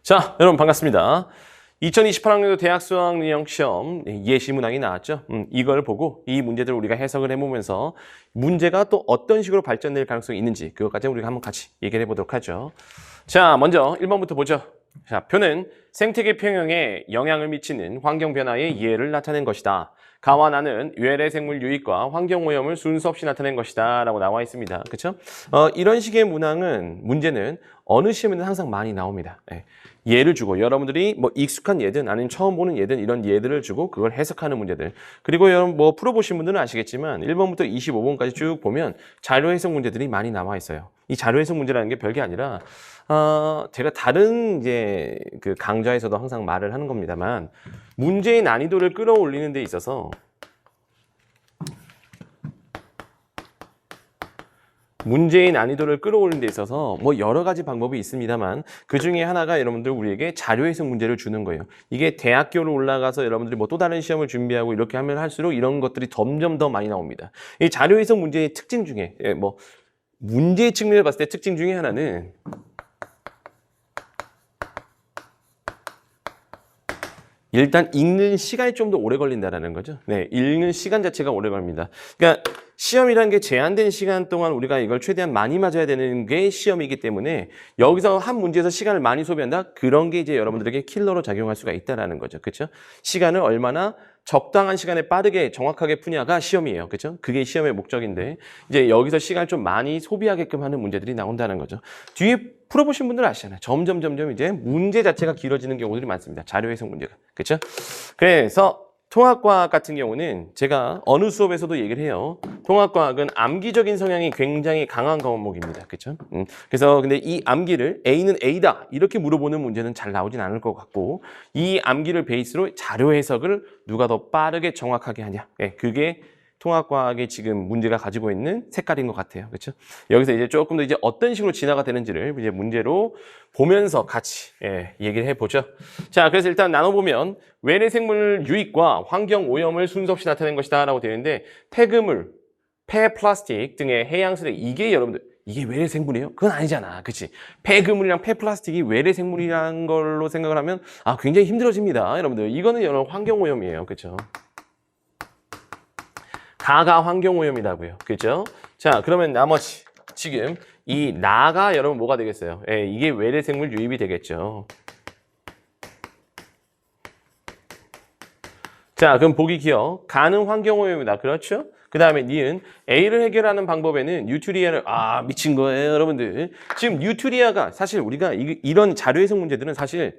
자, 여러분 반갑습니다. 2028학년도 대학 수학능력 시험 예시 문항이 나왔죠. 이걸 보고 이 문제들을 우리가 해석을 해보면서 문제가 또 어떤 식으로 발전될 가능성이 있는지 그것까지 우리가 한번 같이 얘기를 해보도록 하죠. 자, 먼저 1번부터 보죠. 자, 표는 생태계 평형에 영향을 미치는 환경 변화의 예를 나타낸 것이다. 가와 나는 외래 생물 유입과 환경 오염을 순서 없이 나타낸 것이다 라고 나와 있습니다. 그렇죠? 이런 식의 문제는 어느 시험에는 항상 많이 나옵니다. 예를 주고 여러분들이 뭐 익숙한 예든 아니면 처음 보는 예든 이런 예들을 주고 그걸 해석하는 문제들. 그리고 여러분 뭐 풀어보신 분들은 아시겠지만 1번부터 25번까지 쭉 보면 자료 해석 문제들이 많이 나와 있어요. 이 자료 해석 문제라는 게 별게 아니라 제가 다른 이제 그 강좌에서도 항상 말을 하는 겁니다만 문제의 난이도를 끌어올리는 데 있어서 문제의 난이도를 끌어올리는 데 있어서 뭐 여러 가지 방법이 있습니다만 그 중에 하나가 여러분들 우리에게 자료 해석 문제를 주는 거예요. 이게 대학교로 올라가서 여러분들이 뭐 또 다른 시험을 준비하고 이렇게 하면 할수록 이런 것들이 점점 더 많이 나옵니다. 이 자료 해석 문제의 특징 중에 뭐 문제의 측면을 봤을 때 특징 중에 하나는 일단 읽는 시간이 좀 더 오래 걸린다는 거죠. 네, 읽는 시간 자체가 오래 걸립니다. 그러니까 시험이라는 게 제한된 시간 동안 우리가 이걸 최대한 많이 맞아야 되는 게 시험이기 때문에 여기서 한 문제에서 시간을 많이 소비한다? 그런 게 이제 여러분들에게 킬러로 작용할 수가 있다는 거죠. 그렇죠? 시간을 얼마나 적당한 시간에 빠르게 정확하게 푸냐가 시험이에요. 그렇죠? 그게 시험의 목적인데 이제 여기서 시간을 좀 많이 소비하게끔 하는 문제들이 나온다는 거죠. 뒤에 풀어보신 분들은 아시잖아요. 점점 이제 문제 자체가 길어지는 경우들이 많습니다. 자료 해석 문제가. 그렇죠? 그래서 통합과학 같은 경우는 제가 어느 수업에서도 얘기를 해요. 통합과학은 암기적인 성향이 굉장히 강한 과목입니다. 그렇죠? 그래서 근데 이 암기를 A는 A다 이렇게 물어보는 문제는 잘 나오진 않을 것 같고 이 암기를 베이스로 자료 해석을 누가 더 빠르게 정확하게 하냐. 그게 통합과학의 지금 문제가 가지고 있는 색깔인 것 같아요. 그렇죠? 여기서 이제 조금 더 이제 어떤 식으로 진화가 되는지를 이제 문제로 보면서 같이 얘기를 해보죠. 자, 그래서 일단 나눠보면 외래 생물 유입과 환경 오염을 순서 없이 나타낸 것이다 라고 되어 있는데 폐그물, 폐플라스틱 등의 해양 쓰레기 이게 여러분들 이게 외래 생물이에요? 그건 아니잖아. 그치? 폐그물이랑 폐플라스틱이 외래 생물이라는 걸로 생각을 하면 굉장히 힘들어집니다. 여러분들 이거는 여러분 환경 오염이에요. 그렇죠? 가가 환경오염이라고요. 그죠? 자, 그러면 나머지 지금 이 나가 여러분 뭐가 되겠어요? 이게 외래생물 유입이 되겠죠. 자, 그럼 보기 기억. 가는 환경오염이다. 그렇죠? 그 다음에 니은 A를 해결하는 방법에는 뉴트리아를 미친 거예요, 여러분들. 지금 뉴트리아가 사실 우리가 이런 자료 해석 문제들은 사실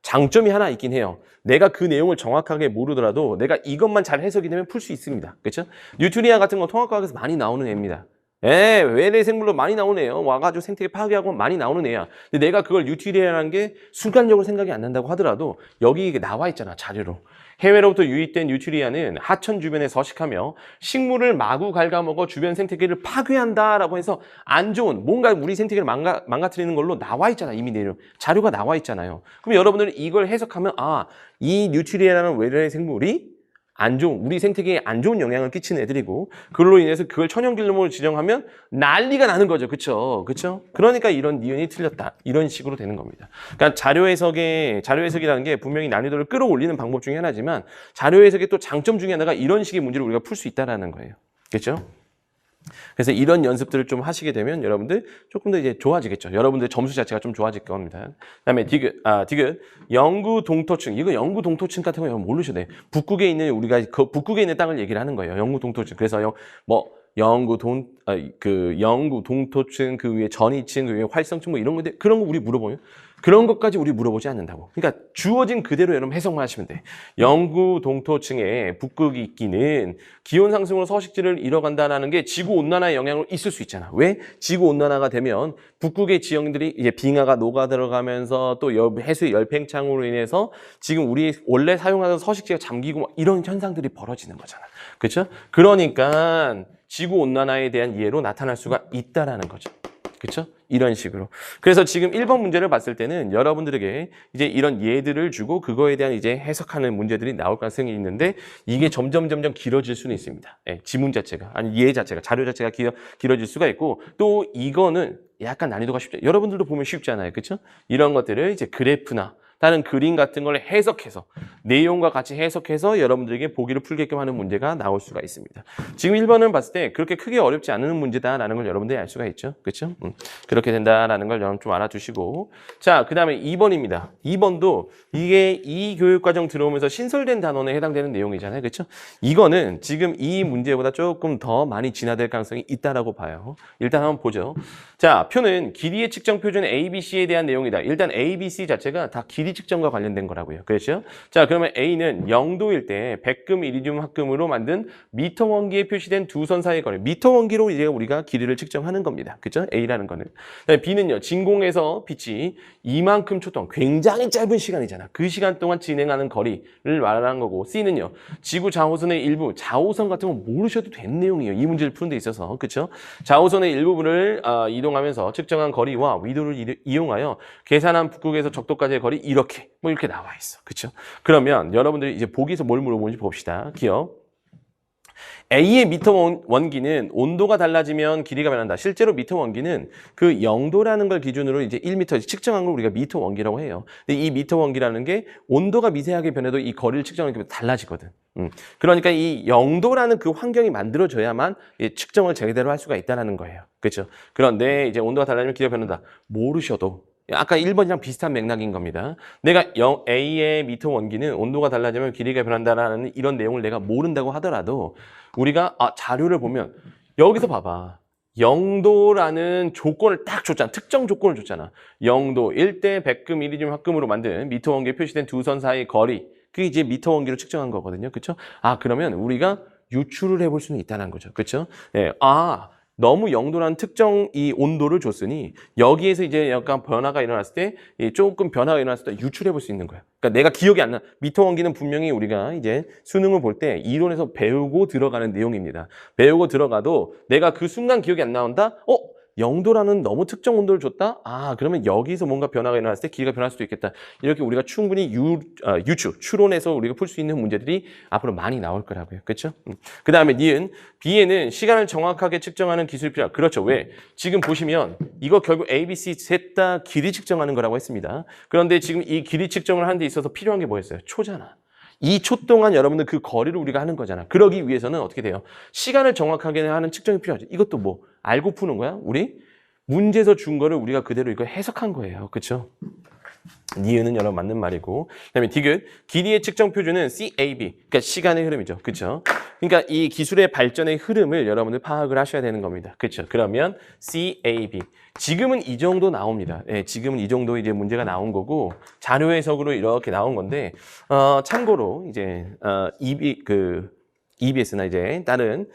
장점이 하나 있긴 해요. 내가 그 내용을 정확하게 모르더라도 내가 이것만 잘 해석이 되면 풀 수 있습니다. 그렇죠? 뉴트리아 같은 건 통합과학에서 많이 나오는 애입니다. 외래 생물로 많이 나오는 애요. 와가지고 생태계 파괴하고 많이 나오는 애야. 근데 내가 그걸 뉴트리아라는 게 순간적으로 생각이 안 난다고 하더라도 여기 나와 있잖아, 자료로. 해외로부터 유입된 뉴트리아는 하천 주변에 서식하며 식물을 마구 갉아먹어 주변 생태계를 파괴한다라고 해서 안 좋은 뭔가 우리 생태계를 망가뜨리는 걸로 나와 있잖아. 이미 내용 자료가 나와 있잖아요. 그럼 여러분들은 이걸 해석하면 이 뉴트리아라는 외래 생물이 안 좋은 우리 생태계에 안 좋은 영향을 끼치는 애들이고 그걸로 인해서 그걸 천연기념물로 지정하면 난리가 나는 거죠. 그렇죠? 그러니까 이런 니은이 틀렸다. 이런 식으로 되는 겁니다. 그러니까 자료 해석이라는 게 분명히 난이도를 끌어올리는 방법 중에 하나지만 자료 해석의 또 장점 중에 하나가 이런 식의 문제를 우리가 풀 수 있다라는 거예요. 그렇죠? 그래서 이런 연습들을 좀 하시게 되면 여러분들 조금 더 이제 좋아지겠죠. 여러분들 점수 자체가 좀 좋아질 겁니다. 그다음에 디귿, 영구 동토층. 이거 영구 동토층 같은 거 여러분 모르셔도 돼요. 북극에 있는 우리가 그 북극에 있는 땅을 얘기를 하는 거예요. 영구 동토층. 그래서 영구 동토층 그 위에 전이층 그 위에 활성층 뭐 이런 건데 그런 거 우리 물어보요. 그런 것까지 우리 물어보지 않는다고. 그러니까 주어진 그대로 여러분 해석만 하시면 돼. 영구 동토층에 북극이 있기는 기온 상승으로 서식지를 잃어간다는 게 지구 온난화에 영향을 있을 수 있잖아. 왜? 지구 온난화가 되면 북극의 지형들이 이제 빙하가 녹아 들어가면서 또 해수의 열팽창으로 인해서 지금 우리 원래 사용하던 서식지가 잠기고 이런 현상들이 벌어지는 거잖아. 그렇죠? 그러니까 지구 온난화에 대한 이해로 나타날 수가 있다라는 거죠. 그렇죠? 이런 식으로. 그래서 지금 1번 문제를 봤을 때는 여러분들에게 이제 이런 예들을 주고 그거에 대한 이제 해석하는 문제들이 나올 가능성이 있는데 이게 점점 길어질 수는 있습니다. 지문 자체가 아니 예 자체가 자료 자체가 길어질 수가 있고 또 이거는 약간 난이도가 쉽죠. 여러분들도 보면 쉽잖아요. 그렇죠? 이런 것들을 이제 그래프나 다른 그림 같은 걸 해석해서 내용과 같이 해석해서 여러분들에게 보기를 풀게끔 하는 문제가 나올 수가 있습니다. 지금 1번은 봤을 때 그렇게 크게 어렵지 않은 문제다라는 걸 여러분들이 알 수가 있죠. 그렇죠? 그렇게 된다라는 걸 여러분 좀 알아두시고 자, 그다음에 2번입니다. 2번도 이게 이 교육과정 들어오면서 신설된 단원에 해당되는 내용이잖아요. 그렇죠? 이거는 지금 이 문제보다 조금 더 많이 진화될 가능성이 있다라고 봐요. 일단 한번 보죠. 자, 표는 길이의 측정 표준 ABC에 대한 내용이다. 일단 ABC 자체가 다 길이 측정과 관련된 거라고요. 그렇죠? 자, 그러면 A는 0도일 때 백금, 이리듐, 합금으로 만든 미터 원기에 표시된 두 선 사이의 거리. 미터 원기로 이제 우리가 길이를 측정하는 겁니다. 그렇죠? A라는 거는. B는요. 진공에서 빛이 이만큼 초동, 굉장히 짧은 시간이잖아. 그 시간 동안 진행하는 거리를 말하는 거고 C는요. 지구 좌호선의 일부, 좌호선 같은 건 모르셔도 되는 내용이에요. 이 문제를 푸는 데 있어서. 그렇죠? 좌호선의 일부분을 이동하면서 측정한 거리와 위도를 이용하여 계산한 북극에서 적도까지의 거리 이렇게 뭐 이렇게 나와 있어. 그렇죠? 그러면 여러분들이 이제 보기에서 뭘 물어보는지 봅시다. 기억. A의 미터 원기는 온도가 달라지면 길이가 변한다. 실제로 미터 원기는 그 0도라는 걸 기준으로 이제 1m 측정한 걸 우리가 미터 원기라고 해요. 근데 이 미터 원기라는 게 온도가 미세하게 변해도 이 거리를 측정하는 게 달라지거든. 그러니까 이 0도라는 그 환경이 만들어져야만 이 측정을 제대로 할 수가 있다는 거예요. 그렇죠? 그런데 이제 온도가 달라지면 길이가 변한다. 모르셔도 아까 1번이랑 비슷한 맥락인 겁니다. 내가 A의 미터 원기는 온도가 달라지면 길이가 변한다라는 이런 내용을 내가 모른다고 하더라도 우리가 자료를 보면 여기서 봐봐. 0도라는 조건을 딱 줬잖아. 특정 조건을 줬잖아. 0도, 1대 백금, 이리듐, 합금으로 만든 미터 원기에 표시된 두 선 사이의 거리. 그게 이제 미터 원기로 측정한 거거든요. 그렇죠? 그러면 우리가 유추를 해볼 수는 있다는 거죠. 그렇죠? 네. 너무 0도라는 특정 이 온도를 줬으니 여기에서 이제 약간 변화가 일어났을 때 조금 변화가 일어났을 때 유출해 볼 수 있는 거야. 그러니까 내가 기억이 안 나. 미터 원기는 분명히 우리가 이제 수능을 볼 때 이론에서 배우고 들어가는 내용입니다. 배우고 들어가도 내가 그 순간 기억이 안 나온다? 0도라는 너무 특정 온도를 줬다? 그러면 여기서 뭔가 변화가 일어났을 때 길이가 변할 수도 있겠다. 이렇게 우리가 충분히 유추, 추론해서 우리가 풀 수 있는 문제들이 앞으로 많이 나올 거라고요. 그렇죠? 그 다음에 니은, B에는 시간을 정확하게 측정하는 기술이 필요하다. 그렇죠. 왜? 지금 보시면 이거 결국 A, B, C 셋 다 길이 측정하는 거라고 했습니다. 그런데 지금 이 길이 측정을 하는 데 있어서 필요한 게 뭐였어요? 초잖아. 이 초 동안 여러분들 그 거리를 우리가 하는 거잖아. 그러기 위해서는 어떻게 돼요? 시간을 정확하게 하는 측정이 필요하죠. 이것도 뭐 알고 푸는 거야? 우리 문제에서 준 거를 우리가 그대로 이거 해석한 거예요. 그렇죠? 니은은 여러분 맞는 말이고. 그다음에 디귿, 길이의 측정 표준은 CAB, 그러니까 시간의 흐름이죠. 그렇죠? 그러니까 이 기술의 발전의 흐름을 여러분들 파악을 하셔야 되는 겁니다. 그렇죠? 그러면 CAB. 지금은 이 정도 나옵니다. 지금은 이 정도 이제 문제가 나온 거고 자료 해석으로 이렇게 나온 건데 참고로 이제 EBS나 이제 다른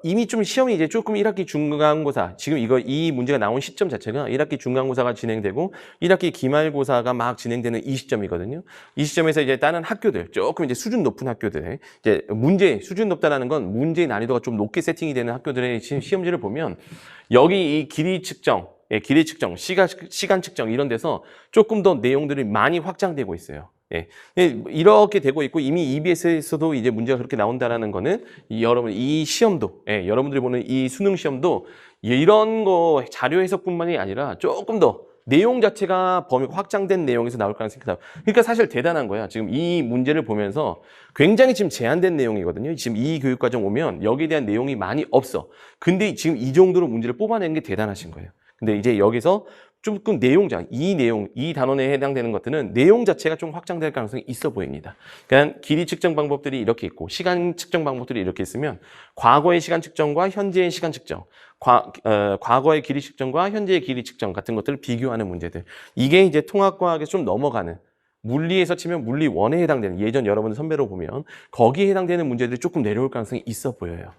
이미 좀 시험이 이제 조금 1학기 중간고사, 지금 이 문제가 나온 시점 자체가 1학기 중간고사가 진행되고 1학기 기말고사가 막 진행되는 이 시점이거든요. 이 시점에서 이제 다른 학교들, 조금 이제 수준 높은 학교들, 이제 수준 높다라는 건 문제의 난이도가 좀 높게 세팅이 되는 학교들의 시험지를 보면 여기 이 길이 측정, 시간 측정 이런 데서 조금 더 내용들이 많이 확장되고 있어요. 이렇게 되고 있고 이미 EBS에서도 이제 문제가 그렇게 나온다라는 거는 여러분 이 시험도 여러분들이 보는 이 수능 시험도 이런 거 자료 해석뿐만이 아니라 조금 더 내용 자체가 범위가 확장된 내용에서 나올 가능성이 크다. 그러니까 사실 대단한 거야. 지금 이 문제를 보면서 굉장히 지금 제한된 내용이거든요. 지금 이 교육과정 오면 여기에 대한 내용이 많이 없어. 근데 지금 이 정도로 문제를 뽑아낸 게 대단하신 거예요. 근데 이제 여기서 조금 이 단원에 해당되는 것들은 내용 자체가 좀 확장될 가능성이 있어 보입니다. 그러니까 길이 측정 방법들이 이렇게 있고 시간 측정 방법들이 이렇게 있으면 과거의 시간 측정과 현재의 시간 측정, 과거의 길이 측정과 현재의 길이 측정 같은 것들을 비교하는 문제들. 이게 이제 통합과학에서 좀 넘어가는 물리에서 치면 물리 1에 해당되는 예전 여러분들 선배로 보면 거기에 해당되는 문제들이 조금 내려올 가능성이 있어 보여요.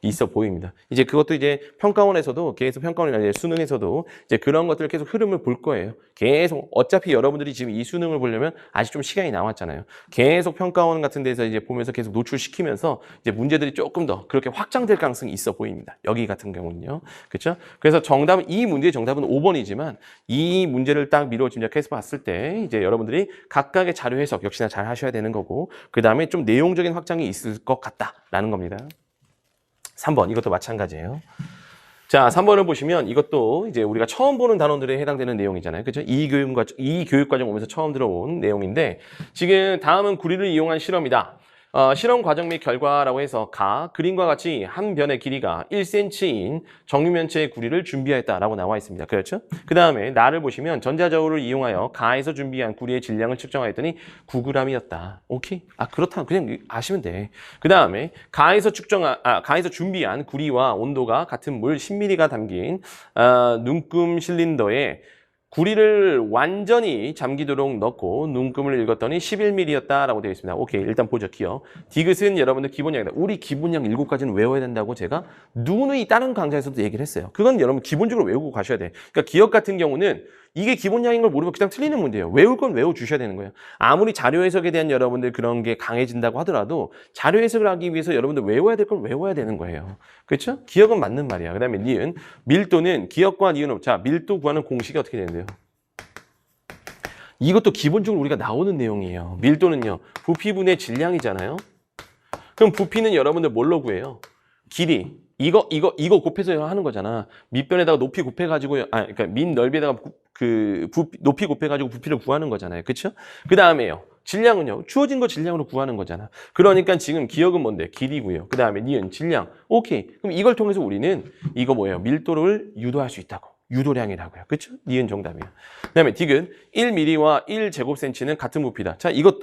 있어 보입니다. 이제 그것도 이제 평가원에서도 계속 평가원이나 수능에서도 이제 그런 것들을 계속 흐름을 볼 거예요. 계속 어차피 여러분들이 지금 이 수능을 보려면 아직 좀 시간이 남았잖아요. 계속 평가원 같은 데서 이제 보면서 계속 노출시키면서 이제 문제들이 조금 더 그렇게 확장될 가능성이 있어 보입니다. 여기 같은 경우는요. 그렇죠? 그래서 이 문제의 정답은 5번이지만 이 문제를 딱 미루어 짐작해서 봤을 때 이제 여러분들이 각각의 자료 해석 역시나 잘 하셔야 되는 거고 그 다음에 좀 내용적인 확장이 있을 것 같다라는 겁니다. 3번 이것도 마찬가지예요. 자, 3번을 보시면 이것도 이제 우리가 처음 보는 단원들에 해당되는 내용이잖아요. 그죠? 이 교육과정 오면서 처음 들어온 내용인데 지금 다음은 구리를 이용한 실험이다. 실험 과정 및 결과라고 해서 그림과 같이 한 변의 길이가 1cm인 정육면체의 구리를 준비하였다라고 나와 있습니다. 그렇죠? 그 다음에 나를 보시면 전자저울을 이용하여 가에서 준비한 구리의 질량을 측정하였더니 9g이었다. 오케이? 그렇다. 그냥 아시면 돼. 그 다음에 가에서 준비한 구리와 온도가 같은 물 10ml가 담긴 눈금 실린더에 구리를 완전히 잠기도록 넣고 눈금을 읽었더니 11mm였다라고 되어 있습니다. 오케이, 일단 보죠. 기억. 디귿은 여러분들 기본량이다. 우리 기본량 7가지는 외워야 된다고 제가 누누이 다른 강좌에서도 얘기를 했어요. 그건 여러분 기본적으로 외우고 가셔야 돼. 그러니까 기억 같은 경우는 이게 기본량인 걸 모르면 그냥 틀리는 문제예요. 외울 건 외워주셔야 되는 거예요. 아무리 자료 해석에 대한 여러분들 그런 게 강해진다고 하더라도 자료 해석을 하기 위해서 여러분들 외워야 될 건 외워야 되는 거예요. 그렇죠? 기억은 맞는 말이야. 그 다음에 니은. 밀도는 기억과 니은. 자, 밀도 구하는 공식이 어떻게 되는데요? 이것도 기본적으로 우리가 나오는 내용이에요. 밀도는요. 부피분의 질량이잖아요. 그럼 부피는 여러분들 뭘로 구해요? 길이. 이거 곱해서 하는 거잖아. 밑변에다가 높이 곱해가지고, 그러니까 밑 넓이에다가 높이 곱해가지고 부피를 구하는 거잖아요. 그쵸? 그 다음에요. 질량은요. 주어진 거 질량으로 구하는 거잖아. 그러니까 지금 기억은 뭔데? 길이고요. 그 다음에 니은 질량. 오케이. 그럼 이걸 통해서 우리는 이거 뭐예요? 밀도를 유도할 수 있다고. 유도량이라고요. 그쵸? 니은 정답이에요. 그 다음에 디귿 1mm와 1제곱cm는 같은 부피다. 자, 이거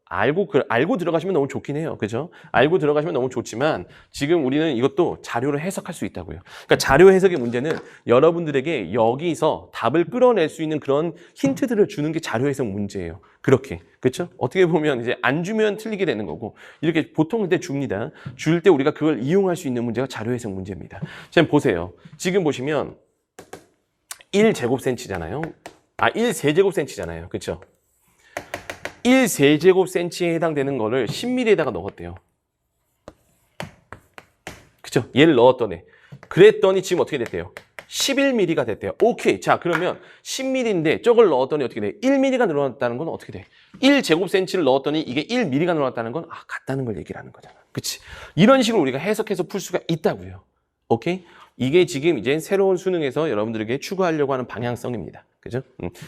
알고 들어가시면 너무 좋긴 해요. 그죠? 알고 들어가시면 너무 좋지만 지금 우리는 이것도 자료로 해석할 수 있다고요. 그러니까 자료 해석의 문제는 여러분들에게 여기서 답을 끌어낼 수 있는 그런 힌트들을 주는 게 자료 해석 문제예요. 그렇게. 그렇죠? 어떻게 보면 이제 안 주면 틀리게 되는 거고 이렇게 보통 그때 줍니다. 줄 때 우리가 그걸 이용할 수 있는 문제가 자료 해석 문제입니다. 지금 보세요. 지금 보시면 1제곱cm잖아요. 1세제곱cm잖아요. 그렇죠? 1세제곱cm에 해당되는 거를 10mm에다가 넣었대요. 그쵸? 얘를 넣었더니. 그랬더니 지금 어떻게 됐대요? 11mm가 됐대요. 오케이. 자, 그러면 10mm인데 저걸 넣었더니 어떻게 돼? 1mm가 늘어났다는 건 어떻게 돼? 1제곱cm를 넣었더니 이게 1mm가 늘어났다는 건 같다는 걸 얘기를 하는 거잖아. 그치? 이런 식으로 우리가 해석해서 풀 수가 있다고요. 오케이? 이게 지금 이제 새로운 수능에서 여러분들에게 추구하려고 하는 방향성입니다. 그죠?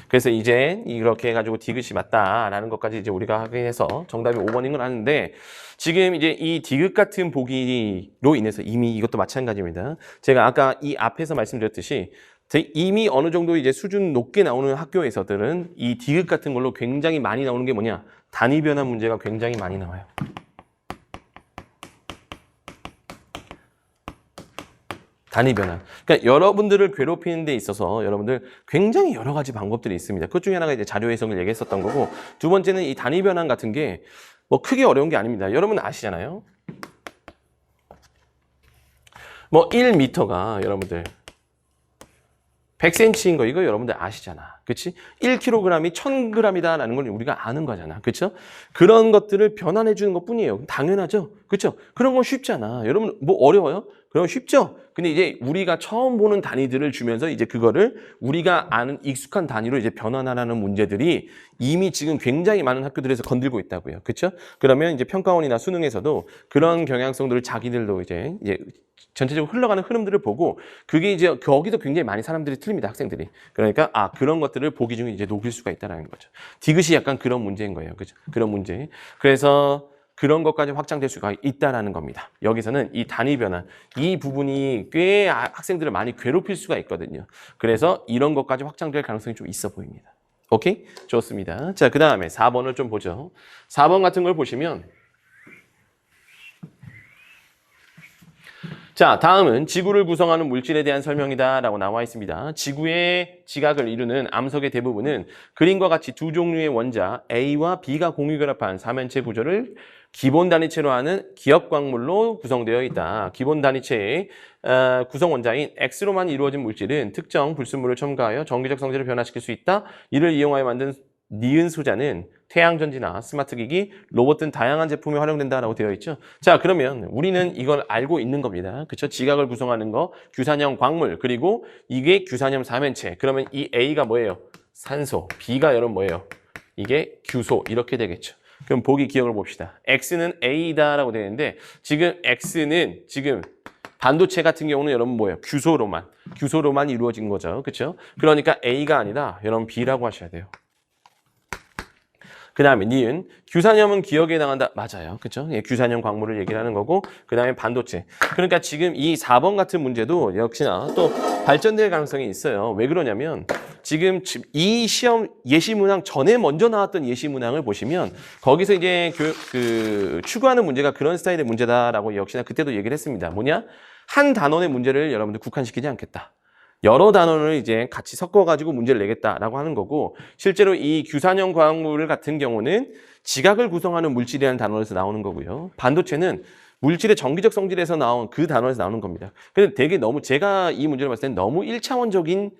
그래서 이제 이렇게 해가지고 디귿이 맞다라는 것까지 이제 우리가 하게 해서 정답이 5번인 건 아는데 지금 이제 이 디귿 같은 보기로 인해서 이미 이것도 마찬가지입니다. 제가 아까 이 앞에서 말씀드렸듯이 이미 어느 정도 이제 수준 높게 나오는 학교에서들은 이 디귿 같은 걸로 굉장히 많이 나오는 게 뭐냐? 단위 변환 문제가 굉장히 많이 나와요. 단위 변환. 그러니까 여러분들을 괴롭히는 데 있어서 여러분들 굉장히 여러 가지 방법들이 있습니다. 그것 중에 하나가 이제 자료 해석을 얘기했었던 거고 두 번째는 이 단위 변환 같은 게 뭐 크게 어려운 게 아닙니다. 여러분 아시잖아요. 뭐 1m가 여러분들 100cm인 거 이거 여러분들 아시잖아. 그치? 1kg이 1000g이다라는 걸 우리가 아는 거잖아. 그쵸? 그런 것들을 변환해 주는 것 뿐이에요. 당연하죠? 그쵸? 그런 건 쉽잖아. 여러분 뭐 어려워요? 그런 거 쉽죠? 근데 이제 우리가 처음 보는 단위들을 주면서 이제 그거를 우리가 아는 익숙한 단위로 이제 변환하라는 문제들이 이미 지금 굉장히 많은 학교들에서 건들고 있다고요. 그쵸? 그러면 이제 평가원이나 수능에서도 그런 경향성들을 자기들도 이제 전체적으로 흘러가는 흐름들을 보고 그게 이제 거기서 굉장히 많이 사람들이 틀립니다. 학생들이. 그러니까 그런 것들을 보기 중에 이제 녹일 수가 있다는 거죠. 디귿이 약간 그런 문제인 거예요. 그죠? 그런 문제. 그래서 그런 것까지 확장될 수가 있다라는 겁니다. 여기서는 이 단위 변환, 이 부분이 꽤 학생들을 많이 괴롭힐 수가 있거든요. 그래서 이런 것까지 확장될 가능성이 좀 있어 보입니다. 오케이? 좋습니다. 자, 그 다음에 4번을 좀 보죠. 4번 같은 걸 보시면 자, 다음은 지구를 구성하는 물질에 대한 설명이다 라고 나와 있습니다. 지구의 지각을 이루는 암석의 대부분은 그림과 같이 두 종류의 원자 A와 B가 공유 결합한 삼면체 구조를 기본 단위체로 하는 기엽광물로 구성되어 있다. 기본 단위체의 구성 원자인 X로만 이루어진 물질은 특정 불순물을 첨가하여 전기적 성질을 변화시킬 수 있다. 이를 이용하여 만든 니은 소자는 태양전지나 스마트기기, 로봇 등 다양한 제품에 활용된다라고 되어 있죠. 자, 그러면 우리는 이걸 알고 있는 겁니다. 그쵸? 지각을 구성하는 거, 규산형 광물, 그리고 이게 규산염 삼면체. 그러면 이 A가 뭐예요? 산소. B가 여러분 뭐예요? 이게 규소. 이렇게 되겠죠. 그럼 보기 기억을 봅시다. X는 A다라고 되어 있는데 지금 X는 지금 반도체 같은 경우는 여러분 뭐예요? 규소로만 이루어진 거죠. 그렇죠? 그러니까 A가 아니라 여러분 B라고 하셔야 돼요. 그 다음에 니은 규산염은 기억에 해당한다. 맞아요. 그렇죠? 예, 규산염 광물을 얘기를 하는 거고 그 다음에 반도체. 그러니까 지금 이 4번 같은 문제도 역시나 또 발전될 가능성이 있어요. 왜 그러냐면 지금 이 시험 예시문항 전에 먼저 나왔던 예시문항을 보시면 거기서 이제 추구하는 문제가 그런 스타일의 문제다라고 역시나 그때도 얘기를 했습니다. 뭐냐? 한 단원의 문제를 여러분들 국한시키지 않겠다. 여러 단원을 이제 같이 섞어가지고 문제를 내겠다라고 하는 거고 실제로 이 규산염 광물 같은 경우는 지각을 구성하는 물질이라는 단원에서 나오는 거고요. 반도체는 물질의 정기적 성질에서 나온 그 단원에서 나오는 겁니다. 근데 되게 너무 제가 이 문제를 봤을 때는 너무 1차원적인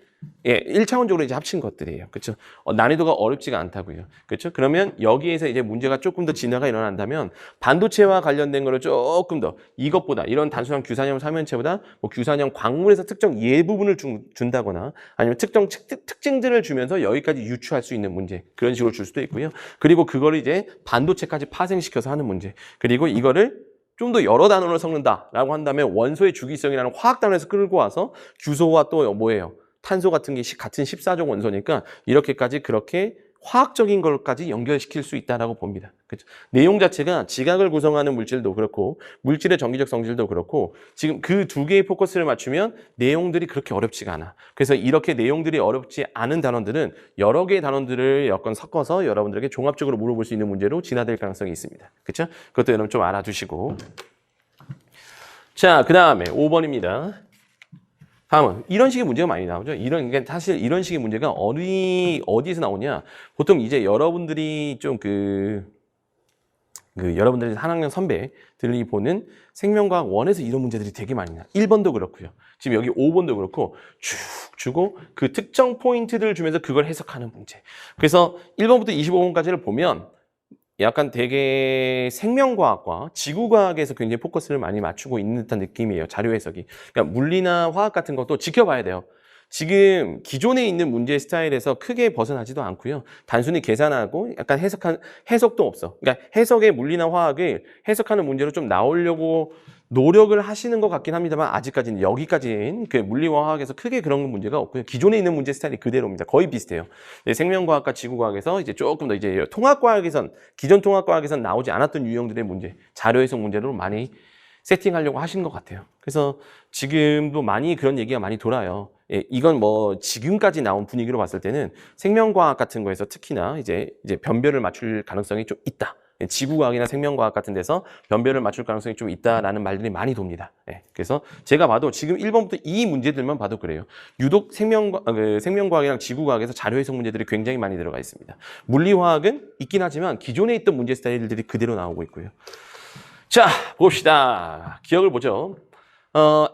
1차원적으로 이제 합친 것들이에요. 그렇죠? 난이도가 어렵지가 않다고요. 그렇죠? 그러면 여기에서 이제 문제가 조금 더 진화가 일어난다면 반도체와 관련된 거를 조금 더 이것보다 이런 단순한 규산염 삼연체보다 뭐 규산염 광물에서 특정 예부분을 준다거나 아니면 특정 특징들을 주면서 여기까지 유추할 수 있는 문제 그런 식으로 줄 수도 있고요. 그리고 그거를 이제 반도체까지 파생시켜서 하는 문제 그리고 이거를 좀 더 여러 단원을 섞는다라고 한다면 원소의 주기성이라는 화학 단원에서 끌고 와서 규소와 또 뭐예요? 탄소 같은 게 같은 14종 원소니까 이렇게까지 그렇게 화학적인 것까지 연결시킬 수 있다라고 봅니다. 그렇죠? 내용 자체가 지각을 구성하는 물질도 그렇고 물질의 정기적 성질도 그렇고 지금 그 두 개의 포커스를 맞추면 내용들이 그렇게 어렵지가 않아. 그래서 이렇게 내용들이 어렵지 않은 단원들은 여러 개의 단원들을 여건 섞어서 여러분들에게 종합적으로 물어볼 수 있는 문제로 진화될 가능성이 있습니다. 그렇죠? 그것도 여러분 좀 알아두시고. 자, 그 다음에 5번입니다. 다음은 이런 식의 문제가 많이 나오죠. 그러니까 사실 이런 식의 문제가 어디에서 나오냐? 보통 이제 여러분들이 좀 여러분들이 한 학년 선배들이 보는 생명과학 1에서 이런 문제들이 되게 많이 나요. 1번도 그렇고요. 지금 여기 5번도 그렇고 쭉 주고 그 특정 포인트들을 주면서 그걸 해석하는 문제. 그래서 1번부터 25번까지를 보면 약간 되게 생명과학과 지구과학에서 굉장히 포커스를 많이 맞추고 있는 듯한 느낌이에요. 자료 해석이. 그러니까 물리나 화학 같은 것도 지켜봐야 돼요. 지금 기존에 있는 문제 스타일에서 크게 벗어나지도 않고요. 단순히 계산하고 약간 해석도 없어. 그러니까 해석의 물리나 화학을 해석하는 문제로 좀 나오려고 노력을 하시는 것 같긴 합니다만 아직까지는 여기까지는 그 물리와 화학에서 크게 그런 문제가 없고요. 기존에 있는 문제 스타일이 그대로입니다. 거의 비슷해요. 생명과학과 지구과학에서 이제 조금 더 이제 기존 통합과학에선 나오지 않았던 유형들의 문제, 자료 해석 문제로 많이 세팅하려고 하신 것 같아요. 그래서 지금도 많이 그런 얘기가 많이 돌아요. 이건 뭐 지금까지 나온 분위기로 봤을 때는 생명과학 같은 거에서 특히나 이제 변별을 맞출 가능성이 좀 있다. 지구과학이나 생명과학 같은 데서 변별을 맞출 가능성이 좀 있다라는 말들이 많이 돕니다. 그래서 제가 봐도 지금 1번부터 이 문제들만 봐도 그래요. 유독 생명과학이랑 지구과학에서 자료 해석 문제들이 굉장히 많이 들어가 있습니다. 물리화학은 있긴 하지만 기존에 있던 문제 스타일들이 그대로 나오고 있고요. 자, 봅시다. 기억을 보죠.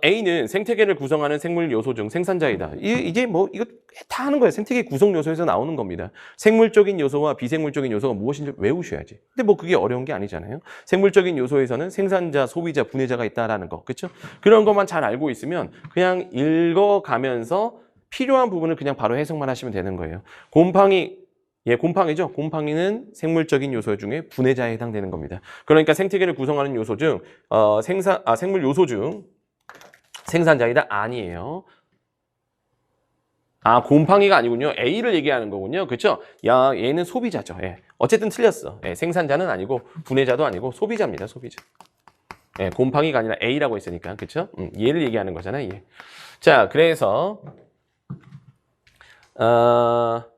A는 생태계를 구성하는 생물 요소 중 생산자이다. 이게 뭐 이거 다 하는 거예요. 생태계 구성 요소에서 나오는 겁니다. 생물적인 요소와 비생물적인 요소가 무엇인지 외우셔야지. 근데 뭐 그게 어려운 게 아니잖아요. 생물적인 요소에서는 생산자, 소비자, 분해자가 있다라는 거. 그렇죠? 그런 것만 잘 알고 있으면 그냥 읽어가면서 필요한 부분을 그냥 바로 해석만 하시면 되는 거예요. 곰팡이죠. 곰팡이는 생물적인 요소 중에 분해자에 해당되는 겁니다. 그러니까 생태계를 구성하는 요소 중 생물 요소 중 생산자이다? 아니에요. 곰팡이가 아니군요. A를 얘기하는 거군요. 그렇죠? 얘는 소비자죠. 어쨌든 틀렸어. 생산자는 아니고 분해자도 아니고 소비자입니다. 소비자. 곰팡이가 아니라 A라고 했으니까. 그렇죠? 얘를 얘기하는 거잖아요. 얘. 자, 그래서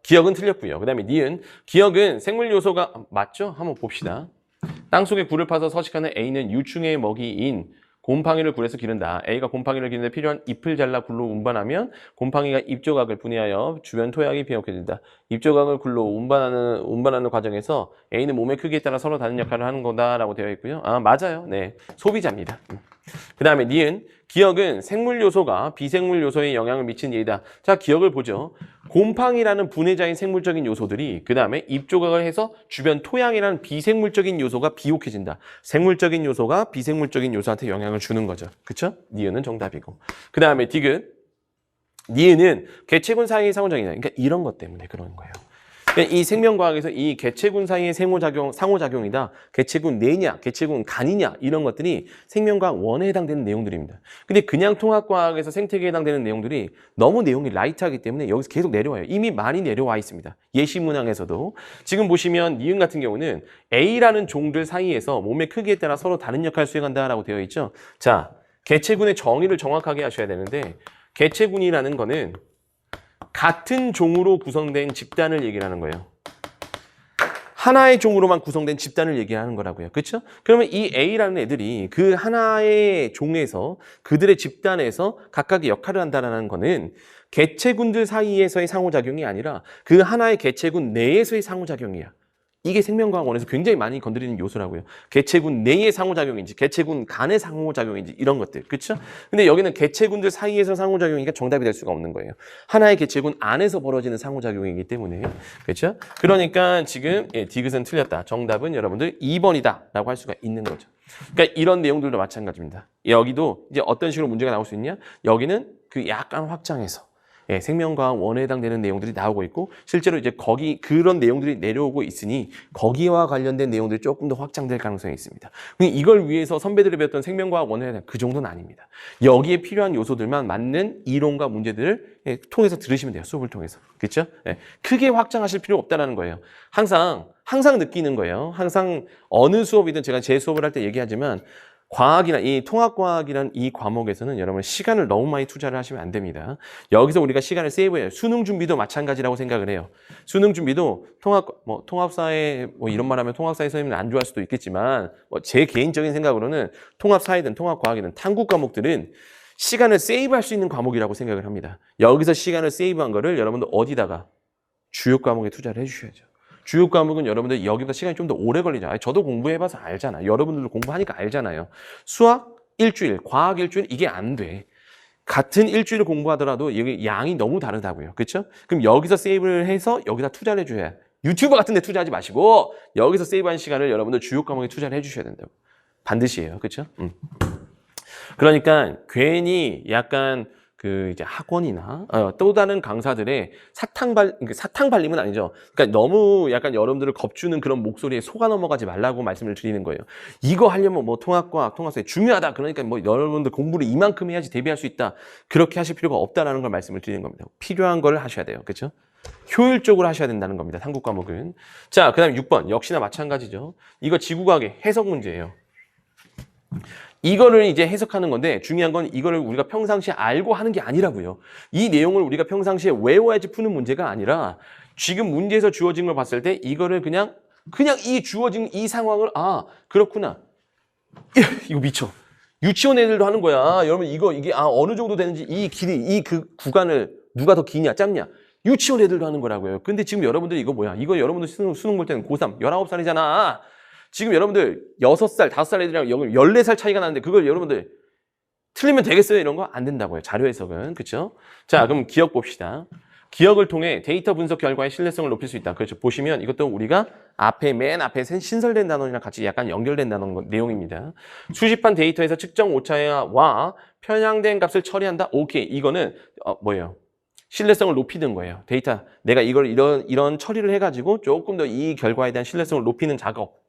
기억은 틀렸고요. 그 다음에 니은 기억은 생물 요소가 맞죠? 한번 봅시다. 땅속에 굴을 파서 서식하는 A는 유충의 먹이인 곰팡이를 굴에서 기른다. A가 곰팡이를 기르는데 필요한 잎을 잘라 굴로 운반하면 곰팡이가 잎 조각을 분해하여 주변 토양이 비옥해진다. 잎 조각을 굴로 운반하는 과정에서 A는 몸의 크기에 따라 서로 다른 역할을 하는 거다라고 되어 있고요. 맞아요. 네, 소비자입니다. 그 다음에 니은 기억은 생물 요소가 비생물 요소에 영향을 미치는 예이다. 자, 기억을 보죠. 곰팡이라는 분해자인 생물적인 요소들이 그 다음에 잎 조각을 해서 주변 토양이라는 비생물적인 요소가 비옥해진다. 생물적인 요소가 비생물적인 요소한테 영향을 주는 거죠. 그쵸? 니은은 정답이고. 그 다음에 디귿. 니은은 개체군 사이의 상호작용이다. 그러니까 이런 것 때문에 그런 거예요. 이 생명과학에서 이 개체군 사이의 상호작용이다. 개체군 뇌냐, 개체군 간이냐 이런 것들이 생명과학 1에 해당되는 내용들입니다. 근데 그냥 통합과학에서 생태계에 해당되는 내용들이 너무 내용이 라이트하기 때문에 여기서 계속 내려와요. 이미 많이 내려와 있습니다. 예시 문항에서도. 지금 보시면 니은 같은 경우는 A라는 종들 사이에서 몸의 크기에 따라 서로 다른 역할을 수행한다라고 되어 있죠. 자, 개체군의 정의를 정확하게 하셔야 되는데 개체군이라는 거는 같은 종으로 구성된 집단을 얘기를 하는 거예요. 하나의 종으로만 구성된 집단을 얘기하는 거라고요. 그렇죠? 그러면 이 A라는 애들이 그 하나의 종에서 그들의 집단에서 각각의 역할을 한다는 거는 개체군들 사이에서의 상호작용이 아니라 그 하나의 개체군 내에서의 상호작용이야. 이게 생명과학 1에서 굉장히 많이 건드리는 요소라고요. 개체군 내의 상호작용인지 개체군 간의 상호작용인지 이런 것들. 그렇죠? 근데 여기는 개체군들 사이에서 상호작용이니까 정답이 될 수가 없는 거예요. 하나의 개체군 안에서 벌어지는 상호작용이기 때문에. 그렇죠? 그러니까 지금 디귿은 틀렸다. 정답은 여러분들 2번이다 라고 할 수가 있는 거죠. 그러니까 이런 내용들도 마찬가지입니다. 여기도 이제 어떤 식으로 문제가 나올 수 있냐? 여기는 그 약간 확장해서 생명과학 1에 해당되는 내용들이 나오고 있고 실제로 이제 그런 내용들이 내려오고 있으니 거기와 관련된 내용들이 조금 더 확장될 가능성이 있습니다. 이걸 위해서 선배들이 배웠던 생명과학 1에 해당 그 정도는 아닙니다. 여기에 필요한 요소들만 맞는 이론과 문제들을 통해서 들으시면 돼요. 수업을 통해서. 그렇죠? 크게 확장하실 필요 없다는 거예요. 항상 느끼는 거예요. 항상 어느 수업이든 제가 제 수업을 할 때 얘기하지만 과학이나 이 통합과학이라는 이 과목에서는 여러분 시간을 너무 많이 투자를 하시면 안 됩니다. 여기서 우리가 시간을 세이브해요. 수능 준비도 마찬가지라고 생각을 해요. 수능 준비도 통합사회 이런 말하면 통합사회 선생님은 안 좋아할 수도 있겠지만 제 개인적인 생각으로는 통합사회든 통합과학이든 탐구 과목들은 시간을 세이브할 수 있는 과목이라고 생각을 합니다. 여기서 시간을 세이브한 거를 여러분들 어디다가 주요 과목에 투자를 해주셔야죠. 주요 과목은 여러분들 여기보다 시간이 좀 더 오래 걸리죠. 저도 공부해봐서 알잖아. 여러분들도 공부하니까 알잖아요. 수학 일주일, 과학 일주일 이게 안 돼. 같은 일주일을 공부하더라도 여기 양이 너무 다르다고요. 그렇죠? 그럼 여기서 세이브를 해서 여기다 투자를 해줘야 유튜브 같은 데 투자하지 마시고 여기서 세이브한 시간을 여러분들 주요 과목에 투자를 해주셔야 된다고. 반드시 해요. 그렇죠? 그러니까 괜히 약간 이제 학원이나 또 다른 강사들의 사탕 발림은 아니죠. 그러니까 너무 약간 여러분들을 겁주는 그런 목소리에 속아 넘어가지 말라고 말씀을 드리는 거예요. 이거 하려면 통합과학, 통합사회 중요하다. 그러니까 여러분들 공부를 이만큼 해야지 대비할 수 있다. 그렇게 하실 필요가 없다라는 걸 말씀을 드리는 겁니다. 필요한 걸 하셔야 돼요. 그렇죠? 효율적으로 하셔야 된다는 겁니다. 탐구 과목은. 자, 그다음에 6번 역시나 마찬가지죠. 이거 지구과학의 해석 문제예요. 이거를 이제 해석하는 건데 중요한 건 이거를 우리가 평상시에 알고 하는 게 아니라고요. 이 내용을 우리가 평상시에 외워야지 푸는 문제가 아니라 지금 문제에서 주어진 걸 봤을 때 이거를 그냥 이 주어진 이 상황을 그렇구나. 이거 미쳐. 유치원 애들도 하는 거야. 여러분 이게 어느 정도 되는지 이 길이 그 구간을 누가 더 기냐 짧냐. 유치원 애들도 하는 거라고요. 근데 지금 여러분들 이거 뭐야? 이거 여러분들 수능 볼 때는 고3 19살이잖아. 지금 여러분들 6살, 5살 애들이랑 14살 차이가 나는데 그걸 여러분들 틀리면 되겠어요? 이런 거 안 된다고요. 자료 해석은. 그렇죠? 자, 그럼 기억 봅시다. 기억을 통해 데이터 분석 결과의 신뢰성을 높일 수 있다. 그렇죠? 보시면 이것도 우리가 맨 앞에 신설된 단원이랑 같이 약간 연결된 단원 내용입니다. 수집한 데이터에서 측정 오차와 편향된 값을 처리한다. 오케이. 이거는 뭐예요? 신뢰성을 높이는 거예요. 데이터 내가 이걸 이런 처리를 해가지고 조금 더 이 결과에 대한 신뢰성을 높이는 작업.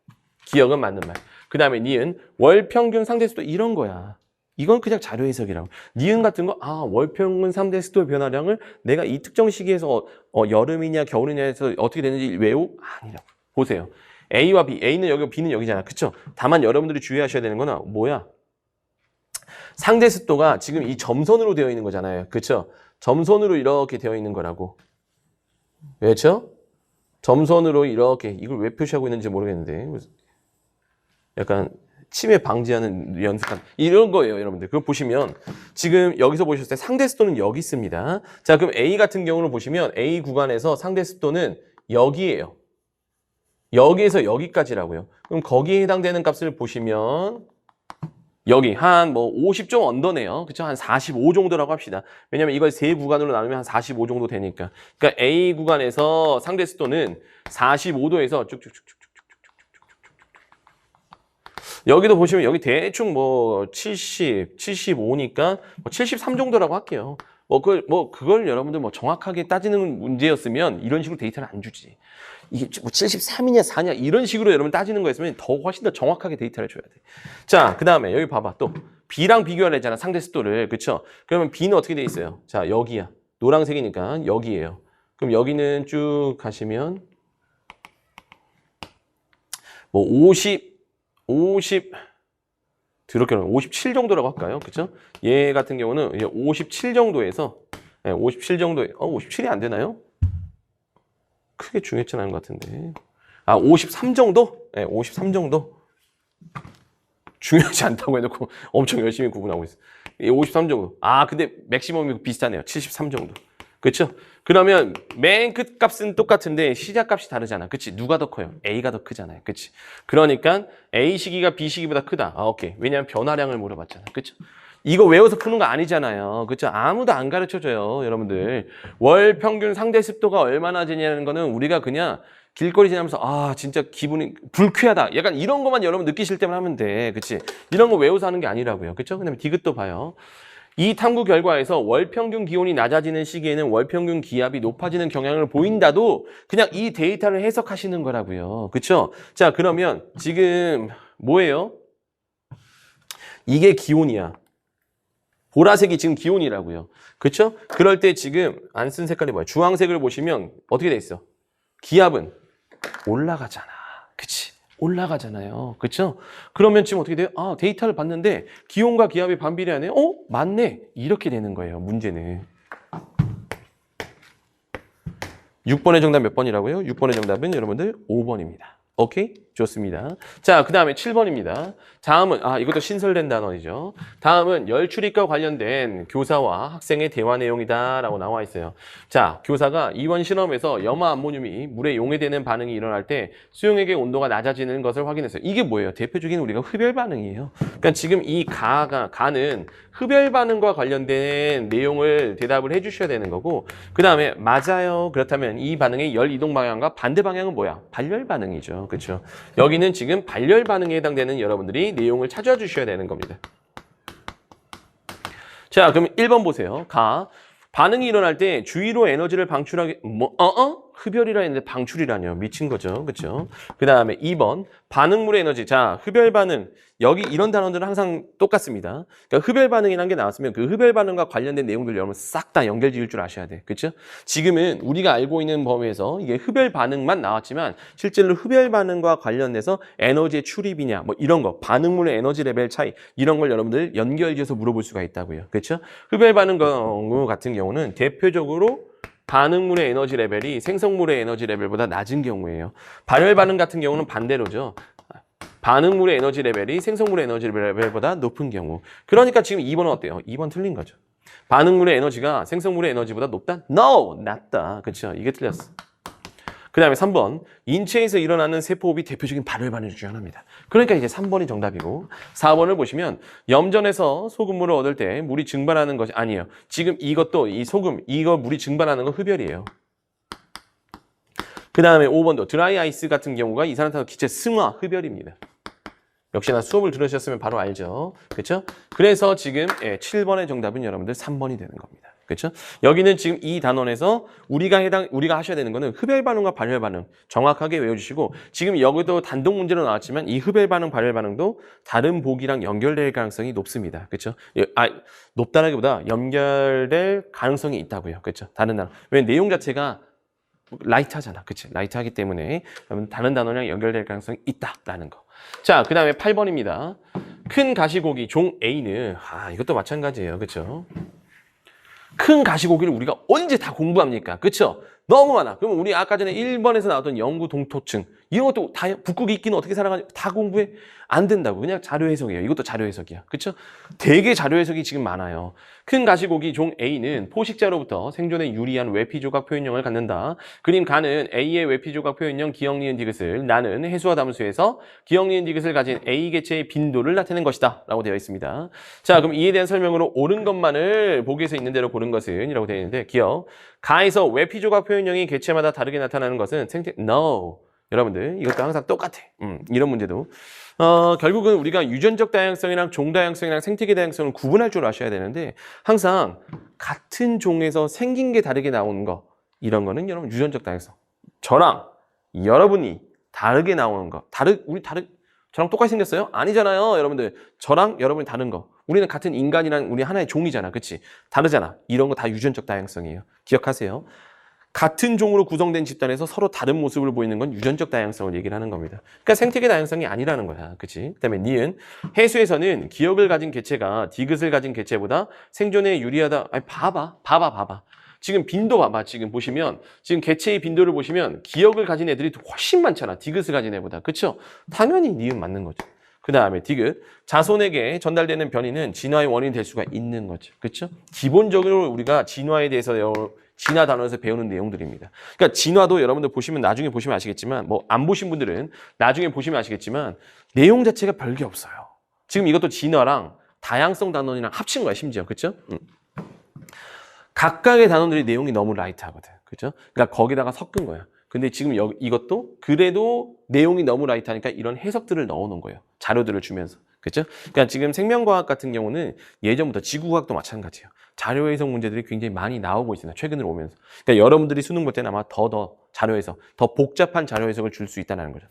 기억은 맞는 말. 그 다음에 니은 월평균 상대수도 이런 거야. 이건 그냥 자료 해석이라고. 니은 같은 거 월평균 상대수도 변화량을 내가 이 특정 시기에서 여름이냐 겨울이냐 해서 어떻게 되는지 아니라고. 보세요. A와 B. A는 여기고 B는 여기잖아. 그쵸? 다만 여러분들이 주의하셔야 되는 거는 뭐야? 상대습도가 지금 이 점선으로 되어 있는 거잖아요. 그쵸? 점선으로 이렇게 되어 있는 거라고. 그렇죠? 점선으로 이렇게. 이걸 왜 표시하고 있는지 모르겠는데. 약간 치매 방지하는 연습한 이런 거예요, 여러분들. 그거 보시면 지금 여기서 보셨을 때 상대 습도는 여기 있습니다. 자, 그럼 A 같은 경우를 보시면 A 구간에서 상대 습도는 여기예요. 여기에서 여기까지라고요. 그럼 거기에 해당되는 값을 보시면 여기 한 50좀 언더네요. 그쵸? 한 45 정도라고 합시다. 왜냐면 이걸 세 구간으로 나누면 한 45 정도 되니까. 그러니까 A 구간에서 상대 습도는 45도에서 쭉쭉쭉쭉 여기도 보시면 여기 대충 70, 75니까 73 정도라고 할게요. 그걸 여러분들 정확하게 따지는 문제였으면 이런 식으로 데이터를 안 주지. 이게 73이냐 4냐 이런 식으로 여러분 따지는 거였으면 더 훨씬 더 정확하게 데이터를 줘야 돼. 자, 그 다음에 여기 봐봐. 또 B랑 비교하려 했잖아. 상대 습도를. 그쵸? 그러면 B는 어떻게 돼 있어요? 자, 여기야. 노란색이니까 여기예요. 그럼 여기는 쭉 가시면 50 더럽게 57 정도라고 할까요? 그쵸? 얘 같은 경우는 57 정도에서 57 정도에 57이 안 되나요? 크게 중요치 않은 것 같은데. 53 정도? 네, 53 정도. 중요하지 않다고 해놓고 엄청 열심히 구분하고 있어. 53 정도. 근데 맥시멈이 비슷하네요. 73 정도. 그렇죠? 그러면 맨 끝 값은 똑같은데 시작 값이 다르잖아. 그치? 누가 더 커요? A가 더 크잖아요. 그치? 그러니까 A 시기가 B 시기보다 크다. 오케이. 왜냐하면 변화량을 물어봤잖아. 그쵸? 이거 외워서 푸는 거 아니잖아요. 그쵸? 아무도 안 가르쳐줘요. 여러분들. 월 평균 상대 습도가 얼마나 되냐는 거는 우리가 그냥 길거리 지나면서 진짜 기분이 불쾌하다. 약간 이런 것만 여러분 느끼실 때만 하면 돼. 그치? 이런 거 외워서 하는 게 아니라고요. 그쵸? 그다음에 디귿도 봐요. 이 탐구 결과에서 월평균 기온이 낮아지는 시기에는 월평균 기압이 높아지는 경향을 보인다도 그냥 이 데이터를 해석하시는 거라고요. 그쵸? 자, 그러면 지금 뭐예요? 이게 기온이야. 보라색이 지금 기온이라고요. 그쵸? 그럴 때 지금 안 쓴 색깔이 뭐야? 주황색을 보시면 어떻게 돼 있어? 기압은 올라가잖아. 그치? 올라가잖아요. 그쵸? 그러면 지금 어떻게 돼요? 데이터를 봤는데 기온과 기압이 반비례하네? 맞네. 이렇게 되는 거예요. 문제는. 6번의 정답 몇 번이라고요? 6번의 정답은 여러분들 5번입니다. 오케이? 좋습니다. 자, 그 다음에 7번입니다. 다음은, 이것도 신설된 단어이죠. 다음은 열출입과 관련된 교사와 학생의 대화 내용이다 라고 나와 있어요. 자, 교사가 이번 실험에서 염화 암모늄이 물에 용해되는 반응이 일어날 때 수용액의 온도가 낮아지는 것을 확인했어요. 이게 뭐예요? 대표적인 우리가 흡열 반응이에요. 그러니까 지금 이 가는 흡열 반응과 관련된 내용을 대답을 해주셔야 되는 거고, 그 다음에 맞아요. 그렇다면 이 반응의 열 이동 방향과 반대 방향은 뭐야? 발열 반응이죠. 그렇죠? 여기는 지금 발열 반응에 해당되는 여러분들이 내용을 찾아주셔야 되는 겁니다. 자, 그럼 1번 보세요. 반응이 일어날 때 주위로 에너지를 방출하게 흡열이라 했는데 방출이라뇨. 미친 거죠. 그렇죠? 그 다음에 2번 반응물의 에너지. 자, 흡열 반응. 여기 이런 단어들은 항상 똑같습니다. 그러니까 흡열 반응이라는 게 나왔으면 그 흡열 반응과 관련된 내용들 여러분 싹 다 연결 지을 줄 아셔야 돼. 그렇죠? 지금은 우리가 알고 있는 범위에서 이게 흡열 반응만 나왔지만 실제로 흡열 반응과 관련돼서 에너지의 출입이냐 이런 거, 반응물의 에너지 레벨 차이 이런 걸 여러분들 연결 지어서 물어볼 수가 있다고요. 그렇죠? 흡열 반응 경우 같은 경우는 대표적으로 반응물의 에너지 레벨이 생성물의 에너지 레벨보다 낮은 경우예요. 발열 반응 같은 경우는 반대로죠. 반응물의 에너지 레벨이 생성물의 에너지 레벨보다 높은 경우. 그러니까 지금 2번은 어때요? 2번 틀린 거죠. 반응물의 에너지가 생성물의 에너지보다 높다? No! 낮다. 그렇죠? 이게 틀렸어. 그 다음에 3번. 인체에서 일어나는 세포호흡이 대표적인 발열 반응 중 하나입니다. 그러니까 이제 3번이 정답이고 4번을 보시면 염전에서 소금물을 얻을 때 물이 증발하는 것이 아니에요. 지금 이것도 이 소금, 이거 물이 증발하는 건 흡열이에요. 그 다음에 5번도 드라이 아이스 같은 경우가 이산화탄소 기체 승화 흡열입니다. 역시나 수업을 들으셨으면 바로 알죠. 그렇죠? 그래서 지금 7번의 정답은 여러분들 3번이 되는 겁니다. 그렇죠? 여기는 지금 이 단원에서 우리가 하셔야 되는 거는 흡열 반응과 발열 반응 정확하게 외워주시고 지금 여기도 단독 문제로 나왔지만 이 흡열 반응, 발열 반응도 다른 보기랑 연결될 가능성이 높습니다. 그렇죠? 높다라기보다 연결될 가능성이 있다고요. 그렇죠? 다른 단어. 왜 내용 자체가 라이트하잖아. 그치? 라이트하기 때문에 다른 단어랑 연결될 가능성이 있다라는 거. 자, 그 다음에 8번입니다. 큰 가시고기 종 A는 이것도 마찬가지예요. 그쵸? 큰 가시고기를 우리가 언제 다 공부합니까? 그쵸? 너무 많아. 그러면 우리 아까 전에 1번에서 나왔던 영구 동토층 이런 것도 다 북극 이끼는 어떻게 살아가냐 다 공부해? 안 된다고. 그냥 자료 해석이에요. 이것도 자료 해석이야. 그쵸? 되게 자료 해석이 지금 많아요. 큰 가시고기 종 A는 포식자로부터 생존에 유리한 외피조각 표현형을 갖는다. 그림 가는 A의 외피조각 표현형 기역 니은 디귿을 나는 해수와 담수에서 기역 니은 디귿을 가진 A 개체의 빈도를 나타낸 것이다. 라고 되어 있습니다. 자, 그럼 이에 대한 설명으로 옳은 것만을 보기에서 있는 대로 고른 것은 이라고 되어 있는데 기억. 가에서 외피조각 표현형이 개체마다 다르게 나타나는 것은 No. 여러분들 이것도 항상 똑같아. 이런 문제도. 결국은 우리가 유전적 다양성이랑 종다양성이랑 생태계 다양성을 구분할 줄 아셔야 되는데 항상 같은 종에서 생긴 게 다르게 나오는 거 이런 거는 여러분 유전적 다양성. 저랑 여러분이 다르게 나오는 거. 저랑 똑같이 생겼어요? 아니잖아요, 여러분들. 저랑 여러분이 다른 거. 우리는 같은 인간이란 우리 하나의 종이잖아. 그치? 다르잖아. 이런 거 다 유전적 다양성이에요. 기억하세요. 같은 종으로 구성된 집단에서 서로 다른 모습을 보이는 건 유전적 다양성을 얘기를 하는 겁니다. 그러니까 생태계 다양성이 아니라는 거야. 그치? 그다음에 니은. 해수에서는 기억을 가진 개체가 디귿을 가진 개체보다 생존에 유리하다. 아니, 봐봐. 지금 빈도 봐봐. 지금 보시면 지금 개체의 빈도를 보시면 기억을 가진 애들이 훨씬 많잖아. 디귿을 가진 애보다. 그쵸? 당연히 니은 맞는 거죠. 그 다음에 디귿. 자손에게 전달되는 변이는 진화의 원인이 될 수가 있는 거죠. 그쵸? 기본적으로 우리가 진화에 대해서 진화 단원에서 배우는 내용들입니다. 그러니까 진화도 여러분들 보시면 나중에 보시면 아시겠지만 뭐 안 보신 분들은 나중에 보시면 아시겠지만 내용 자체가 별게 없어요. 지금 이것도 진화랑 다양성 단원이랑 합친 거야 심지어. 그렇죠? 각각의 단원들이 내용이 너무 라이트하거든. 그렇죠? 그러니까 거기다가 섞은 거야. 근데 지금 이것도 그래도 내용이 너무 라이트하니까 이런 해석들을 넣어놓은 거예요. 자료들을 주면서. 그렇죠? 그러니까 지금 생명과학 같은 경우는 예전부터 지구과학도 마찬가지예요. 자료 해석 문제들이 굉장히 많이 나오고 있습니다. 최근으로 오면서. 그러니까 여러분들이 수능 볼 때는 아마 더 자료 해석, 더 복잡한 자료 해석을 줄 수 있다는 거죠.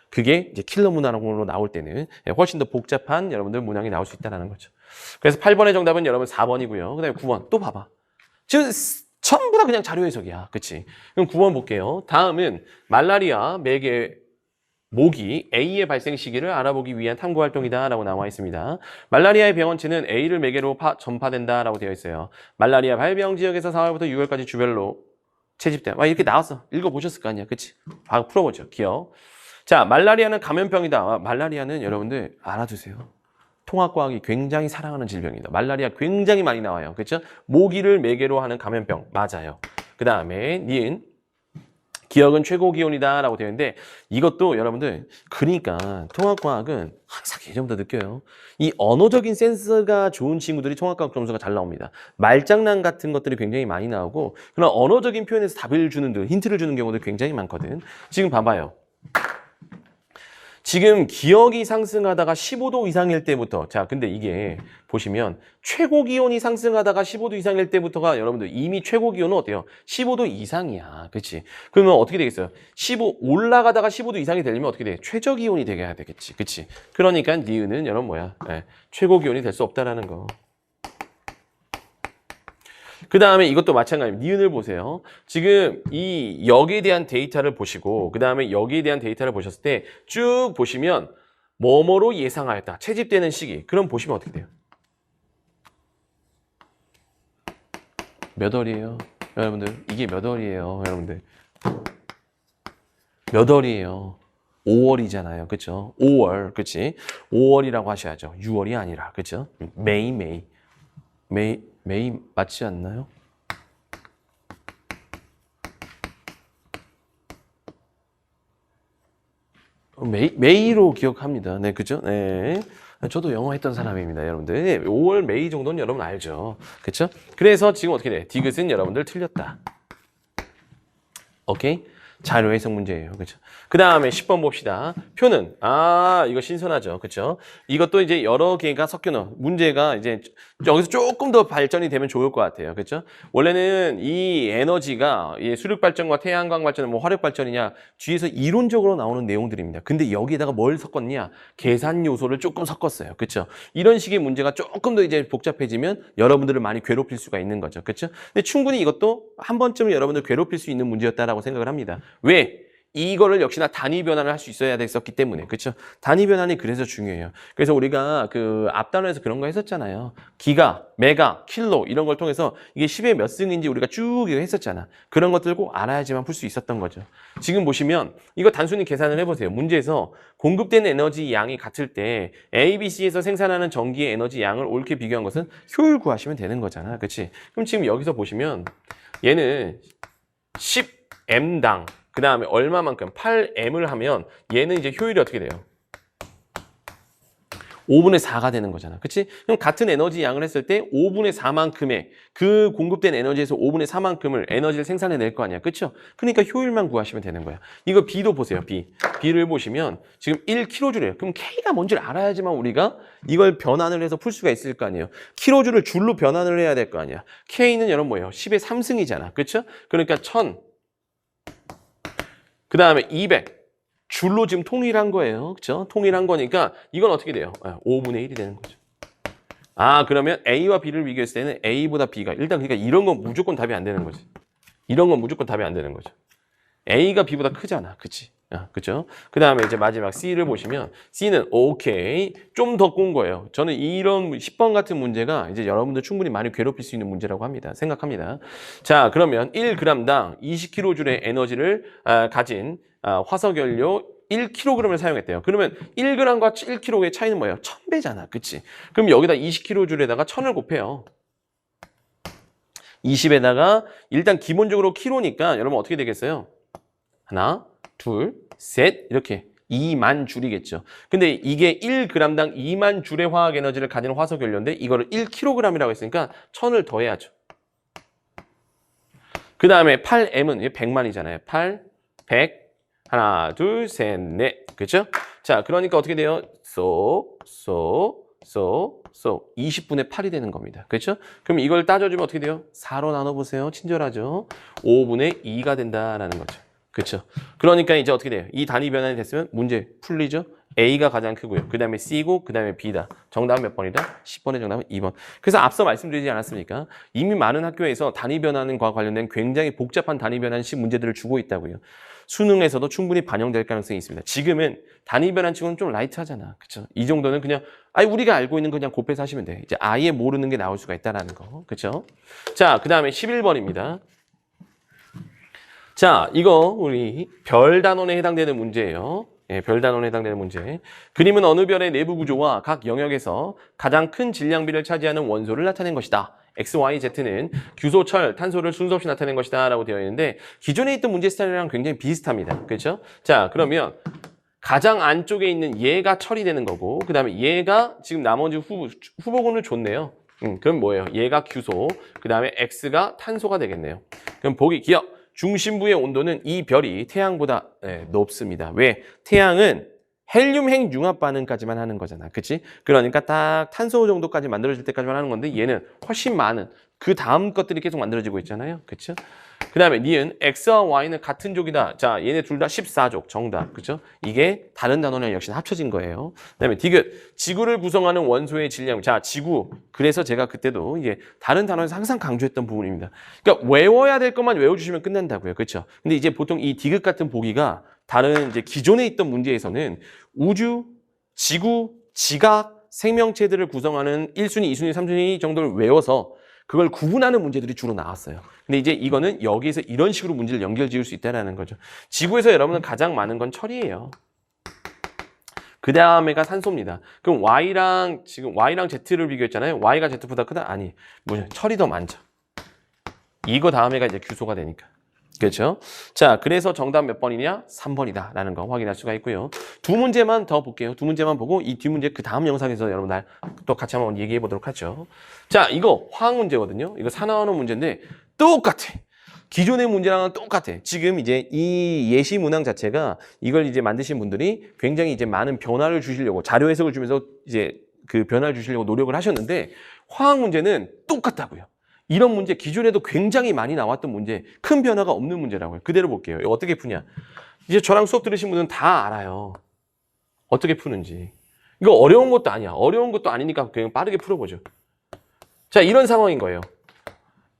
그게 이제 킬러 문항으로 나올 때는 훨씬 더 복잡한 여러분들 문항이 나올 수 있다는 거죠. 그래서 8번의 정답은 여러분 4번이고요. 그 다음에 9번 또 봐봐. 지금 전부 다 그냥 자료 해석이야. 그치? 그럼 9번 볼게요. 다음은 말라리아, 매개, 모기 A의 발생 시기를 알아보기 위한 탐구 활동이다 라고 나와 있습니다. 말라리아의 병원체는 A를 매개로 전파된다 라고 되어 있어요. 말라리아 발병 지역에서 4월부터 6월까지 주별로 채집돼. 이렇게 나왔어. 읽어보셨을 거 아니야. 그치? 바로 풀어보죠. 기억. 자, 말라리아는 감염병이다. 말라리아는 여러분들 알아두세요. 통합과학이 굉장히 사랑하는 질병입니다. 말라리아 굉장히 많이 나와요. 그렇죠? 모기를 매개로 하는 감염병. 맞아요. 그 다음에 니은. 기억은 최고 기온이다 라고 되어 있는데 이것도 여러분들 그러니까 통합과학은 항상 예전부터 느껴요. 이 언어적인 센스가 좋은 친구들이 통합과학 점수가 잘 나옵니다. 말장난 같은 것들이 굉장히 많이 나오고 그런 언어적인 표현에서 답을 주는 힌트를 주는 경우도 굉장히 많거든. 지금 봐봐요. 지금 기억이 상승하다가 15도 이상일 때부터 자 근데 이게 보시면 최고 기온이 상승하다가 15도 이상일 때부터가 여러분들 이미 최고 기온은 어때요? 15도 이상이야. 그렇지? 그러면 어떻게 되겠어요? 15 올라가다가 15도 이상이 되려면 어떻게 돼? 최저 기온이 되게 해야 되겠지. 그렇지? 그러니까 니은은 여러분 뭐야? 최고 기온이 될 수 없다라는 거. 그 다음에 이것도 마찬가지입니다. 니은을 보세요. 지금 이 역에 대한 데이터를 보시고 그 다음에 여기에 대한 데이터를 보셨을 때 쭉 보시면 뭐뭐로 예상하였다. 채집되는 시기. 그럼 보시면 어떻게 돼요? 몇 월이에요? 여러분들 이게 몇 월이에요? 여러분들 몇 월이에요? 5월이잖아요. 그렇죠? 5월. 그렇지? 5월이라고 하셔야죠. 6월이 아니라. 그렇죠? 메이 맞지 않나요? 메이로 기억합니다. 네, 그죠? 네. 저도 영어 했던 사람입니다, 여러분들. 네, 5월, 메이 정도는 여러분 알죠? 그쵸? 그래서 지금 어떻게 돼? 디귿은 여러분들 틀렸다. 오케이? 자료 해석 문제예요. 그렇죠? 그 다음에 10번 봅시다. 표는 이거 신선하죠. 그렇죠? 이것도 이제 여러 개가 섞여 놓은 문제가 이제 여기서 조금 더 발전이 되면 좋을 것 같아요. 그렇죠? 원래는 이 에너지가 수력 발전과 태양광 발전, 뭐 화력 발전이냐 뒤에서 이론적으로 나오는 내용들입니다. 근데 여기에다가 뭘 섞었냐? 계산 요소를 조금 섞었어요. 그렇죠? 이런 식의 문제가 조금 더 이제 복잡해지면 여러분들을 많이 괴롭힐 수가 있는 거죠. 그렇죠? 근데 충분히 이것도 한 번쯤은 여러분들 괴롭힐 수 있는 문제였다라고 생각을 합니다. 왜? 이거를 역시나 단위 변환을 할 수 있어야 됐었기 때문에. 그렇죠? 단위 변환이 그래서 중요해요. 그래서 우리가 그 앞단원에서 그런 거 했었잖아요. 기가, 메가, 킬로 이런 걸 통해서 이게 10의 몇 승인지 우리가 쭉 했었잖아. 그런 것들 꼭 알아야지만 풀 수 있었던 거죠. 지금 보시면 이거 단순히 계산을 해보세요. 문제에서 공급된 에너지 양이 같을 때 A, B, C에서 생산하는 전기의 에너지 양을 옳게 비교한 것은 효율 구하시면 되는 거잖아. 그렇지? 그럼 지금 여기서 보시면 얘는 10M당 그 다음에 얼마만큼 8M을 하면 얘는 이제 효율이 어떻게 돼요? 5분의 4가 되는 거잖아. 그치? 그럼 같은 에너지 양을 했을 때 5분의 4만큼의 그 공급된 에너지에서 5분의 4만큼을 에너지를 생산해낼 거 아니야. 그쵸? 그러니까 효율만 구하시면 되는 거야. 이거 B도 보세요. B를 보시면 지금 1kJ예요. 그럼 K가 뭔지를 알아야지만 우리가 이걸 변환을 해서 풀 수가 있을 거 아니에요. kJ를 줄로 변환을 해야 될 거 아니야. K는 여러분 뭐예요? 10의 3승이잖아. 그쵸? 그러니까 1000, 그 다음에 200. 줄로 지금 통일한 거예요. 그렇죠? 통일한 거니까 이건 어떻게 돼요? 5분의 1이 되는 거죠. 아, 그러면 A와 B를 비교했을 때는 A보다 B가 일단 그러니까 이런 건 무조건 답이 안 되는 거지. 이런 건 무조건 답이 안 되는 거죠. A가 B보다 크잖아. 그치? 그죠? 그 다음에 이제 마지막 C를 보시면 C는 오케이. 좀 더 꼰 거예요. 저는 이런 10번 같은 문제가 이제 여러분들 충분히 많이 괴롭힐 수 있는 문제라고 합니다. 생각합니다. 자, 그러면 1g당 20kJ의 에너지를 가진 화석연료 1kg을 사용했대요. 그러면 1g과 1kg의 차이는 뭐예요? 1000배잖아. 그치? 그럼 여기다 20kJ에다가 1000을 곱해요. 20에다가 일단 기본적으로 kg니까 여러분 어떻게 되겠어요? 하나, 둘, 셋 이렇게 2만 줄이겠죠. 근데 이게 1g당 2만 줄의 화학 에너지를 가진 화석연료인데 이거를 1kg이라고 했으니까 1000을 더해야죠. 그 다음에 8m은 100만이잖아요. 8, 100, 하나, 둘, 셋, 넷. 그렇죠? 자, 그러니까 어떻게 돼요? 20분의 8이 되는 겁니다. 그렇죠? 그럼 이걸 따져주면 어떻게 돼요? 4로 나눠보세요. 친절하죠? 5분의 2가 된다라는 거죠. 그렇죠? 그러니까 이제 어떻게 돼요? 이 단위 변환이 됐으면 문제 풀리죠? A가 가장 크고요. 그 다음에 C고 그 다음에 B다. 정답은 몇 번이다? 10번의 정답은 2번. 그래서 앞서 말씀드리지 않았습니까? 이미 많은 학교에서 단위 변환과 관련된 굉장히 복잡한 단위 변환식 문제들을 주고 있다고요. 수능에서도 충분히 반영될 가능성이 있습니다. 지금은 단위 변환식은 좀 라이트하잖아. 그렇죠? 이 정도는 그냥 우리가 알고 있는 거 그냥 곱해서 하시면 돼. 이제 아예 모르는 게 나올 수가 있다라는 거. 그렇죠? 자, 그 다음에 11번입니다. 자, 이거 우리 별 단원에 해당되는 문제예요. 예, 별 단원에 해당되는 문제. 그림은 어느 별의 내부 구조와 각 영역에서 가장 큰 질량비를 차지하는 원소를 나타낸 것이다. X, Y, Z는 규소, 철, 탄소를 순서 없이 나타낸 것이다 라고 되어 있는데 기존에 있던 문제 스타일이랑 굉장히 비슷합니다. 그렇죠? 자, 그러면 가장 안쪽에 있는 얘가 철이 되는 거고 그 다음에 얘가 지금 나머지 후보군을 줬네요. 그럼 뭐예요? 얘가 규소, 그 다음에 X가 탄소가 되겠네요. 그럼 보기 기억. 중심부의 온도는 이 별이 태양보다 높습니다. 왜? 태양은 헬륨 핵 융합 반응까지만 하는 거잖아. 그치? 그러니까 딱 탄소 정도까지 만들어질 때까지만 하는 건데 얘는 훨씬 많은 그 다음 것들이 계속 만들어지고 있잖아요. 그쵸? 그 다음에 니은 X와 Y는 같은 족이다. 자, 얘네 둘 다 14족 정답. 그죠? 이게 다른 단원이랑 역시 합쳐진 거예요. 그 다음에 디귿 지구를 구성하는 원소의 질량. 자, 지구. 그래서 제가 그때도 이게 다른 단원에서 항상 강조했던 부분입니다. 그러니까 외워야 될 것만 외워주시면 끝난다고요. 그렇죠? 근데 이제 보통 이 디귿 같은 보기가 다른 이제 기존에 있던 문제에서는 우주, 지구, 지각, 생명체들을 구성하는 1순위, 2순위, 3순위 정도를 외워서 그걸 구분하는 문제들이 주로 나왔어요. 근데 이제 이거는 여기에서 이런 식으로 문제를 연결 지을 수 있다는 거죠. 지구에서 여러분은 가장 많은 건 철이에요. 그 다음에가 산소입니다. 그럼 Y랑 Z를 비교했잖아요. Y가 Z보다 크다? 아니, 철이 더 많죠. 이거 다음에가 이제 규소가 되니까. 그렇죠? 자, 그래서 정답 몇 번이냐? 3번이다 라는 거 확인할 수가 있고요. 두 문제만 더 볼게요. 두 문제만 보고 이 뒷문제 그 다음 영상에서 여러분 또 같이 한번 얘기해 보도록 하죠. 자, 이거 화학 문제거든요. 이거 사나워는 문제인데 똑같아. 기존의 문제랑은 똑같아. 지금 이제 이 예시 문항 자체가 이걸 이제 만드신 분들이 굉장히 이제 많은 변화를 주시려고 자료 해석을 주면서 이제 그 변화를 주시려고 노력을 하셨는데 화학 문제는 똑같다고요. 이런 문제 기존에도 굉장히 많이 나왔던 문제, 큰 변화가 없는 문제라고요. 그대로 볼게요. 이거 어떻게 푸냐. 이제 저랑 수업 들으신 분은 다 알아요. 어떻게 푸는지. 이거 어려운 것도 아니야. 어려운 것도 아니니까 그냥 빠르게 풀어보죠. 자, 이런 상황인 거예요.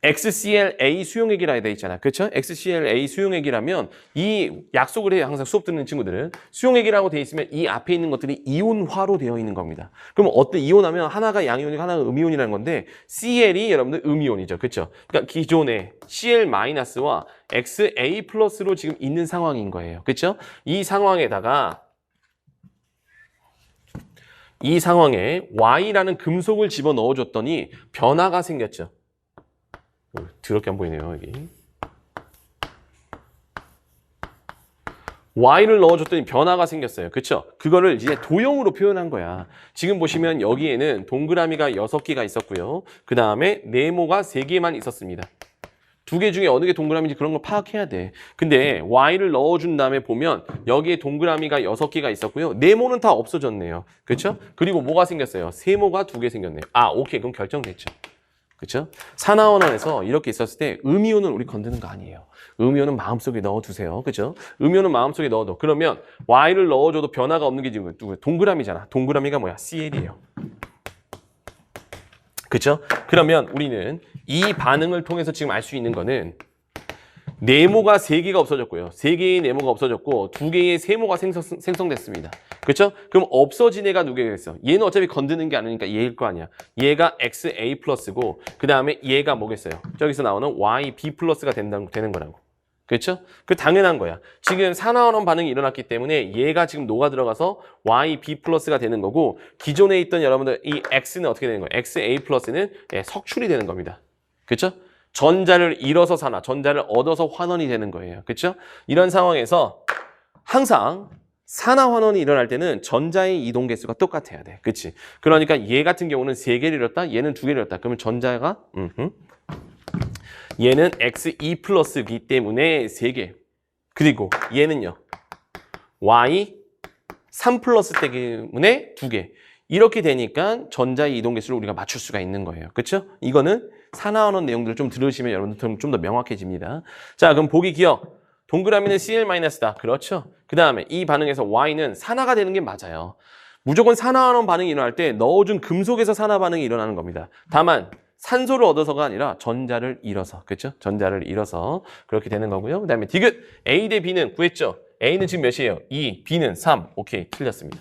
XClA 수용액이라 되어 있잖아. 그렇죠? XClA 수용액이라면 이 약속을 해요. 항상 수업 듣는 친구들은. 수용액이라고 되어 있으면 이 앞에 있는 것들이 이온화로 되어 있는 겁니다. 그럼 어떤 이온하면 하나가 양이온이고 하나가 음이온이라는 건데 Cl이 여러분들 음이온이죠. 그렇죠? 그러니까 기존에 Cl-와 XA+로 지금 있는 상황인 거예요. 그렇죠? 이 상황에 Y라는 금속을 집어넣어 줬더니 변화가 생겼죠. 더럽게 안 보이네요, 여기. y를 넣어줬더니 변화가 생겼어요. 그쵸? 그거를 이제 도형으로 표현한 거야. 지금 보시면 여기에는 동그라미가 6개가 있었고요. 그 다음에 네모가 3개만 있었습니다. 2개 중에 어느 게 동그라미인지 그런 걸 파악해야 돼. 근데 y를 넣어준 다음에 보면 여기에 동그라미가 6개가 있었고요. 네모는 다 없어졌네요. 그렇죠? 그리고 뭐가 생겼어요? 세모가 2개 생겼네요. 아, 오케이. 그럼 결정됐죠. 그렇죠? 사나원원에서 이렇게 있었을 때 음이온은 우리 건드는 거 아니에요. 음이온은 마음속에 넣어두세요. 그렇죠? 음이온은 마음속에 넣어둬. 그러면 y를 넣어줘도 변화가 없는 게 지금 동그라미잖아. 동그라미가 뭐야? CL이에요. 그렇죠? 그러면 우리는 이 반응을 통해서 지금 알 수 있는 거는 네모가 3개가 없어졌고요. 3개의 네모가 없어졌고 2개의 세모가 생성됐습니다. 그렇죠? 그럼 없어진 애가 누구가 있어? 얘는 어차피 건드는 게 아니니까 얘일 거 아니야. 얘가 XA 플러스고 그 다음에 얘가 뭐겠어요? 저기서 나오는 YB 플러스가 되는 거라고. 그렇죠? 그 당연한 거야. 지금 산화원원 반응이 일어났기 때문에 얘가 지금 녹아 들어가서 YB 플러스가 되는 거고 기존에 있던 여러분들 이 X는 어떻게 되는 거예요? XA 플러스는 석출이 되는 겁니다. 그렇죠? 전자를 잃어서 산화, 전자를 얻어서 환원이 되는 거예요. 그렇죠? 이런 상황에서 항상 산화 환원이 일어날 때는 전자의 이동 개수가 똑같아야 돼. 그렇지? 그러니까 얘 같은 경우는 3개를 잃었다, 얘는 2개를 잃었다. 그러면 전자가 얘는 XE 플러스이기 때문에 3개. 그리고 얘는요. Y 3 플러스 때문에 2개. 이렇게 되니까 전자의 이동 개수를 우리가 맞출 수가 있는 거예요. 그렇죠? 이거는 산화원원 내용들을 좀 들으시면 여러분들 좀 더 명확해집니다. 자, 그럼 보기 기억. 동그라미는 CL-다. 그렇죠? 그 다음에 이 반응에서 Y는 산화가 되는 게 맞아요. 무조건 산화원원 반응이 일어날 때 넣어준 금속에서 산화 반응이 일어나는 겁니다. 다만 산소를 얻어서가 아니라 전자를 잃어서. 그렇죠? 전자를 잃어서 그렇게 되는 거고요. 그 다음에 디귿. A 대 B는 구했죠? A는 지금 몇이에요? 2, B는 3. 오케이, 틀렸습니다.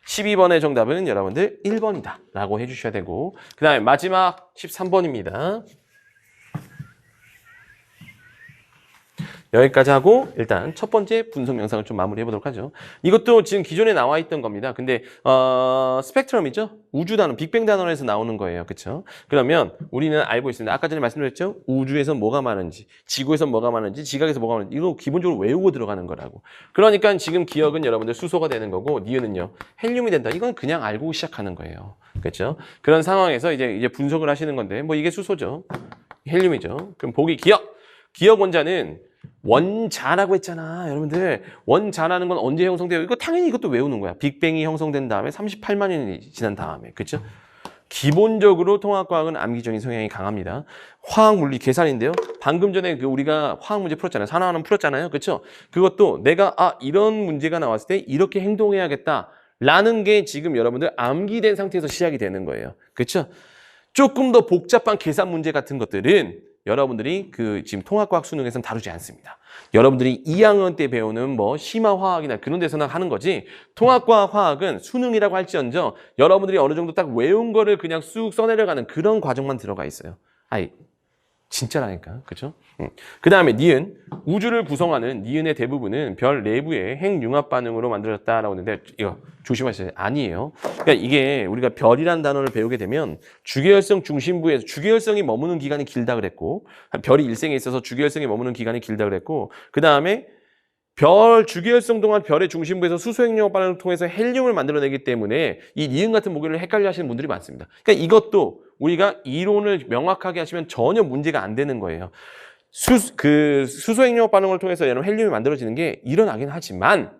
12번의 정답은 여러분들 1번이다 라고 해주셔야 되고 그 다음에 마지막 13번입니다. 여기까지 하고 일단 첫 번째 분석 영상을 좀 마무리해 보도록 하죠. 이것도 지금 기존에 나와 있던 겁니다. 근데 스펙트럼이죠. 우주 단원, 빅뱅 단원에서 나오는 거예요. 그렇죠? 그러면 우리는 알고 있습니다. 아까 전에 말씀드렸죠. 우주에서 뭐가 많은지, 지구에서 뭐가 많은지, 지각에서 뭐가 많은지 이거 기본적으로 외우고 들어가는 거라고. 그러니까 지금 기억은 여러분들 수소가 되는 거고 니은은요. 헬륨이 된다. 이건 그냥 알고 시작하는 거예요. 그렇죠? 그런 상황에서 이제 분석을 하시는 건데 뭐 이게 수소죠. 헬륨이죠. 그럼 보기 기억. 기억 원자는 원자라고 했잖아. 여러분들 원자라는 건 언제 형성돼요? 이거 당연히 이것도 외우는 거야. 빅뱅이 형성된 다음에 38만 년이 지난 다음에. 그렇죠? 기본적으로 통합과학은 암기적인 성향이 강합니다. 화학물리 계산인데요. 방금 전에 우리가 화학 문제 풀었잖아요. 산화하는 풀었잖아요. 그렇죠? 그것도 내가 이런 문제가 나왔을 때 이렇게 행동해야겠다 라는 게 지금 여러분들 암기된 상태에서 시작이 되는 거예요. 그렇죠? 조금 더 복잡한 계산 문제 같은 것들은 여러분들이 지금 통합과학 수능에서는 다루지 않습니다. 여러분들이 2학년 때 배우는 뭐 심화화학이나 그런 데서나 하는 거지 통합과학 화학은 수능이라고 할지언정 여러분들이 어느 정도 딱 외운 거를 그냥 쑥 써내려가는 그런 과정만 들어가 있어요. 진짜라니까. 그죠? 그 다음에 니은, 우주를 구성하는 니은의 대부분은 별 내부의 핵융합 반응으로 만들어졌다라고 했는데 이거 조심하셔야 돼요. 아니에요. 그러니까 이게 우리가 별이라는 단어를 배우게 되면 주계열성 중심부에서 주계열성이 머무는 기간이 길다 그랬고 별이 일생에 있어서 주계열성이 머무는 기간이 길다 그랬고 그 다음에 주계열성 동안 별의 중심부에서 수소핵융합 반응을 통해서 헬륨을 만들어내기 때문에 이 니은 같은 모델을 헷갈려 하시는 분들이 많습니다. 그러니까 이것도 우리가 이론을 명확하게 하시면 전혀 문제가 안 되는 거예요. 수소핵융합 반응을 통해서 여러분 헬륨이 만들어지는 게 일어나긴 하지만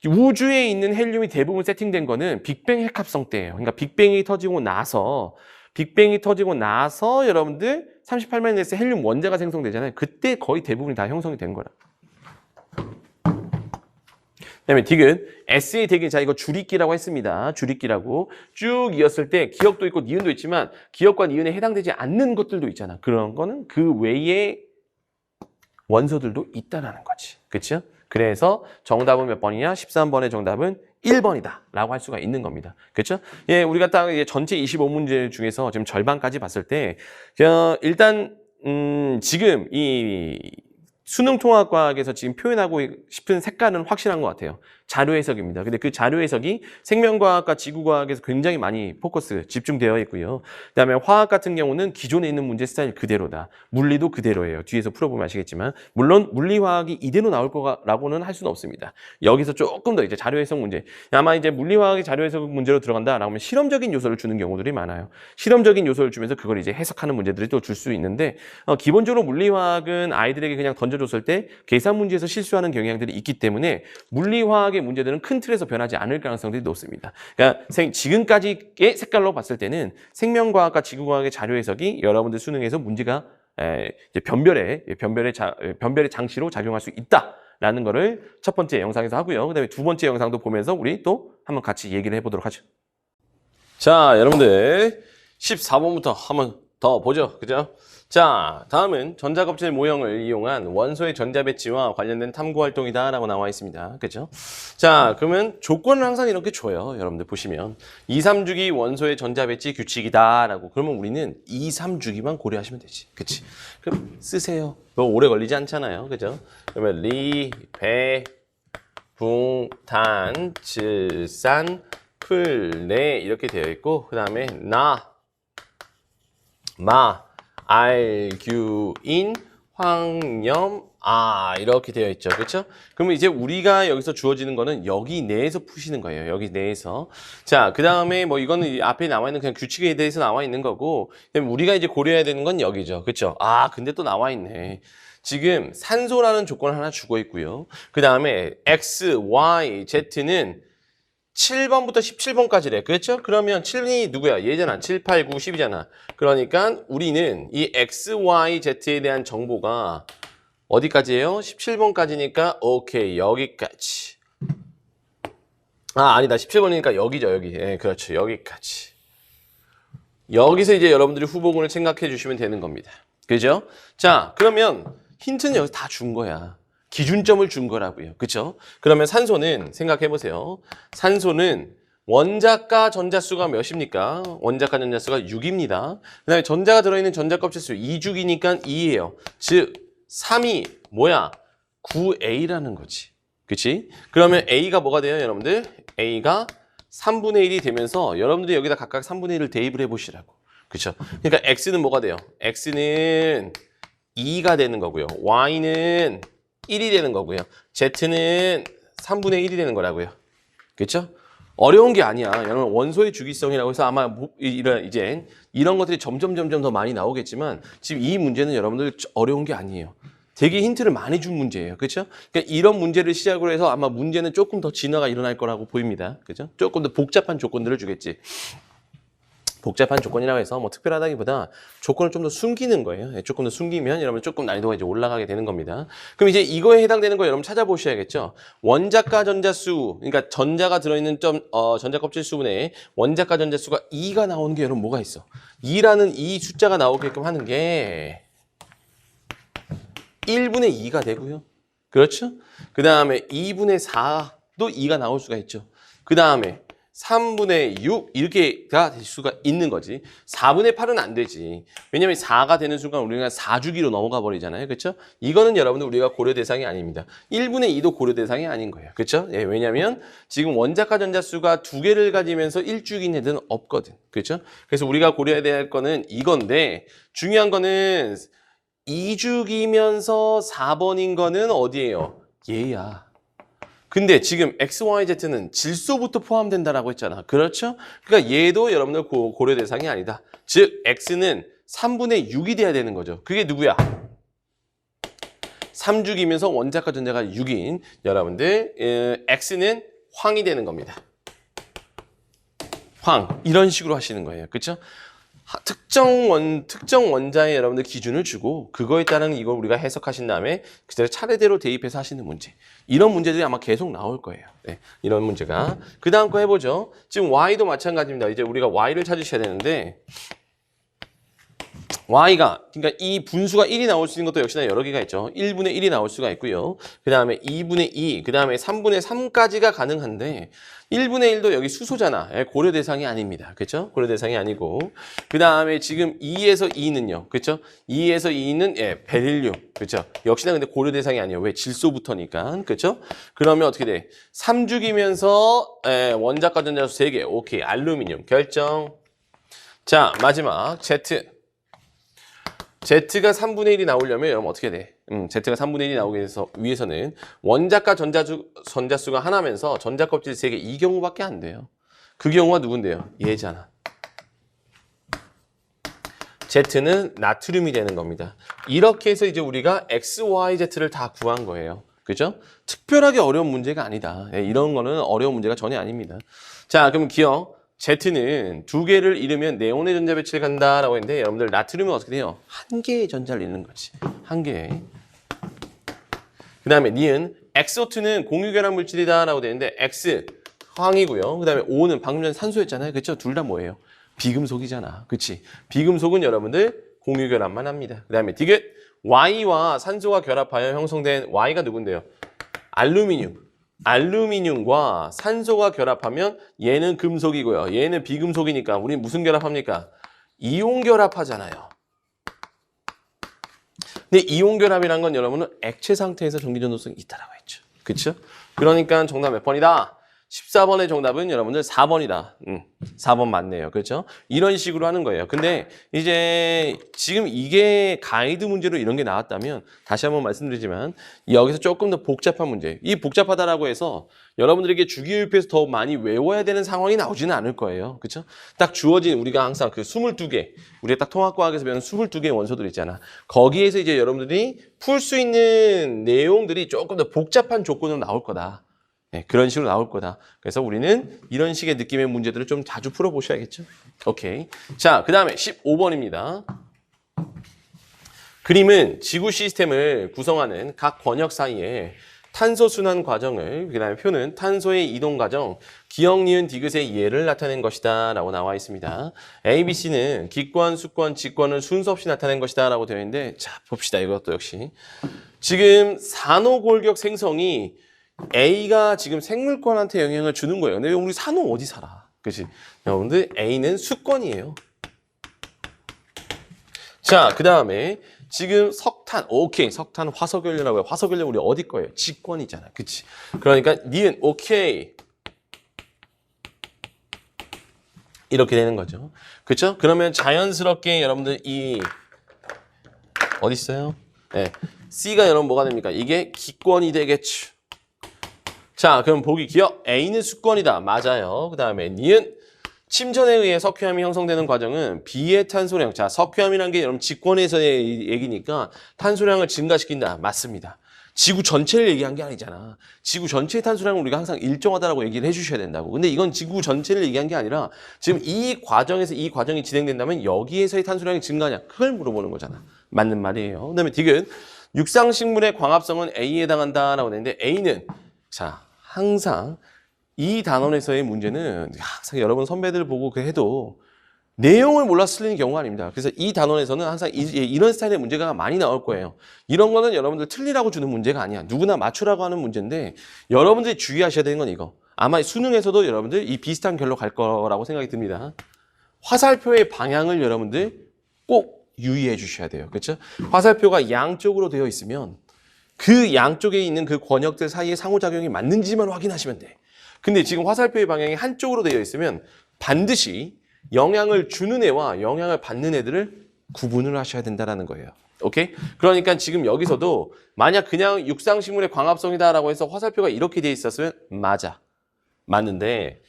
우주에 있는 헬륨이 대부분 세팅된 거는 빅뱅 핵합성 때예요. 그러니까 빅뱅이 터지고 나서 여러분들 38만 년 됐을 때 헬륨 원자가 생성되잖아요. 그때 거의 대부분이 다 형성이 된 거라. 그다음에 디귿, S의 대기, 자 이거 줄임기라고 했습니다. 줄임기라고 쭉 이었을 때 기억도 있고 니은도 있지만 기억과 니은에 해당되지 않는 것들도 있잖아. 그런 거는 그 외에 원소들도 있다라는 거지. 그렇죠? 그래서 정답은 몇 번이냐? 13번의 정답은 1번이다 라고 할 수가 있는 겁니다. 그렇죠? 예, 우리가 딱 전체 25문제 중에서 지금 절반까지 봤을 때 일단 지금 이 수능통합과학에서 지금 표현하고 싶은 색깔은 확실한 것 같아요. 자료 해석입니다. 근데 그 자료 해석이 생명과학과 지구과학에서 굉장히 많이 포커스 집중되어 있고요. 그다음에 화학 같은 경우는 기존에 있는 문제 스타일 그대로다. 물리도 그대로예요. 뒤에서 풀어보면 아시겠지만 물론 물리화학이 이대로 나올 거라고는 할 수는 없습니다. 여기서 조금 더 이제 자료 해석 문제. 아마 이제 물리화학이 자료 해석 문제로 들어간다라고 하면 실험적인 요소를 주는 경우들이 많아요. 실험적인 요소를 주면서 그걸 이제 해석하는 문제들이 또 줄 수 있는데 기본적으로 물리화학은 아이들에게 그냥 던져줬을 때 계산 문제에서 실수하는 경향들이 있기 때문에 물리화학의 문제들은 큰 틀에서 변하지 않을 가능성들이 높습니다. 그러니까 지금까지의 색깔로 봤을 때는 생명과학과 지구과학의 자료 해석이 여러분들 수능에서 문제가 이제 변별의 장치로 작용할 수 있다라는 거를 첫 번째 영상에서 하고요. 그다음에 두 번째 영상도 보면서 우리 또 한번 같이 얘기를 해보도록 하죠. 자, 여러분들 14번부터 한번 더 보죠. 그죠? 자, 다음은 전자껍질 모형을 이용한 원소의 전자 배치와 관련된 탐구 활동이다 라고 나와 있습니다. 그죠? 자, 그러면 조건을 항상 이렇게 줘요. 여러분들 보시면 2, 3주기 원소의 전자 배치 규칙이다 라고. 그러면 우리는 2, 3주기만 고려하시면 되지. 그치? 그럼 쓰세요. 뭐 오래 걸리지 않잖아요. 그죠? 그러면 리, 배, 붕, 탄, 질산, 풀, 내 이렇게 되어 있고 그 다음에 나, 마, 알규인, 황염, 이렇게 되어 있죠. 그렇죠? 그러면 이제 우리가 여기서 주어지는 거는 여기 내에서 푸시는 거예요. 여기 내에서. 자, 그 다음에 뭐 이거는 앞에 나와 있는 그냥 규칙에 대해서 나와 있는 거고 우리가 이제 고려해야 되는 건 여기죠. 그렇죠? 근데 또 나와 있네. 지금 산소라는 조건을 하나 주고 있고요. 그 다음에 X, Y, Z는 7번부터 17번까지래. 그렇죠? 그러면 7이 누구야? 얘잖아. 7, 8, 9, 10이잖아. 그러니까 우리는 이 X, Y, Z에 대한 정보가 어디까지예요? 17번까지니까 오케이. 여기까지. 아니다. 17번이니까 여기죠. 여기. 예, 그렇죠. 여기까지. 여기서 이제 여러분들이 후보군을 생각해 주시면 되는 겁니다. 그죠? 자, 그러면 힌트는 여기서 다 준 거야. 기준점을 준 거라고요. 그렇죠? 그러면 산소는 생각해 보세요. 산소는 원자가 전자수가 몇입니까? 원자가 전자수가 6입니다. 그다음에 전자가 들어있는 전자껍질수 2주기니까 2예요. 즉 3이 뭐야? 9A라는 거지. 그치? 그러면 A가 뭐가 돼요, 여러분들? A가 3분의 1이 되면서 여러분들이 여기다 각각 3분의 1을 대입을 해보시라고. 그쵸? 그러니까 X는 뭐가 돼요? X는 2가 되는 거고요. Y는 1이 되는 거고요. Z는 3분의 1이 되는 거라고요. 그렇죠? 어려운 게 아니야. 여러분 원소의 주기성이라고 해서 아마 이제 이런 것들이 점점 더 많이 나오겠지만 지금 이 문제는 여러분들 어려운 게 아니에요. 되게 힌트를 많이 준 문제예요. 그렇죠? 그러니까 이런 문제를 시작으로 해서 아마 문제는 조금 더 진화가 일어날 거라고 보입니다. 그렇죠? 조금 더 복잡한 조건들을 주겠지. 복잡한 조건이라고 해서 뭐 특별하다기보다 조건을 좀 더 숨기는 거예요. 조금 더 숨기면 여러분 조금 난이도가 이제 올라가게 되는 겁니다. 그럼 이제 이거에 해당되는 거 여러분 찾아보셔야겠죠. 원자가 전자수, 그러니까 전자가 들어있는 전자 껍질 수분에 원자가 전자수가 2가 나오는 게 여러분 뭐가 있어? 2라는 이 숫자가 나오게끔 하는 게 1분의 2가 되고요. 그렇죠? 그 다음에 2분의 4도 2가 나올 수가 있죠. 그 다음에 3분의 6 이렇게가 될 수가 있는 거지. 4분의 8은 안 되지. 왜냐면 4가 되는 순간 우리가 4주기로 넘어가 버리잖아요. 그렇죠? 이거는 여러분들 우리가 고려 대상이 아닙니다. 1분의 2도 고려 대상이 아닌 거예요. 그렇죠? 예, 왜냐면 지금 원자가 전자수가 2개를 가지면서 1주기인 애들은 없거든. 그렇죠? 그래서 우리가 고려해야 될 거는 이건데 중요한 거는 2주기면서 4번인 거는 어디예요? 얘야. 근데 지금 X, Y, Z는 질소부터 포함된다라고 했잖아. 그렇죠? 그러니까 얘도 여러분들 고려 대상이 아니다. 즉 X는 3분의 6이 돼야 되는 거죠. 그게 누구야? 3주기면서 원자과 전자가 6인 여러분들 X는 황이 되는 겁니다. 황 이런 식으로 하시는 거예요. 그렇죠? 특정 원자의 여러분들 기준을 주고 그거에 따른 이걸 우리가 해석하신 다음에 그대로 차례대로 대입해서 하시는 문제. 이런 문제들이 아마 계속 나올 거예요. 네, 이런 문제가. 그 다음 거 해보죠. 지금 Y도 마찬가지입니다. 이제 우리가 Y를 찾으셔야 되는데 y가 그러니까 이 분수가 1이 나올 수 있는 것도 역시나 여러 개가 있죠. 1분의 1이 나올 수가 있고요. 그 다음에 2분의 2, 그 다음에 3분의 3까지가 가능한데 1분의 1도 여기 수소잖아. 고려 대상이 아닙니다. 그렇죠? 고려 대상이 아니고 그 다음에 지금 2에서 2는요. 그렇죠? 2에서 2는 베릴륨. 그렇죠? 역시나 근데 고려 대상이 아니에요. 왜? 질소부터니까. 그렇죠? 그러면 어떻게 돼? 3죽이면서 원자과 전자수 3개. 오케이. 알루미늄 결정. 자, 마지막 Z. Z가 3분의 1이 나오려면 여러분 어떻게 돼? Z가 3분의 1이 나오기 위해서는 원자과 전자수가 하나면서 전자껍질 3개 이 경우밖에 안 돼요. 그 경우가 누군데요? 얘잖아. Z는 나트륨이 되는 겁니다. 이렇게 해서 이제 우리가 X, Y, Z를 다 구한 거예요. 그죠? 특별하게 어려운 문제가 아니다. 이런 거는 어려운 문제가 전혀 아닙니다. 자, 그럼 기억. Z는 2개를 잃으면 네온의 전자 배치를 간다라고 했는데 여러분들 나트륨은 어떻게 돼요? 1개의 전자를 잃는 거지. 1개. 그 다음에 니은 XO2는 공유결합 물질이다라고 되는데 X 황이고요. 그 다음에 O는 방금 전에 산소였잖아요. 그렇죠? 둘 다 뭐예요? 비금속이잖아. 그렇지? 비금속은 여러분들 공유결합만 합니다. 그 다음에 디귿 Y와 산소가 결합하여 형성된 Y가 누군데요? 알루미늄. 알루미늄과 산소가 결합하면 얘는 금속이고요. 얘는 비금속이니까 우리 무슨 결합합니까? 이온 결합하잖아요. 근데 이온 결합이란 건 여러분은 액체 상태에서 전기전도성이 있다라고 했죠. 그렇죠? 그러니까 정답 몇 번이다? 14번의 정답은 여러분들 4번이다. 4번 맞네요. 그렇죠? 이런 식으로 하는 거예요. 근데 이제 지금 이게 가이드 문제로 이런 게 나왔다면 다시 한번 말씀드리지만 여기서 조금 더 복잡한 문제. 이 복잡하다라고 해서 여러분들에게 주기율표에서 더 많이 외워야 되는 상황이 나오지는 않을 거예요. 그렇죠? 딱 주어진 우리가 항상 그 22개 우리가 딱 통합과학에서 배우는 22개의 원소들 있잖아. 거기에서 이제 여러분들이 풀 수 있는 내용들이 조금 더 복잡한 조건으로 나올 거다. 네, 그런 식으로 나올 거다. 그래서 우리는 이런 식의 느낌의 문제들을 좀 자주 풀어보셔야겠죠. 오케이. 자, 그 다음에 15번입니다. 그림은 지구 시스템을 구성하는 각 권역 사이에 탄소 순환 과정을, 그 다음에 표는 탄소의 이동 과정, 기억, 니은, 디귿의 예를 나타낸 것이다 라고 나와 있습니다. A, B, C는 기권, 수권, 직권을 순서 없이 나타낸 것이다 라고 되어 있는데 자, 봅시다. 이것도 역시. 지금 산호골격 생성이 A가 지금 생물권한테 영향을 주는 거예요. 근데 우리 산호 어디 살아? 그치? 여러분들 A는 수권이에요. 자, 그 다음에 지금 석탄, 오케이. 석탄 화석연료라고요. 화석연료 우리 어디 거예요? 직권이잖아. 그치? 그러니까 니은 오케이. 이렇게 되는 거죠. 그쵸? 그러면 자연스럽게 여러분들 이 어디 있어요? 네. C가 여러분 뭐가 됩니까? 이게 기권이 되겠죠. 자, 그럼 보기 기억. A는 수권이다. 맞아요. 그 다음에 니은 침전에 의해 석회암이 형성되는 과정은 B의 탄소량. 자, 석회암이라는 게 여러분 직권에서의 얘기니까 탄소량을 증가시킨다. 맞습니다. 지구 전체를 얘기한 게 아니잖아. 지구 전체의 탄소량은 우리가 항상 일정하다라고 얘기를 해주셔야 된다고. 근데 이건 지구 전체를 얘기한 게 아니라 지금 이 과정에서 이 과정이 진행된다면 여기에서의 탄소량이 증가하냐. 그걸 물어보는 거잖아. 맞는 말이에요. 그 다음에 디귿 육상식물의 광합성은 A에 해당한다라고 했는데 A는 자, 항상 이 단원에서의 문제는 항상 여러분 선배들 보고 해도 내용을 몰라서 틀리는 경우가 아닙니다. 그래서 이 단원에서는 항상 이런 스타일의 문제가 많이 나올 거예요. 이런 거는 여러분들 틀리라고 주는 문제가 아니야. 누구나 맞추라고 하는 문제인데 여러분들이 주의하셔야 되는 건 이거. 아마 수능에서도 여러분들 이 비슷한 결로 갈 거라고 생각이 듭니다. 화살표의 방향을 여러분들 꼭 유의해 주셔야 돼요. 그렇죠? 화살표가 양쪽으로 되어 있으면 그 양쪽에 있는 그 권역들 사이의 상호작용이 맞는지만 확인하시면 돼. 근데 지금 화살표의 방향이 한쪽으로 되어 있으면 반드시 영향을 주는 애와 영향을 받는 애들을 구분을 하셔야 된다는 거예요. 오케이? 그러니까 지금 여기서도 만약 그냥 육상식물의 광합성이다라고 해서 화살표가 이렇게 되어 있었으면 맞아. 맞는데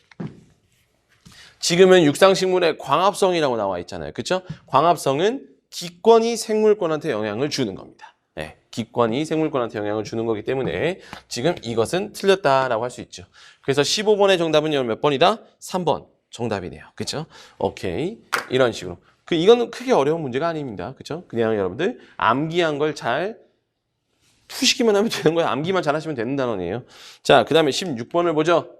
지금은 육상식물의 광합성이라고 나와 있잖아요. 그렇죠? 광합성은 기권이 생물권한테 영향을 주는 겁니다. 네, 기권이 생물권한테 영향을 주는 거기 때문에 지금 이것은 틀렸다라고 할 수 있죠. 그래서 15번의 정답은 몇 번이다? 3번 정답이네요. 그렇죠? 오케이. 이런 식으로. 이거는 크게 어려운 문제가 아닙니다. 그렇죠? 그냥 여러분들 암기한 걸 잘 푸시기만 하면 되는 거예요. 암기만 잘 하시면 되는 단원이에요. 자, 그 다음에 16번을 보죠.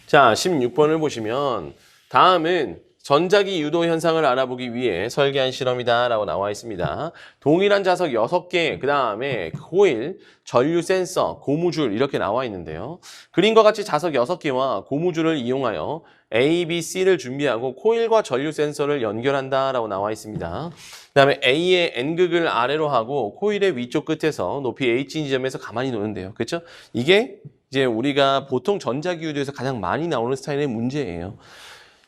자, 16번을 보시면 다음은 전자기 유도 현상을 알아보기 위해 설계한 실험이다 라고 나와 있습니다. 동일한 자석 6개, 그 다음에 코일, 전류 센서, 고무줄 이렇게 나와 있는데요. 그림과 같이 자석 6개와 고무줄을 이용하여 A, B, C를 준비하고 코일과 전류 센서를 연결한다 라고 나와 있습니다. 그 다음에 A의 N극을 아래로 하고 코일의 위쪽 끝에서 높이 H 지점에서 가만히 놓는데요. 그렇죠? 이게 이제 우리가 보통 전자기 유도에서 가장 많이 나오는 스타일의 문제예요.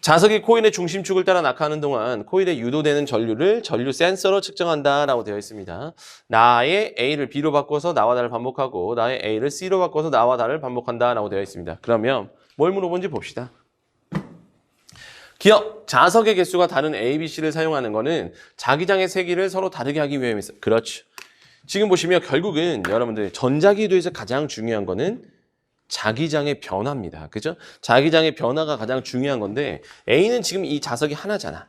자석이 코일의 중심축을 따라 낙하하는 동안 코일에 유도되는 전류를 전류 센서로 측정한다라고 되어 있습니다. 나의 A를 B로 바꿔서 나와 다를 반복하고 나의 A를 C로 바꿔서 나와 다를 반복한다라고 되어 있습니다. 그러면 뭘 물어본지 봅시다. 기억, 자석의 개수가 다른 A, B, C를 사용하는 것은 자기장의 세기를 서로 다르게 하기 위함이죠. 그렇죠. 지금 보시면 결국은 여러분들 전자기 유도에서 가장 중요한 거는 자기장의 변화입니다. 그죠? 자기장의 변화가 가장 중요한 건데 A는 지금 이 자석이 하나잖아.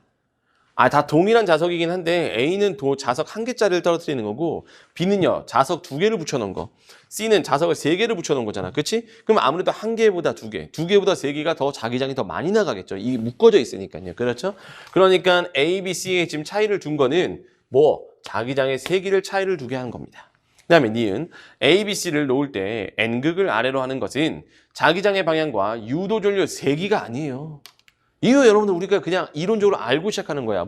다 동일한 자석이긴 한데 A는 자석 한 개짜리를 떨어뜨리는 거고 B는요. 자석 2개를 붙여놓은 거. C는 자석을 3개를 붙여놓은 거잖아. 그렇지? 그럼 아무래도 한 개보다 2개, 2개보다 3개가 더 자기장이 더 많이 나가겠죠. 이게 묶어져 있으니까요. 그렇죠? 그러니까 A, B, C에 지금 차이를 둔 거는 자기장의 세기를 차이를 두게 한 겁니다. 그 다음에 니은 A, B, C를 놓을 때 N극을 아래로 하는 것은 자기장의 방향과 유도 전류 세기가 아니에요. 이거 여러분들 우리가 그냥 이론적으로 알고 시작하는 거야.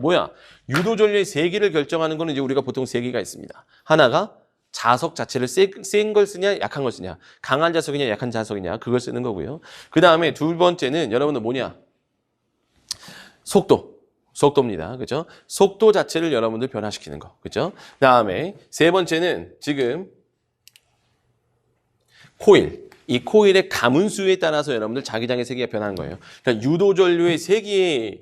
유도 전류의 세기를 결정하는 거는 이제 우리가 보통 세 개가 있습니다. 하나가 자석 자체를 센 걸 쓰냐 약한 걸 쓰냐, 강한 자석이냐 약한 자석이냐 그걸 쓰는 거고요. 그 다음에 두 번째는 여러분들 속도입니다. 그죠? 속도 자체를 여러분들 변화시키는 거. 그죠? 그 다음에 세 번째는 지금 코일. 이 코일의 가문수에 따라서 여러분들 자기장의 세기가 변하는 거예요. 그러니까 유도전류의 세기와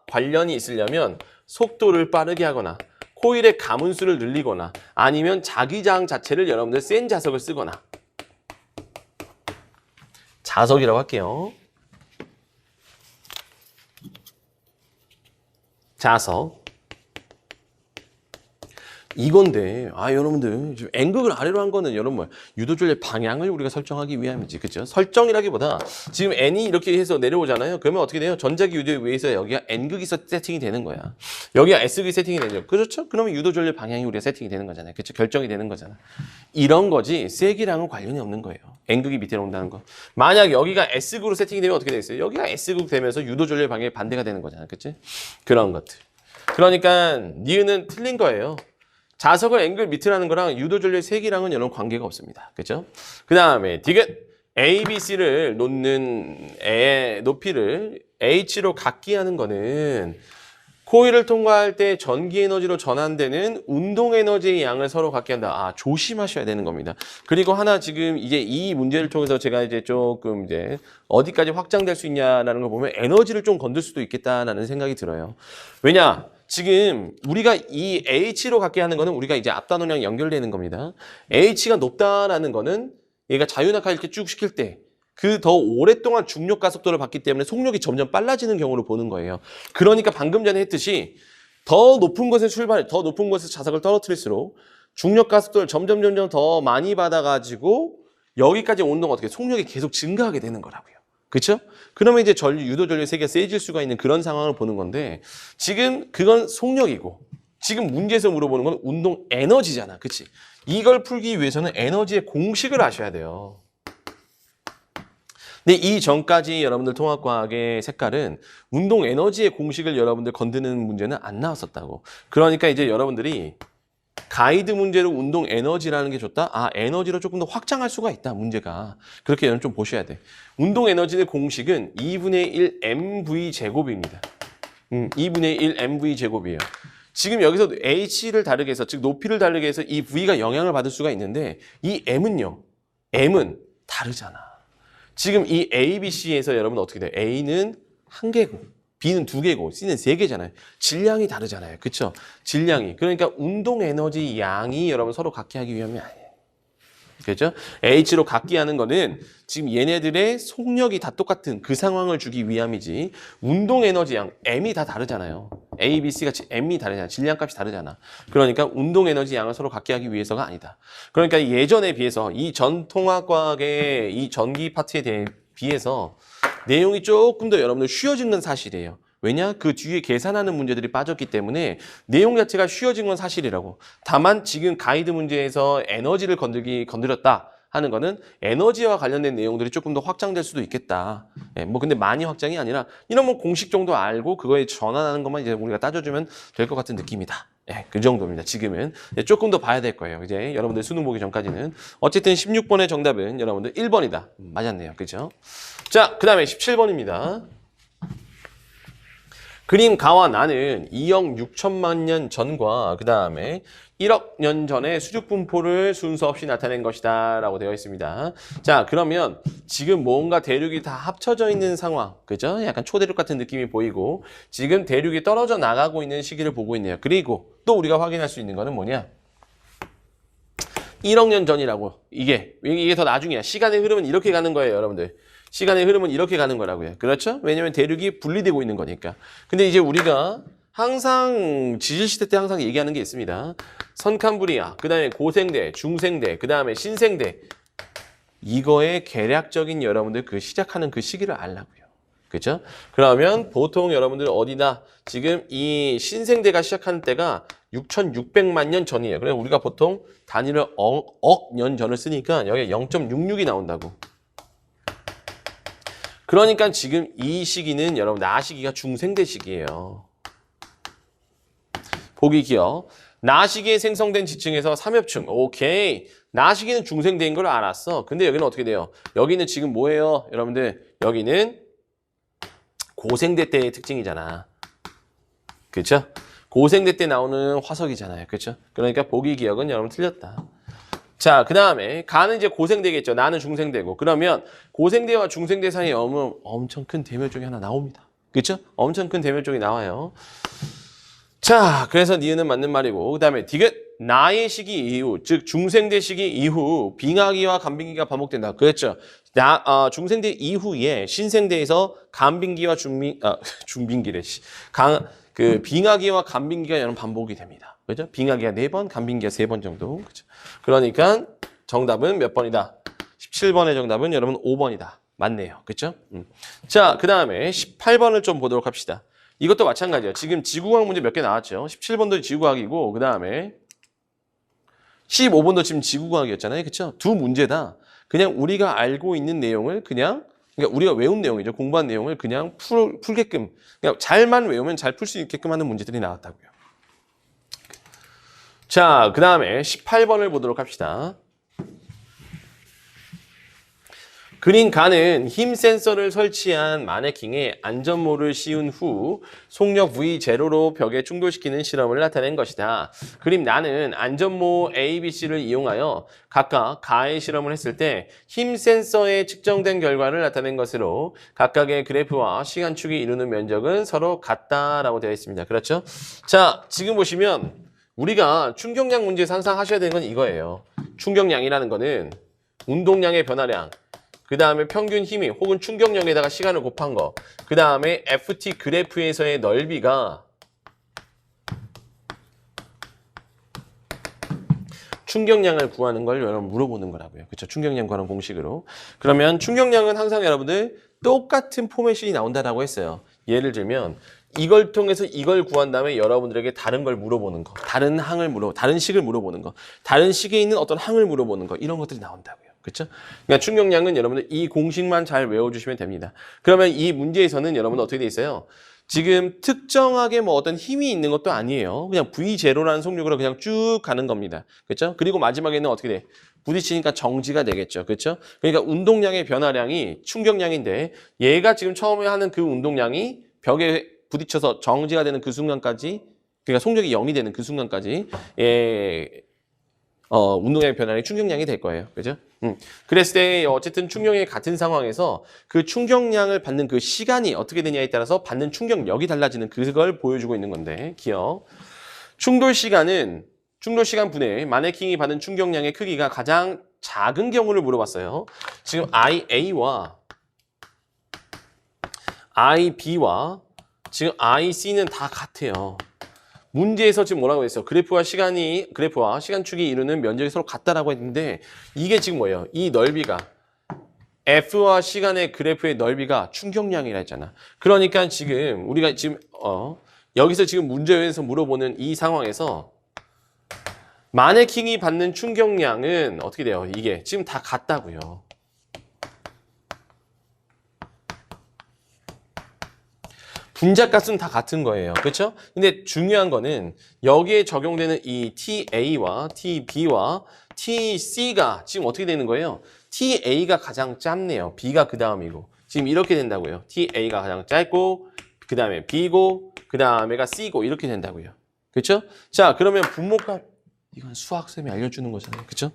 관련이 있으려면 속도를 빠르게 하거나 코일의 가문수를 늘리거나 아니면 자기장 자체를 여러분들 센 자석을 쓰거나 자석이라고 할게요. 자석. 이건데 여러분들 지금 N극을 아래로 한 거는 여러분 유도전류의 방향을 우리가 설정하기 위함이지. 그죠? 설정이라기보다 지금 N이 이렇게 해서 내려오잖아요. 그러면 어떻게 돼요? 전자기 유도에 의해서 여기가 N극이 세팅이 되는 거야. 여기가 S극이 세팅이 되죠. 그렇죠? 그러면 유도전류의 방향이 우리가 세팅이 되는 거잖아요. 그렇죠? 결정이 되는 거잖아. 이런 거지 세기랑은 관련이 없는 거예요. N극이 밑에 온다는 거. 만약 여기가 S극으로 세팅이 되면 어떻게 되겠어요? 여기가 S극 되면서 유도전류의 방향이 반대가 되는 거잖아. 그치? 그런 것들. 그러니까 니은은 틀린 거예요. 자석을 N극 밑으로 하는 거랑 유도전류의 세기랑은 여러분 관계가 없습니다. 그죠? 그 다음에 디귿 A, B, C를 놓는 높이를 H로 같게 하는 거는 코일을 통과할 때 전기 에너지로 전환되는 운동 에너지의 양을 서로 같게 한다. 조심하셔야 되는 겁니다. 그리고 하나 지금 이제 이 문제를 통해서 제가 이제 조금 이제 어디까지 확장될 수 있냐라는 걸 보면 에너지를 좀 건들 수도 있겠다라는 생각이 들어요. 왜냐? 지금 우리가 이 H로 갖게 하는 거는 우리가 이제 앞단원량 연결되는 겁니다. H가 높다라는 거는 얘가 자유낙하 이렇게 쭉 시킬 때 그 더 오랫동안 중력 가속도를 받기 때문에 속력이 점점 빨라지는 경우를 보는 거예요. 그러니까 방금 전에 했듯이 더 높은 곳에서 자석을 떨어뜨릴수록 중력 가속도를 점점 더 많이 받아가지고 여기까지 온 동안 어떻게 속력이 계속 증가하게 되는 거라고요. 그렇죠? 그러면 이제 유도전류의 세기가 세질 수가 있는 그런 상황을 보는 건데 지금 그건 속력이고 지금 문제에서 물어보는 건 운동 에너지잖아. 그치? 이걸 풀기 위해서는 에너지의 공식을 아셔야 돼요. 근데 이 전까지 여러분들 통합과학의 색깔은 운동 에너지의 공식을 여러분들 건드는 문제는 안 나왔었다고. 그러니까 이제 여러분들이 가이드 문제로 운동 에너지라는 게 좋다? 에너지로 조금 더 확장할 수가 있다, 문제가. 그렇게 여러분 좀 보셔야 돼. 운동 에너지의 공식은 2분의 1 mv 제곱입니다. 2분의 1 mv 제곱이에요. 지금 여기서 h를 다르게 해서, 즉 높이를 다르게 해서 이 v가 영향을 받을 수가 있는데 이 m은 다르잖아. 지금 이 A, B, C에서 여러분 어떻게 돼요? A는 1개고 B는 2개고 C는 3개잖아요. 질량이 다르잖아요. 그렇죠? 질량이. 그러니까 운동 에너지 양이 여러분 서로 같게 하기 위함이 아니에요. 그렇죠? H로 같게 하는 거는 지금 얘네들의 속력이 다 똑같은 그 상황을 주기 위함이지 운동 에너지 양, M이 다 다르잖아요. A, B, C 같이 M이 다르잖아. 질량값이 다르잖아. 그러니까 운동 에너지 양을 서로 같게 하기 위해서가 아니다. 그러니까 예전에 비해서 이 전통화과학의 이 전기 파트에 비해서 내용이 조금 더 여러분들 쉬워진 건 사실이에요. 왜냐? 그 뒤에 계산하는 문제들이 빠졌기 때문에 내용 자체가 쉬워진 건 사실이라고. 다만 지금 가이드 문제에서 에너지를 건드렸다 하는 거는 에너지와 관련된 내용들이 조금 더 확장될 수도 있겠다. 예, 뭐 근데 많이 확장이 아니라 이런 뭐 공식 정도 알고 그거에 전환하는 것만 이제 우리가 따져주면 될 것 같은 느낌이다. 예, 그 정도입니다. 지금은 조금 더 봐야 될 거예요. 이제 여러분들 수능 보기 전까지는. 어쨌든 16번의 정답은 여러분들 1번이다. 맞았네요. 그죠? 자, 그 다음에 17번입니다. 그림 가와 나는 2억 6천만 년 전과 그 다음에 1억 년 전의 수직 분포를 순서 없이 나타낸 것이다 라고 되어 있습니다. 자, 그러면 지금 뭔가 대륙이 다 합쳐져 있는 상황, 그죠? 약간 초대륙 같은 느낌이 보이고 지금 대륙이 떨어져 나가고 있는 시기를 보고 있네요. 그리고 또 우리가 확인할 수 있는 거는 뭐냐? 1억 년 전이라고. 이게 더 나중이야. 시간의 흐름은 이렇게 가는 거예요, 여러분들. 시간의 흐름은 이렇게 가는 거라고요. 그렇죠? 왜냐면 대륙이 분리되고 있는 거니까. 근데 이제 우리가 항상 지질시대 때 항상 얘기하는 게 있습니다. 선캄브리아, 그 다음에 고생대, 중생대, 그 다음에 신생대. 이거의 계략적인 여러분들 그 시작하는 그 시기를 알라고요. 그렇죠? 그러면 보통 여러분들 어디나 지금 이 신생대가 시작하는 때가 6,600만 년 전이에요. 그래서 우리가 보통 단위를 억 년 전을 쓰니까 여기 0.66이 나온다고. 그러니까 지금 이 시기는 여러분 나 시기가 중생대 시기예요. 보기 기억. 나 시기에 생성된 지층에서 삼엽층. 오케이. 나 시기는 중생대인 걸 알았어. 근데 여기는 어떻게 돼요? 여기는 지금 뭐예요? 여러분들 여기는 고생대 때의 특징이잖아. 그렇죠? 고생대 때 나오는 화석이잖아요. 그렇죠? 그러니까 보기 기억은 여러분 틀렸다. 자, 그 다음에 가는 이제 고생대겠죠. 나는 중생대고. 그러면 고생대와 중생대 사이에 엄청 큰 대멸종이 하나 나옵니다. 그렇죠? 엄청 큰 대멸종이 나와요. 자, 그래서 니은은 맞는 말이고 그 다음에 디귿 나의 시기 이후, 즉 중생대 시기 이후 빙하기와 간빙기가 반복된다. 그랬죠? 중생대 이후에 신생대에서 간빙기와 중빙기래. 빙하기와 간빙기가 여러분 반복이 됩니다. 그죠? 빙하기가 4번, 간빙기가 3번 정도. 그죠? 그러니까 정답은 몇 번이다? 17번의 정답은 여러분 5번이다. 맞네요. 그렇죠? 자, 그 다음에 18번을 좀 보도록 합시다. 이것도 마찬가지예요. 지금 지구과학 문제 몇 개 나왔죠? 17번도 지구과학이고 그 다음에 15번도 지금 지구과학이었잖아요. 그렇죠? 두 문제 다 그냥 우리가 알고 있는 내용을 그러니까 우리가 외운 내용이죠. 공부한 내용을 그냥 풀게끔 그냥 잘만 외우면 잘 풀 수 있게끔 하는 문제들이 나왔다고요. 자, 그 다음에 18번을 보도록 합시다. 그린 가는 힘 센서를 설치한 마네킹에 안전모를 씌운 후 속력 V0로 벽에 충돌시키는 실험을 나타낸 것이다. 그림 나는 안전모 A, B, C를 이용하여 각각 가해 실험을 했을 때 힘 센서에 측정된 결과를 나타낸 것으로 각각의 그래프와 시간축이 이루는 면적은 서로 같다라고 되어 있습니다. 그렇죠? 자, 지금 보시면 우리가 충격량 문제에서 항상 하셔야 되는 건 이거예요. 충격량이라는 거는 운동량의 변화량, 그 다음에 평균 힘이 혹은 충격량에다가 시간을 곱한 거. 그 다음에 FT 그래프에서의 넓이가 충격량을 구하는 걸 여러분 물어보는 거라고요. 그렇죠? 충격량 구하는 공식으로. 그러면 충격량은 항상 여러분들 똑같은 포맷이 나온다라고 했어요. 예를 들면 이걸 통해서 이걸 구한 다음에 여러분들에게 다른 걸 물어보는 거. 다른 식을 물어보는 거. 다른 식에 있는 어떤 항을 물어보는 거. 이런 것들이 나온다고요. 그렇죠? 그러니까 충격량은 여러분들 이 공식만 잘 외워주시면 됩니다. 그러면 이 문제에서는 여러분 어떻게 돼 있어요? 지금 특정하게 뭐 어떤 힘이 있는 것도 아니에요. 그냥 V0라는 속력으로 그냥 쭉 가는 겁니다. 그렇죠? 그리고 마지막에는 어떻게 돼? 부딪히니까 정지가 되겠죠. 그렇죠? 그러니까 운동량의 변화량이 충격량인데 얘가 지금 처음에 하는 그 운동량이 벽에 부딪혀서 정지가 되는 그 순간까지 그러니까 속력이 0이 되는 그 순간까지 운동량의 변화량이 충격량이 될 거예요. 그죠? 그랬을 때 어쨌든 충격량이 같은 상황에서 그 충격량을 받는 그 시간이 어떻게 되냐에 따라서 받는 충격력이 달라지는 그걸 보여주고 있는 건데 기억. 충돌 시간 분해 마네킹이 받은 충격량의 크기가 가장 작은 경우를 물어봤어요. 지금 IA와 IB와 지금 IC는 다 같아요. 문제에서 지금 뭐라고 했어요? 그래프와 시간축이 이루는 면적이 서로 같다라고 했는데 이게 지금 뭐예요? 이 넓이가 F와 시간의 그래프의 넓이가 충격량이라 했잖아. 그러니까 지금 우리가 지금 여기서 지금 문제에서 물어보는 이 상황에서 마네킹이 받는 충격량은 어떻게 돼요? 이게 지금 다 같다고요. 분자값은 다 같은 거예요. 그렇죠? 근데 중요한 거는 여기에 적용되는 이 TA와 TB와 TC가 지금 어떻게 되는 거예요? TA가 가장 짧네요. B가 그 다음이고. 지금 이렇게 된다고요. TA가 가장 짧고 그 다음에 B고 그 다음에가 C고 이렇게 된다고요. 그렇죠? 자, 그러면 분모값 이건 수학쌤이 알려주는 거잖아요. 그렇죠?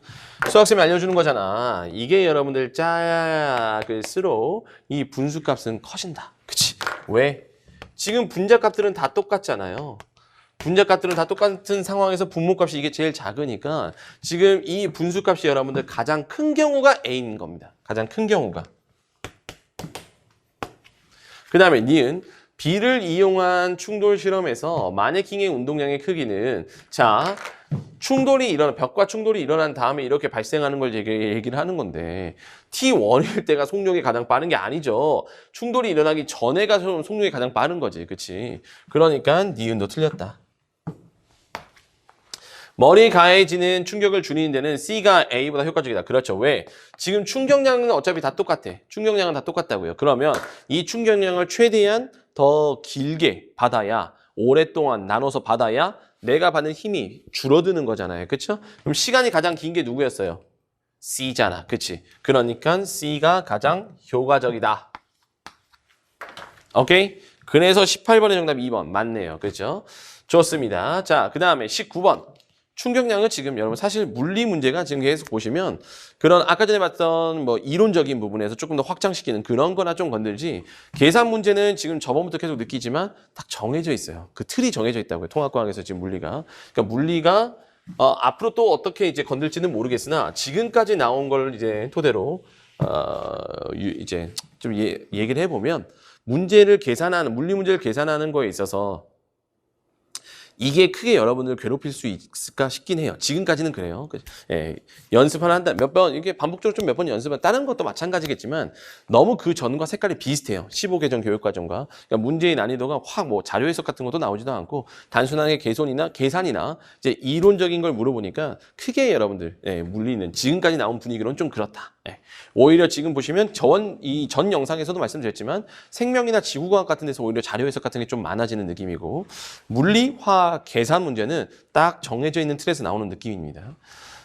수학쌤이 알려주는 거잖아. 이게 여러분들 짝을수록 이 분수값은 커진다. 그치? 왜? 지금 분자값들은 다 똑같잖아요. 분자값들은 다 똑같은 상황에서 분모값이 이게 제일 작으니까 지금 이 분수값이 여러분들 가장 큰 경우가 A인 겁니다. 가장 큰 경우가. 그 다음에 니은 B를 이용한 충돌 실험에서 마네킹의 운동량의 크기는 자 벽과 충돌이 일어난 다음에 이렇게 발생하는 걸 얘기를 하는 건데 T1일 때가 속력이 가장 빠른 게 아니죠. 충돌이 일어나기 전에가 속력이 가장 빠른 거지. 그치? 그러니까 니은도 틀렸다. 머리 가해지는 충격을 줄이는 데는 C가 A보다 효과적이다. 그렇죠. 왜? 지금 충격량은 어차피 다 똑같아. 충격량은 다 똑같다고요. 그러면 이 충격량을 최대한 더 길게 받아야 오랫동안 나눠서 받아야 내가 받는 힘이 줄어드는 거잖아요. 그렇죠? 그럼 시간이 가장 긴 게 누구였어요? C잖아. 그치? 그러니까 C가 가장 효과적이다. 오케이? 그래서 18번의 정답 2번 맞네요. 그렇죠? 좋습니다. 자, 그 다음에 19번. 충격량은 지금 여러분 사실 물리 문제가 지금 계속 보시면 그런 아까 전에 봤던 뭐 이론적인 부분에서 조금 더 확장시키는 그런 거나 좀 건들지 계산 문제는 지금 저번부터 계속 느끼지만 딱 정해져 있어요. 그 틀이 정해져 있다고요. 통합과학에서 지금 물리가. 그러니까 물리가 앞으로 또 어떻게 이제 건들지는 모르겠으나 지금까지 나온 걸 이제 토대로 이제 좀 얘기를 해보면 문제를 계산하는 물리 문제를 계산하는 거에 있어서 이게 크게 여러분을 괴롭힐 수 있을까 싶긴 해요. 지금까지는 그래요. 예, 연습을 한다. 몇 번, 이게 반복적으로 좀 몇 번 연습을, 다른 것도 마찬가지겠지만 너무 그 전과 색깔이 비슷해요. 15개정 교육과정과. 그러니까 문제의 난이도가 확 뭐 자료 해석 같은 것도 나오지도 않고 단순하게 계산이나 이제 이론적인 걸 물어보니까 크게 여러분들, 예, 물리는 지금까지 나온 분위기로는 좀 그렇다. 예. 오히려 지금 보시면 이 전 영상에서도 말씀드렸지만 생명이나 지구과학 같은 데서 오히려 자료 해석 같은 게 좀 많아지는 느낌이고 물리, 화학, 계산 문제는 딱 정해져 있는 틀에서 나오는 느낌입니다.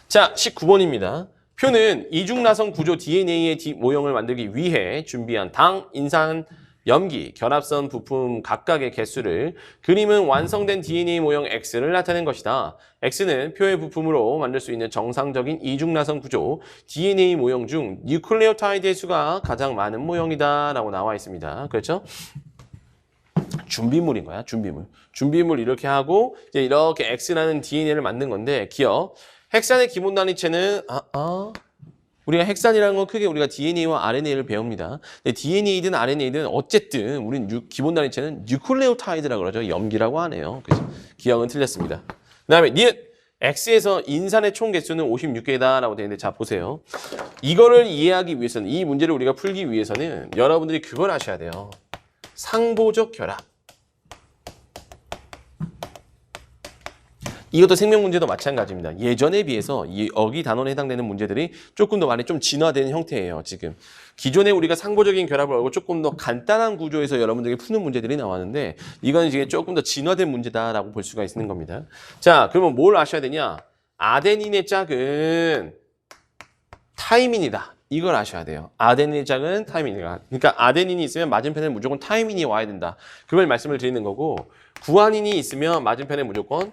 자, 19번입니다. 표는 이중나선 구조 DNA의 모형을 만들기 위해 준비한 당, 인산, 염기, 결합선 부품 각각의 개수를 그림은 완성된 DNA 모형 X를 나타낸 것이다. X는 표의 부품으로 만들 수 있는 정상적인 이중나선 구조 DNA 모형 중 뉴클레오타이드의 수가 가장 많은 모형이다 라고 나와 있습니다. 그렇죠? 준비물인 거야, 준비물. 준비물 이렇게 하고 이제 이렇게 X라는 DNA를 만든 건데 기억. 헥산의 기본 단위체는 우리가 헥산이라는 건 크게 우리가 DNA와 RNA를 배웁니다. 근데 DNA든 RNA든 어쨌든 우린 기본 단위체는 뉴클레오타이드라고 그러죠. 염기라고 하네요. 그죠? 기억은 틀렸습니다. 그 다음에 니은 X에서 인산의 총 개수는 56개다라고 되어 있는데 자 보세요. 이거를 이해하기 위해서는 이 문제를 우리가 풀기 위해서는 여러분들이 그걸 아셔야 돼요. 상보적 결합. 이것도 생명 문제도 마찬가지입니다. 예전에 비해서 이 어기 단원에 해당되는 문제들이 조금 더 많이 좀 진화된 형태예요. 지금 기존에 우리가 상보적인 결합을 알고 조금 더 간단한 구조에서 여러분들에게 푸는 문제들이 나왔는데 이건 이제 조금 더 진화된 문제다라고 볼 수가 있는 겁니다. 자, 그러면 뭘 아셔야 되냐? 아데닌의 짝은 타이민이다. 이걸 아셔야 돼요. 아데닌의 짝은 타이민이다. 그러니까 아데닌이 있으면 맞은편에 무조건 타이민이 와야 된다. 그걸 말씀을 드리는 거고 구아닌이 있으면 맞은편에 무조건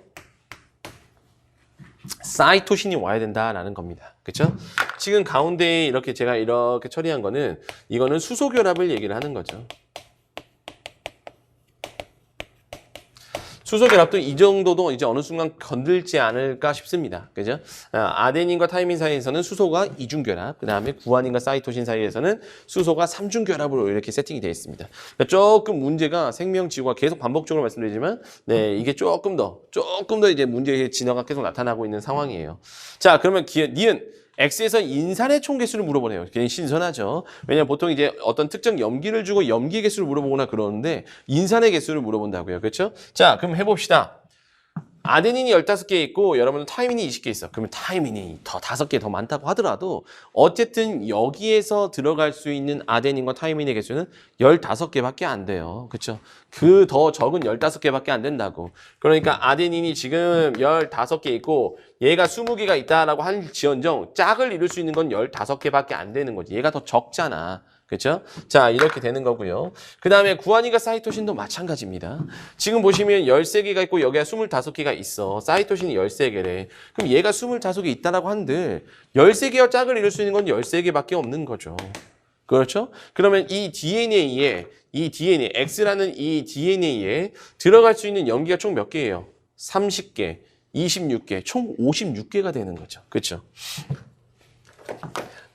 사이토신이 와야 된다라는 겁니다. 그렇죠? 지금 가운데에 이렇게 제가 이렇게 처리한 거는 이거는 수소 결합을 얘기를 하는 거죠. 수소 결합도 이 정도도 이제 어느 순간 건들지 않을까 싶습니다. 그죠? 아데닌과 타이민 사이에서는 수소가 이중 결합, 그 다음에 구아닌과 사이토신 사이에서는 수소가 삼중 결합으로 이렇게 세팅이 되어 있습니다. 그러니까 조금 문제가 생명지구가 계속 반복적으로 말씀드리지만, 네, 이게 조금 더 이제 문제의 진화가 계속 나타나고 있는 상황이에요. 자, 그러면 니은 X에서 인산의 총 개수를 물어보네요. 굉장히 신선하죠. 왜냐면 보통 이제 어떤 특정 염기를 주고 염기 개수를 물어보거나 그러는데 인산의 개수를 물어본다고요. 그렇죠? 자, 그럼 해봅시다. 아데닌이 15개 있고 여러분은 타이민이 20개 있어. 그러면 타이민이 더 5개 더 많다고 하더라도 어쨌든 여기에서 들어갈 수 있는 아데닌과 타이민의 개수는 15개밖에 안 돼요. 그렇죠? 그 더 적은 15개밖에 안 된다고. 그러니까 아데닌이 지금 15개 있고 얘가 20개가 있다라고 할지언정 짝을 이룰 수 있는 건 15개밖에 안 되는 거지. 얘가 더 적잖아. 그렇죠? 자, 이렇게 되는 거고요. 그 다음에 구아닌과 사이토신도 마찬가지입니다. 지금 보시면 13개가 있고 여기가 25개가 있어. 사이토신이 13개래. 그럼 얘가 25개 있다라고 한들 13개와 짝을 이룰 수 있는 건 13개밖에 없는 거죠. 그렇죠? 그러면 이 DNA, X라는 이 DNA에 들어갈 수 있는 염기가 총 몇 개예요? 30개, 26개, 총 56개가 되는 거죠. 그렇죠?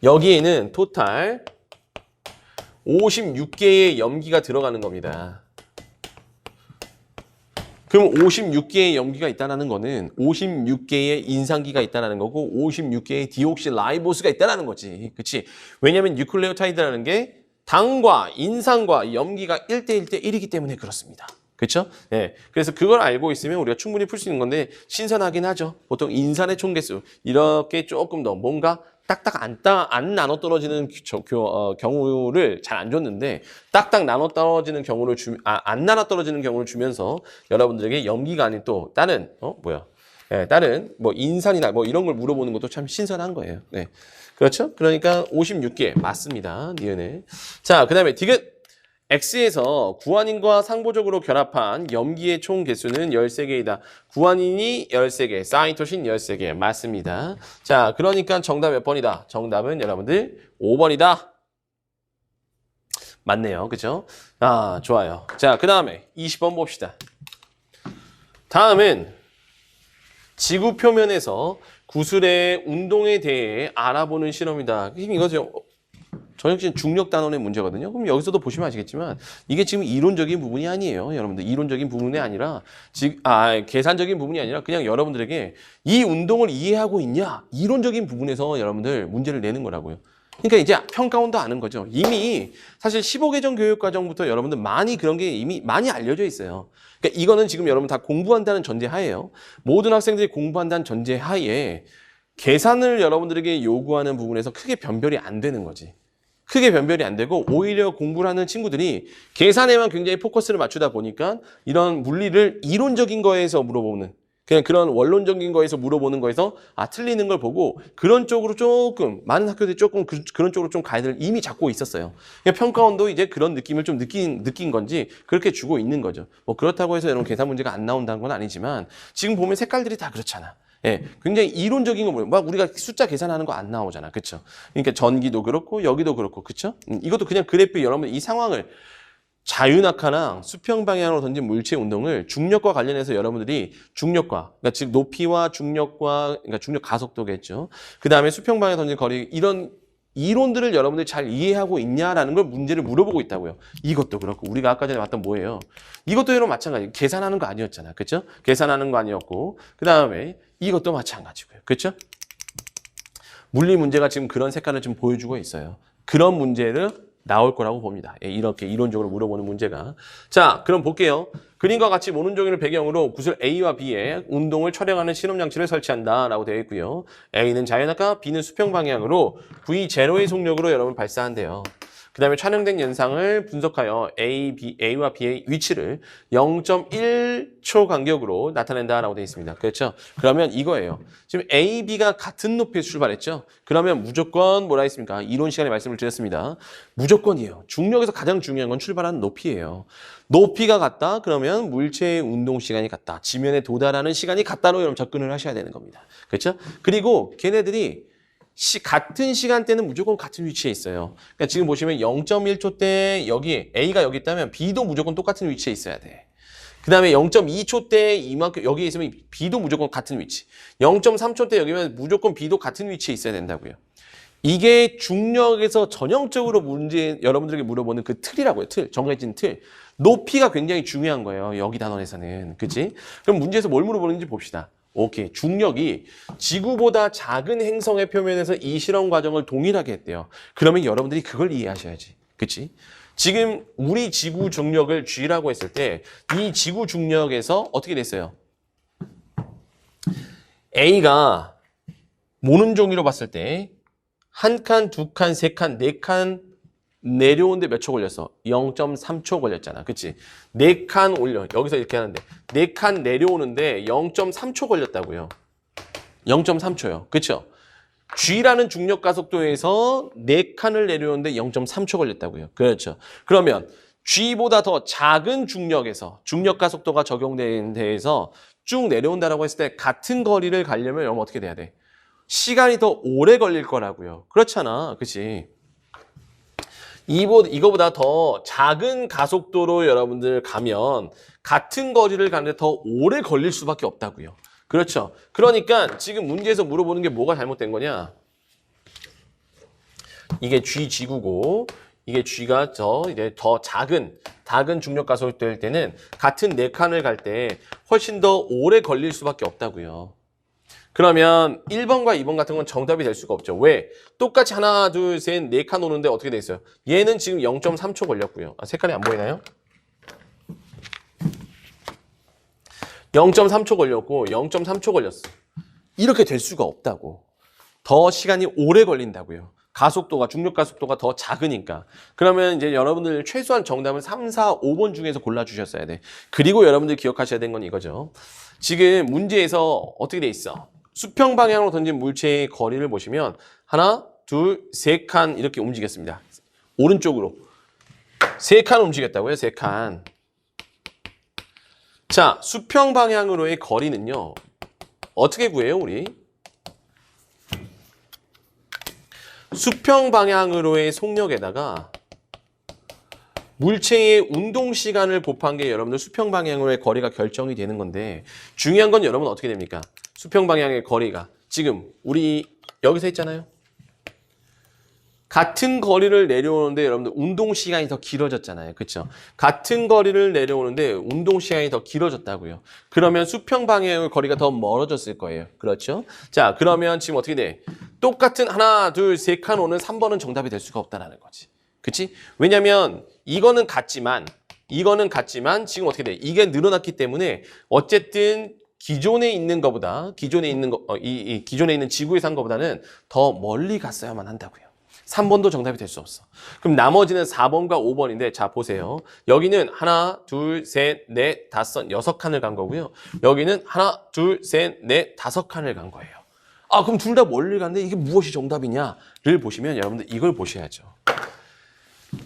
여기에는 토탈 56개의 염기가 들어가는 겁니다. 그럼 56개의 염기가 있다는 거는 56개의 인산기가 있다는 거고 56개의 디옥시라이보스가 있다는 거지. 그렇지? 왜냐하면 뉴클레오타이드라는 게 당과 인산과 염기가 1대1대 1이기 때문에 그렇습니다. 그렇죠? 네. 그래서 그걸 알고 있으면 우리가 충분히 풀 수 있는 건데 신선하긴 하죠. 보통 인산의 총개수 이렇게 조금 더 뭔가 딱딱 안 나눠 떨어지는 경우를 잘 안 줬는데 딱딱 나눠 떨어지는 경우를 안 나눠 떨어지는 경우를 주면서 여러분들에게 염기가 아닌 또 다른 다른 뭐 인산이나 뭐 이런 걸 물어보는 것도 참 신선한 거예요. 네. 그렇죠? 그러니까 56개 맞습니다. 니은에. 자, 그다음에 디귿 X에서 구아닌과 상보적으로 결합한 염기의 총 개수는 13개이다. 구아닌이 13개, 사이토신 13개. 맞습니다. 자, 그러니까 정답 몇 번이다? 정답은 여러분들 5번이다. 맞네요. 그죠? 아, 좋아요. 자, 그 다음에 20번 봅시다. 다음은 지구 표면에서 구슬의 운동에 대해 알아보는 실험이다. 이거죠. 저 역시 중력 단원의 문제거든요. 그럼 여기서도 보시면 아시겠지만 이게 지금 이론적인 부분이 아니에요. 여러분들 이론적인 부분이 아니라 계산적인 부분이 아니라 그냥 여러분들에게 이 운동을 이해하고 있냐 이론적인 부분에서 여러분들 문제를 내는 거라고요. 그러니까 이제 평가원도 아는 거죠. 이미 사실 15개정 교육과정부터 여러분들 많이 그런 게 이미 많이 알려져 있어요. 그러니까 이거는 지금 여러분 다 공부한다는 전제하에요. 모든 학생들이 공부한다는 전제하에 계산을 여러분들에게 요구하는 부분에서 크게 변별이 안 되는 거지. 크게 변별이 안 되고 오히려 공부를 하는 친구들이 계산에만 굉장히 포커스를 맞추다 보니까 이런 물리를 이론적인 거에서 물어보는 그냥 그런 원론적인 거에서 물어보는 거에서 틀리는 걸 보고 그런 쪽으로 조금 많은 학교들이 조금 그런 쪽으로 좀 가이드를 이미 잡고 있었어요. 그러니까 평가원도 이제 그런 느낌을 좀 느낀 건지 그렇게 주고 있는 거죠. 뭐 그렇다고 해서 여러분 계산 문제가 안 나온다는 건 아니지만 지금 보면 색깔들이 다 그렇잖아. 예, 굉장히 이론적인 거 뭐예요? 막 우리가 숫자 계산하는 거 안 나오잖아. 그쵸? 그러니까 전기도 그렇고 여기도 그렇고 그쵸? 이것도 그냥 그래프 여러분 이 상황을 자유낙하랑 수평 방향으로 던진 물체 운동을 중력과 관련해서 여러분들이 중력과 그러니까 즉 높이와 중력과 그러니까 중력 가속도겠죠. 그다음에 수평 방향 던진 거리 이런 이론들을 여러분들이 잘 이해하고 있냐라는 걸 문제를 물어보고 있다고요. 이것도 그렇고 우리가 아까 전에 봤던 뭐예요? 이것도 여러분 마찬가지. 계산하는 거 아니었잖아. 그렇죠? 계산하는 거 아니었고 그다음에 이것도 마찬가지고요. 그렇죠? 물리 문제가 지금 그런 색깔을 좀 보여주고 있어요. 그런 문제를 나올 거라고 봅니다. 이렇게 이론적으로 물어보는 문제가. 자, 그럼 볼게요. 그림과 같이 모눈종이를 배경으로 구슬 A와 B의 운동을 촬영하는 실험 장치를 설치한다라고 되어 있고요. A는 자연학과, B는 수평 방향으로 V0의 속력으로 여러분 발사한대요. 그 다음에 촬영된 연상을 분석하여 A와 B의 위치를 0.1초 간격으로 나타낸다라고 되어 있습니다. 그렇죠? 그러면 이거예요. 지금 A, B가 같은 높이에서 출발했죠? 그러면 무조건 뭐라 했습니까? 이론 시간에 말씀을 드렸습니다. 무조건이에요. 중력에서 가장 중요한 건 출발하는 높이예요. 높이가 같다? 그러면 물체의 운동 시간이 같다. 지면에 도달하는 시간이 같다로 여러분 접근을 하셔야 되는 겁니다. 그렇죠? 그리고 걔네들이 같은 시간대는 무조건 같은 위치에 있어요. 그러니까 지금 보시면 0.1초 때 여기 A가 여기 있다면 B도 무조건 똑같은 위치에 있어야 돼. 그 다음에 0.2초 때 이만큼 여기에 있으면 B도 무조건 같은 위치. 0.3초 때 여기면 무조건 B도 같은 위치에 있어야 된다고요. 이게 중력에서 전형적으로 여러분들에게 물어보는 그 틀이라고요. 틀, 정해진 틀. 높이가 굉장히 중요한 거예요. 여기 단원에서는. 그치? 그럼 문제에서 뭘 물어보는지 봅시다. 오케이. 중력이 지구보다 작은 행성의 표면에서 이 실험 과정을 동일하게 했대요. 그러면 여러분들이 그걸 이해하셔야지. 그치? 지금 우리 지구 중력을 G라고 했을 때 이 지구 중력에서 어떻게 됐어요? A가 모는 종이로 봤을 때 한 칸, 두 칸, 세 칸, 네 칸 내려오는데 몇 초 걸렸어? 0.3초 걸렸잖아. 그치? 네 칸 올려. 여기서 이렇게 하는데 네 칸 내려오는데 0.3초 걸렸다고요. 0.3초요. 그쵸? G라는 중력 가속도에서 네 칸을 내려오는데 0.3초 걸렸다고요. 그렇죠. 그러면 G보다 더 작은 중력에서 중력 가속도가 적용된 데에서 쭉 내려온다라고 했을 때 같은 거리를 가려면 여러분 어떻게 돼야 돼? 시간이 더 오래 걸릴 거라고요. 그렇잖아. 그치? 이거보다 더 작은 가속도로 여러분들 가면 같은 거리를 가는데 더 오래 걸릴 수밖에 없다고요. 그렇죠. 그러니까 지금 문제에서 물어보는 게 뭐가 잘못된 거냐? 이게 G 지구고 이게 G가 이제 더 작은 중력 가속도일 때는 같은 네 칸을 갈 때 훨씬 더 오래 걸릴 수밖에 없다고요. 그러면 1번과 2번 같은 건 정답이 될 수가 없죠. 왜? 똑같이 하나, 둘, 셋, 네 칸 오는데 어떻게 돼 있어요? 얘는 지금 0.3초 걸렸고요. 색깔이 안 보이나요? 0.3초 걸렸고 0.3초 걸렸어. 이렇게 될 수가 없다고. 더 시간이 오래 걸린다고요. 가속도가, 중력 가속도가 더 작으니까. 그러면 이제 여러분들 최소한 정답은 3, 4, 5번 중에서 골라주셨어야 돼. 그리고 여러분들 기억하셔야 되는 건 이거죠. 지금 문제에서 어떻게 돼 있어? 수평 방향으로 던진 물체의 거리를 보시면 하나, 둘, 세 칸 이렇게 움직였습니다. 오른쪽으로. 세 칸 움직였다고요? 세 칸. 자, 수평 방향으로의 거리는요. 어떻게 구해요, 우리? 수평 방향으로의 속력에다가 물체의 운동 시간을 곱한 게 여러분들 수평 방향으로의 거리가 결정이 되는 건데 중요한 건 여러분 어떻게 됩니까? 수평 방향의 거리가 지금 우리 여기서 했잖아요. 같은 거리를 내려오는데 여러분들 운동 시간이 더 길어졌잖아요. 그렇죠? 같은 거리를 내려오는데 운동 시간이 더 길어졌다고요. 그러면 수평 방향의 거리가 더 멀어졌을 거예요. 그렇죠? 자, 그러면 지금 어떻게 돼? 똑같은 하나, 둘, 세 칸 오는 3번은 정답이 될 수가 없다라는 거지. 그치? 왜냐면 이거는 같지만 지금 어떻게 돼? 이게 늘어났기 때문에 어쨌든 기존에 있는 기존에 있는 지구의 산 거보다는 더 멀리 갔어야만 한다고요. 3번도 정답이 될 수 없어. 그럼 나머지는 4번과 5번인데 자 보세요. 여기는 하나, 둘, 셋, 넷, 다섯, 6칸을 간 거고요. 여기는 하나, 둘, 셋, 넷, 5칸을 간 거예요. 아 그럼 둘 다 멀리 갔는데 이게 무엇이 정답이냐를 보시면 여러분들 이걸 보셔야죠.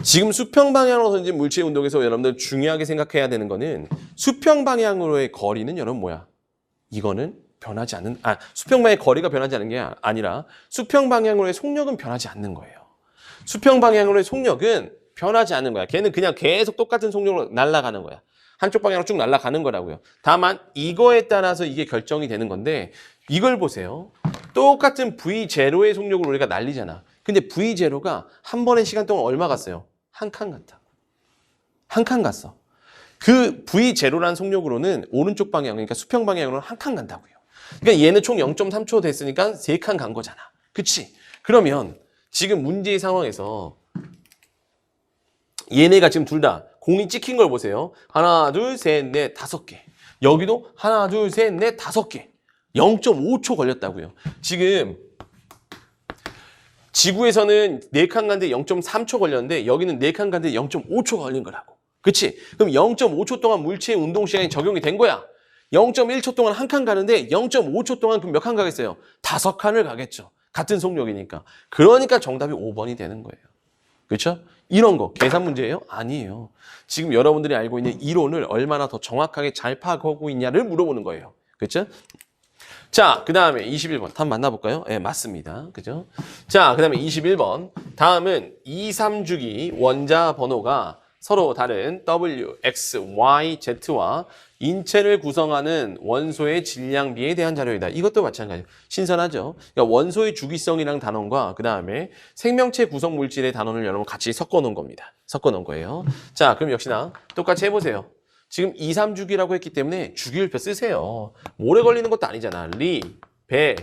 지금 수평 방향으로 던진 물체 운동에서 여러분들 중요하게 생각해야 되는 거는 수평 방향으로의 거리는 여러분 뭐야? 이거는 변하지 않는, 수평 방향의 거리가 변하지 않는 게 아니라 수평 방향으로의 속력은 변하지 않는 거예요. 수평 방향으로의 속력은 변하지 않는 거야. 걔는 그냥 계속 똑같은 속력으로 날아가는 거야. 한쪽 방향으로 쭉 날아가는 거라고요. 다만 이거에 따라서 이게 결정이 되는 건데 이걸 보세요. 똑같은 V0의 속력으로 우리가 날리잖아. 근데 V0가 한 번의 시간 동안 얼마 갔어요? 한 칸 갔다. 한 칸 갔어. 그 V0라는 속력으로는 오른쪽 방향, 그러니까 수평 방향으로는 한 칸 간다고요. 그러니까 얘는 총 0.3초 됐으니까 3칸 간 거잖아. 그치? 그러면 지금 문제의 상황에서 얘네가 지금 둘 다 공이 찍힌 걸 보세요. 하나, 둘, 셋, 넷, 5개. 여기도 하나, 둘, 셋, 넷, 5개. 0.5초 걸렸다고요. 지금 지구에서는 4칸 간데 0.3초 걸렸는데 여기는 4칸 간데 0.5초 걸린 거라고. 그치? 그럼 0.5초 동안 물체의 운동 시간이 적용이 된 거야. 0.1초 동안 한 칸 가는데 0.5초 동안 그럼 몇 칸 가겠어요? 5칸을 가겠죠. 같은 속력이니까. 그러니까 정답이 5번이 되는 거예요. 그렇죠? 이런 거 계산 문제예요? 아니에요. 지금 여러분들이 알고 있는 이론을 얼마나 더 정확하게 잘 파악하고 있냐를 물어보는 거예요. 그렇죠? 자, 그 다음에 21번. 한번 만나볼까요? 네, 맞습니다. 그죠? 자, 그 다음에 21번. 다음은 2, 3주기 원자 번호가 서로 다른 W, X, Y, Z와 인체를 구성하는 원소의 질량비에 대한 자료이다. 이것도 마찬가지예요. 신선하죠? 그러니까 원소의 주기성이랑 단원과 그 다음에 생명체 구성 물질의 단원을 여러분 같이 섞어 놓은 겁니다. 섞어 놓은 거예요. 자, 그럼 역시나 똑같이 해보세요. 지금 2, 3주기라고 했기 때문에 주기율표 쓰세요. 오래 걸리는 것도 아니잖아. 리, 배,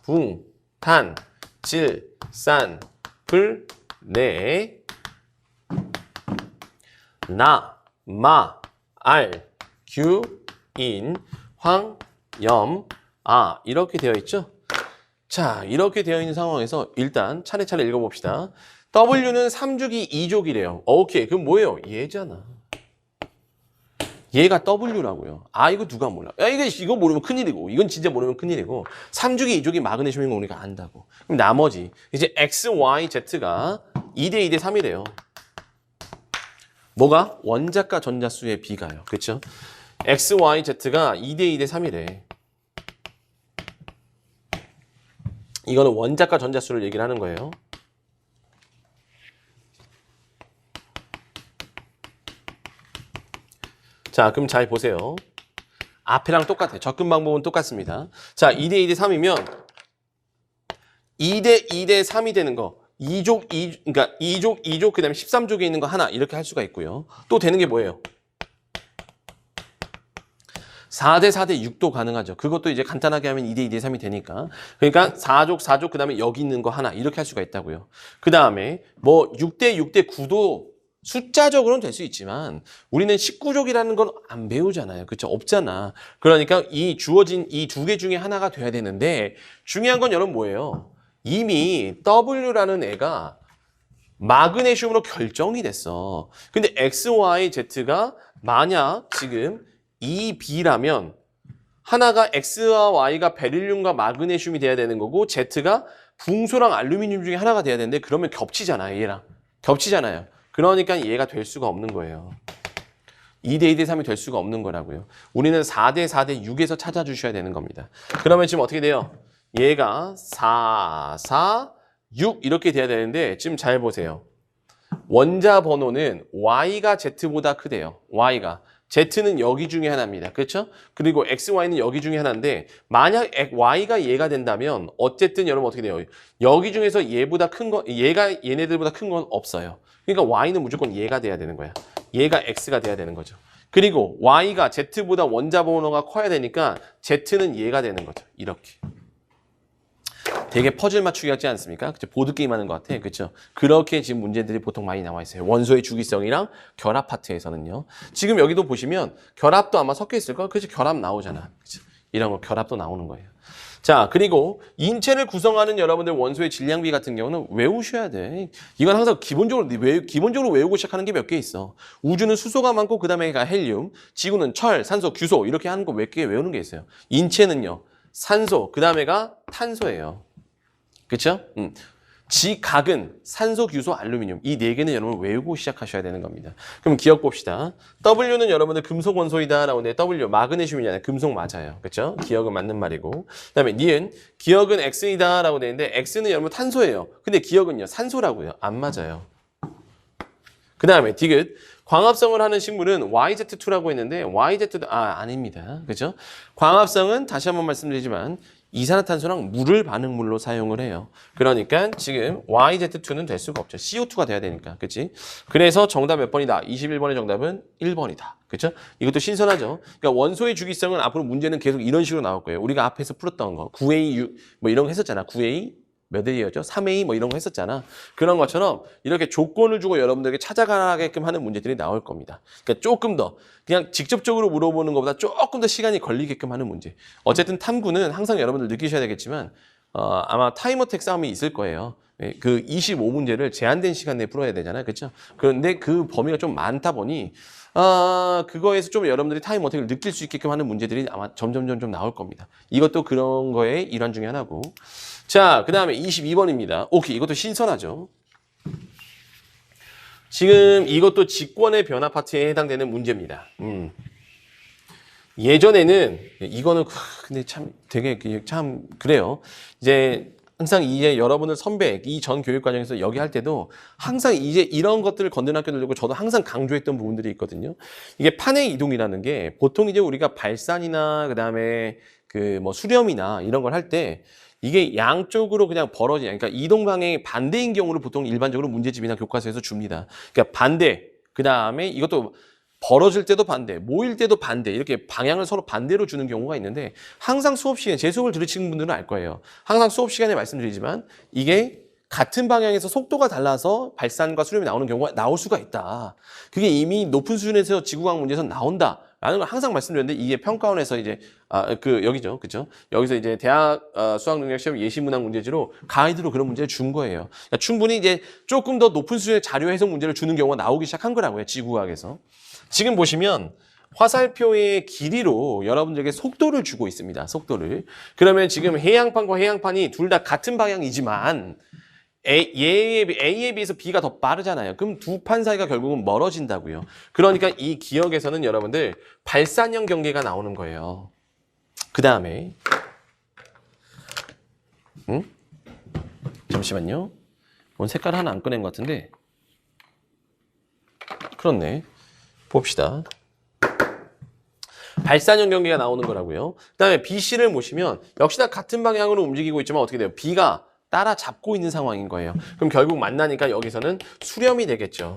붕, 탄, 질, 산, 불, 내, 나, 마, 알, 규, 인, 황, 염, 아 이렇게 되어 있죠? 자, 이렇게 되어 있는 상황에서 일단 차례차례 읽어봅시다. W는 3주기 2족이래요. 오케이, 그럼 뭐예요? 얘잖아. 얘가 W라고요. 아, 이거 누가 몰라. 야, 이거 모르면 큰일이고, 이건 진짜 모르면 큰일이고, 3주기 2족이 마그네슘인 거 우리가 안다고. 그럼 나머지, 이제 X, Y, Z가 2대 2대 3이래요. 뭐가? 원자과 전자수의 비가요. 그쵸? X, Y, Z가 2대 2대 3이래. 이거는 원자과 전자수를 얘기를 하는 거예요. 자, 그럼 잘 보세요. 앞에랑 똑같아요. 접근 방법은 똑같습니다. 자, 2대 2대 3이면 2대 2대 3이 되는 거 2족, 그러니까 2족, 2족, 그 다음에 13족에 있는 거 하나 이렇게 할 수가 있고요. 또 되는 게 뭐예요? 4대 4대 6도 가능하죠. 그것도 이제 간단하게 하면 2대 2대 3이 되니까. 그러니까 4족, 4족, 그 다음에 여기 있는 거 하나 이렇게 할 수가 있다고요. 그 다음에 뭐 6대 6대 9도 숫자적으로는 될 수 있지만 우리는 19족이라는 건 안 배우잖아요. 그렇죠? 없잖아. 그러니까 이 주어진 이 두 개 중에 하나가 돼야 되는데 중요한 건 여러분 뭐예요? 이미 W라는 애가 마그네슘으로 결정이 됐어. 근데 X, Y, Z가 만약 지금 EB라면 하나가 X와 Y가 베릴륨과 마그네슘이 돼야 되는 거고 Z가 붕소랑 알루미늄 중에 하나가 돼야 되는데 그러면 겹치잖아요. 얘랑. 겹치잖아요. 그러니까 얘가 될 수가 없는 거예요. 2대 2대 3이 될 수가 없는 거라고요. 우리는 4대 4대 6에서 찾아주셔야 되는 겁니다. 그러면 지금 어떻게 돼요? 얘가 4, 4, 6 이렇게 돼야 되는데 지금 잘 보세요. 원자 번호는 Y가 Z보다 크대요. Y가. Z는 여기 중에 하나입니다. 그렇죠? 그리고 X, Y는 여기 중에 하나인데 만약 Y가 얘가 된다면 어쨌든 여러분 어떻게 돼요? 여기 중에서 얘보다 큰 거, 얘가 얘네들보다 큰 건 없어요. 그러니까 Y는 무조건 얘가 돼야 되는 거야. 얘가 X가 돼야 되는 거죠. 그리고 Y가 Z보다 원자 번호가 커야 되니까 Z는 얘가 되는 거죠. 이렇게. 되게 퍼즐 맞추기 같지 않습니까? 그쵸? 보드게임 하는 것 같아. 그렇죠? 그렇게 지금 문제들이 보통 많이 나와 있어요. 원소의 주기성이랑 결합 파트에서는요. 지금 여기도 보시면 결합도 아마 섞여 있을 걸. 그렇죠? 결합 나오잖아. 그쵸? 이런 거 결합도 나오는 거예요. 자, 그리고 인체를 구성하는 여러분들 원소의 질량비 같은 경우는 외우셔야 돼. 이건 항상 기본적으로 외우고 시작하는 게 몇 개 있어. 우주는 수소가 많고 그다음에가 헬륨, 지구는 철, 산소, 규소 이렇게 하는 거 몇 개 외우는 게 있어요. 인체는요. 산소, 그다음에가 탄소예요. 그렇죠? 지각은 산소, 규소, 알루미늄 이 네 개는 여러분 외우고 시작하셔야 되는 겁니다. 그럼 기억 봅시다. W는 여러분들 금속 원소이다라고 하는데 W 마그네슘이잖아요. 금속 맞아요. 그렇죠? 기억은 맞는 말이고. 그다음에 니은 기억은 X이다라고 되는데 X는 여러분 탄소예요. 근데 기억은요 산소라고요. 안 맞아요. 그다음에 디귿 광합성을 하는 식물은 YZ2라고 했는데 YZ2도 아닙니다. 그렇죠? 광합성은 다시 한번 말씀드리지만 이산화탄소랑 물을 반응물로 사용을 해요. 그러니까 지금 YZ2는 될 수가 없죠. CO2가 돼야 되니까. 그렇지? 그래서 정답 몇 번이다? 21번의 정답은 1번이다. 그렇죠? 이것도 신선하죠. 그러니까 원소의 주기성은 앞으로 문제는 계속 이런 식으로 나올 거예요. 우리가 앞에서 풀었던 거. 9A, 6, 뭐 이런 거 했었잖아. 9A 몇 A였죠? 3A 뭐 이런 거 했었잖아. 그런 것처럼 이렇게 조건을 주고 여러분들에게 찾아가게끔 하는 문제들이 나올 겁니다. 그러니까 조금 더 그냥 직접적으로 물어보는 것보다 조금 더 시간이 걸리게끔 하는 문제. 어쨌든 탐구는 항상 여러분들 느끼셔야 되겠지만 아마 타임어택 싸움이 있을 거예요. 그 25문제를 제한된 시간 내에 풀어야 되잖아요. 그렇죠? 그런데 그 범위가 좀 많다 보니 그거에서 좀 여러분들이 타임 어택을 느낄 수 있게끔 하는 문제들이 아마 점점 좀 나올 겁니다. 이것도 그런 거의 일환 중에 하나고. 자, 그 다음에 22번입니다. 오케이, 이것도 신선하죠. 지금 이것도 직권의 변화 파트에 해당되는 문제입니다. 예전에는 이거는 근데 참 되게 참 그래요. 이제 항상 이제 여러분들 선배 이 전 교육 과정에서 여기 할 때도 항상 이제 이런 것들을 건드는 학교들 들고 저도 항상 강조했던 부분들이 있거든요. 이게 판의 이동이라는 게 보통 이제 우리가 발산이나 그다음에 그 뭐 수렴이나 이런 걸 할 때 이게 양쪽으로 그냥 벌어지냐. 그러니까 이동 방향이 반대인 경우를 보통 일반적으로 문제집이나 교과서에서 줍니다. 그러니까 반대. 그다음에 이것도 벌어질 때도 반대, 모일 때도 반대, 이렇게 방향을 서로 반대로 주는 경우가 있는데 항상 수업 시간에, 제 수업을 들으시는 분들은 알 거예요. 항상 수업 시간에 말씀드리지만 이게 같은 방향에서 속도가 달라서 발산과 수렴이 나오는 경우가 나올 수가 있다. 그게 이미 높은 수준에서 지구과학 문제에서 나온다라는 걸 항상 말씀드렸는데 이게 평가원에서 이제 여기죠, 그죠? 여기서 이제 대학 수학능력시험 예시문항 문제지로 가이드로 그런 문제를 준 거예요. 그러니까 충분히 이제 조금 더 높은 수준의 자료 해석 문제를 주는 경우가 나오기 시작한 거라고요, 지구과학에서. 지금 보시면 화살표의 길이로 여러분들에게 속도를 주고 있습니다. 속도를. 그러면 지금 해양판과 해양판이 둘 다 같은 방향이지만 A에 비해서 B가 더 빠르잖아요. 그럼 두 판 사이가 결국은 멀어진다고요. 그러니까 이 기억에서는 여러분들 발산형 경계가 나오는 거예요. 그 다음에 잠시만요. 뭔 색깔 하나 안 꺼낸 것 같은데. 그렇네. 봅시다. 발산형 경계가 나오는 거라고요. 그 다음에 BC를 보시면 역시나 같은 방향으로 움직이고 있지만 어떻게 돼요? B가 따라잡고 있는 상황인 거예요. 그럼 결국 만나니까 여기서는 수렴이 되겠죠.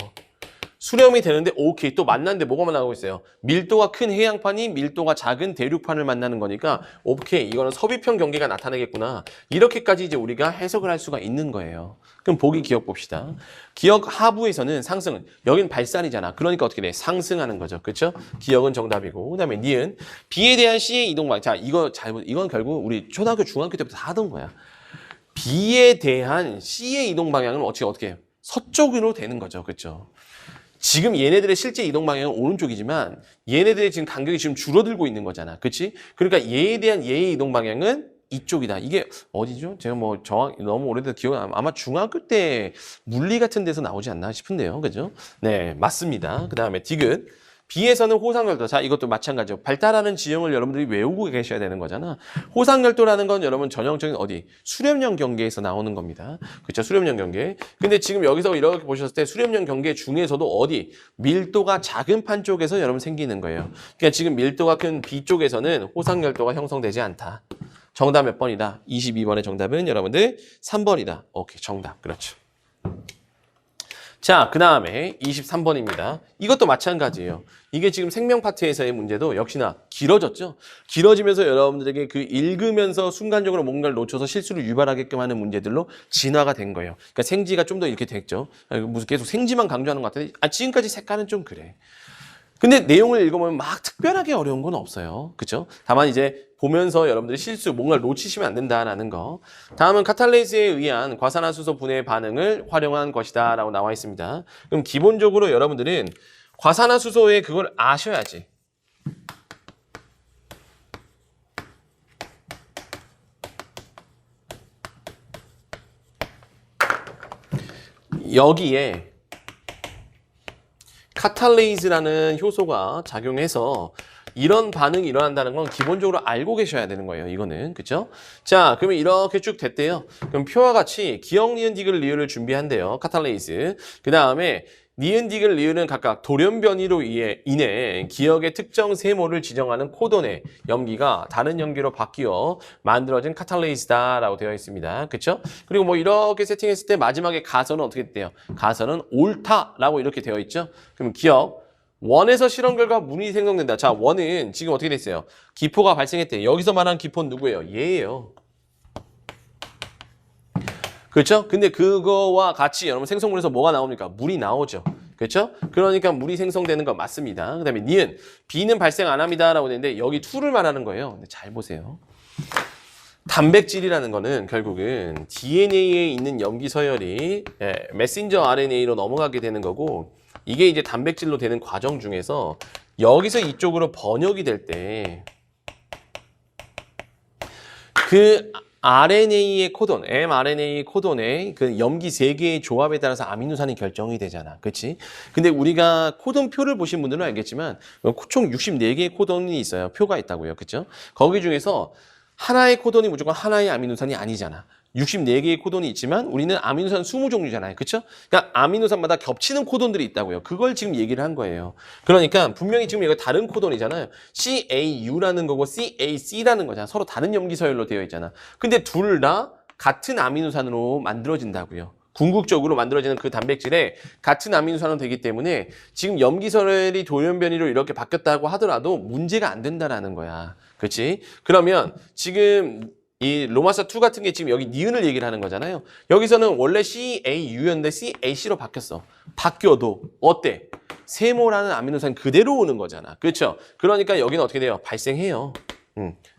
수렴이 되는데 오케이, 또 만났는데 뭐가 만나고 있어요? 밀도가 큰 해양판이 밀도가 작은 대륙판을 만나는 거니까 오케이, 이거는 섭입형 경계가 나타나겠구나. 이렇게까지 이제 우리가 해석을 할 수가 있는 거예요. 그럼 보기 기억 봅시다. 기억 하부에서는 상승은, 여긴 발산이잖아. 그러니까 어떻게 돼? 상승하는 거죠. 그렇죠? 기억은 정답이고. 그다음에 니은 B에 대한 C의 이동방. 자, 이건 결국 우리 초등학교 중학교 때부터 다 하던 거야. B에 대한 C의 이동 방향은 어떻게 해요? 서쪽으로 되는 거죠. 그렇죠? 지금 얘네들의 실제 이동 방향은 오른쪽이지만 얘네들의 지금 간격이 지금 줄어들고 있는 거잖아. 그렇지? 그러니까 얘에 대한 얘의 이동 방향은 이쪽이다. 이게 어디죠? 제가 뭐 너무 오래돼서 기억 아마 중학교 때 물리 같은 데서 나오지 않나 싶은데요. 그죠? 네, 맞습니다. 그다음에 디귿. B에서는 호상열도. 자, 이것도 마찬가지죠. 발달하는 지형을 여러분들이 외우고 계셔야 되는 거잖아. 호상열도라는 건 여러분 전형적인 어디? 수렴형 경계에서 나오는 겁니다. 그렇죠? 수렴형 경계. 근데 지금 여기서 이렇게 보셨을 때 수렴형 경계 중에서도 어디? 밀도가 작은 판 쪽에서 여러분 생기는 거예요. 그러니까 지금 밀도가 큰 B 쪽에서는 호상열도가 형성되지 않다. 정답 몇 번이다? 22번의 정답은 여러분들 3번이다. 오케이, 정답. 그렇죠. 자, 그 다음에 23번입니다. 이것도 마찬가지예요. 이게 지금 생명 파트에서의 문제도 역시나 길어졌죠? 길어지면서 여러분들에게 그 읽으면서 순간적으로 뭔가를 놓쳐서 실수를 유발하게끔 하는 문제들로 진화가 된 거예요. 그러니까 생지가 좀 더 이렇게 됐죠. 무슨 계속 생지만 강조하는 것 같은데, 지금까지 색깔은 좀 그래. 근데 내용을 읽어보면 막 특별하게 어려운 건 없어요. 그렇죠? 다만 이제 보면서 여러분들이 실수, 뭔가를 놓치시면 안 된다라는 거. 다음은 카탈레이스에 의한 과산화수소 분해의 반응을 활용한 것이다 라고 나와 있습니다. 그럼 기본적으로 여러분들은 과산화수소의 그걸 아셔야지. 여기에 카탈레이즈라는 효소가 작용해서 이런 반응이 일어난다는 건 기본적으로 알고 계셔야 되는 거예요. 이거는. 그쵸? 자, 그러면 이렇게 쭉 됐대요. 그럼 표와 같이 기억, 니은, 디귿, 리을을 준비한대요. 카탈레이즈. 그 다음에 니은, 디귿, 리을은 각각 돌연변이로 인해 기억의 특정 세모를 지정하는 코돈의 염기가 다른 염기로 바뀌어 만들어진 카탈레이즈다라고 되어 있습니다. 그렇죠? 그리고 뭐 이렇게 세팅했을 때 마지막에 가설은 어떻게 돼요? 가설은 옳다라고 이렇게 되어 있죠. 그럼 기억 원에서 실험 결과 문이 생성된다. 자, 원은 지금 어떻게 됐어요? 기포가 발생했대. 여기서 말한 기포는 누구예요? 얘예요. 그렇죠? 근데 그거와 같이 여러분 생성물에서 뭐가 나옵니까? 물이 나오죠. 그렇죠? 그러니까 물이 생성되는 건 맞습니다. 그 다음에 니은, B는 발생 안 합니다라고 되는데 여기 2를 말하는 거예요. 근데 잘 보세요. 단백질이라는 거는 결국은 DNA에 있는 염기 서열이 메신저 RNA로 넘어가게 되는 거고 이게 이제 단백질로 되는 과정 중에서 여기서 이쪽으로 번역이 될 때 그 RNA의 코돈, mRNA 코돈의 그 염기 3개의 조합에 따라서 아미노산이 결정이 되잖아. 그렇지? 근데 우리가 코돈표를 보신 분들은 알겠지만 총 64개의 코돈이 있어요. 표가 있다고요. 그렇죠? 거기 중에서 하나의 코돈이 무조건 하나의 아미노산이 아니잖아. 64개의 코돈이 있지만 우리는 아미노산 20종류잖아요. 그렇죠? 그러니까 아미노산마다 겹치는 코돈들이 있다고요. 그걸 지금 얘기를 한 거예요. 그러니까 분명히 지금 이거 다른 코돈이잖아요. CAU라는 거고 CAC라는 거잖아. 서로 다른 염기 서열로 되어 있잖아. 근데 둘 다 같은 아미노산으로 만들어진다고요. 궁극적으로 만들어지는 그 단백질에 같은 아미노산으로 되기 때문에 지금 염기설이 돌연변이로 이렇게 바뀌었다고 하더라도 문제가 안 된다라는 거야. 그렇지? 그러면 지금 이 로마서 2 같은 게 지금 여기 니은을 얘기를 하는 거잖아요. 여기서는 원래 CAU였는데 CAC로 바뀌었어. 바뀌어도 어때? 세모라는 아미노산 그대로 오는 거잖아. 그렇죠? 그러니까 여기는 어떻게 돼요? 발생해요.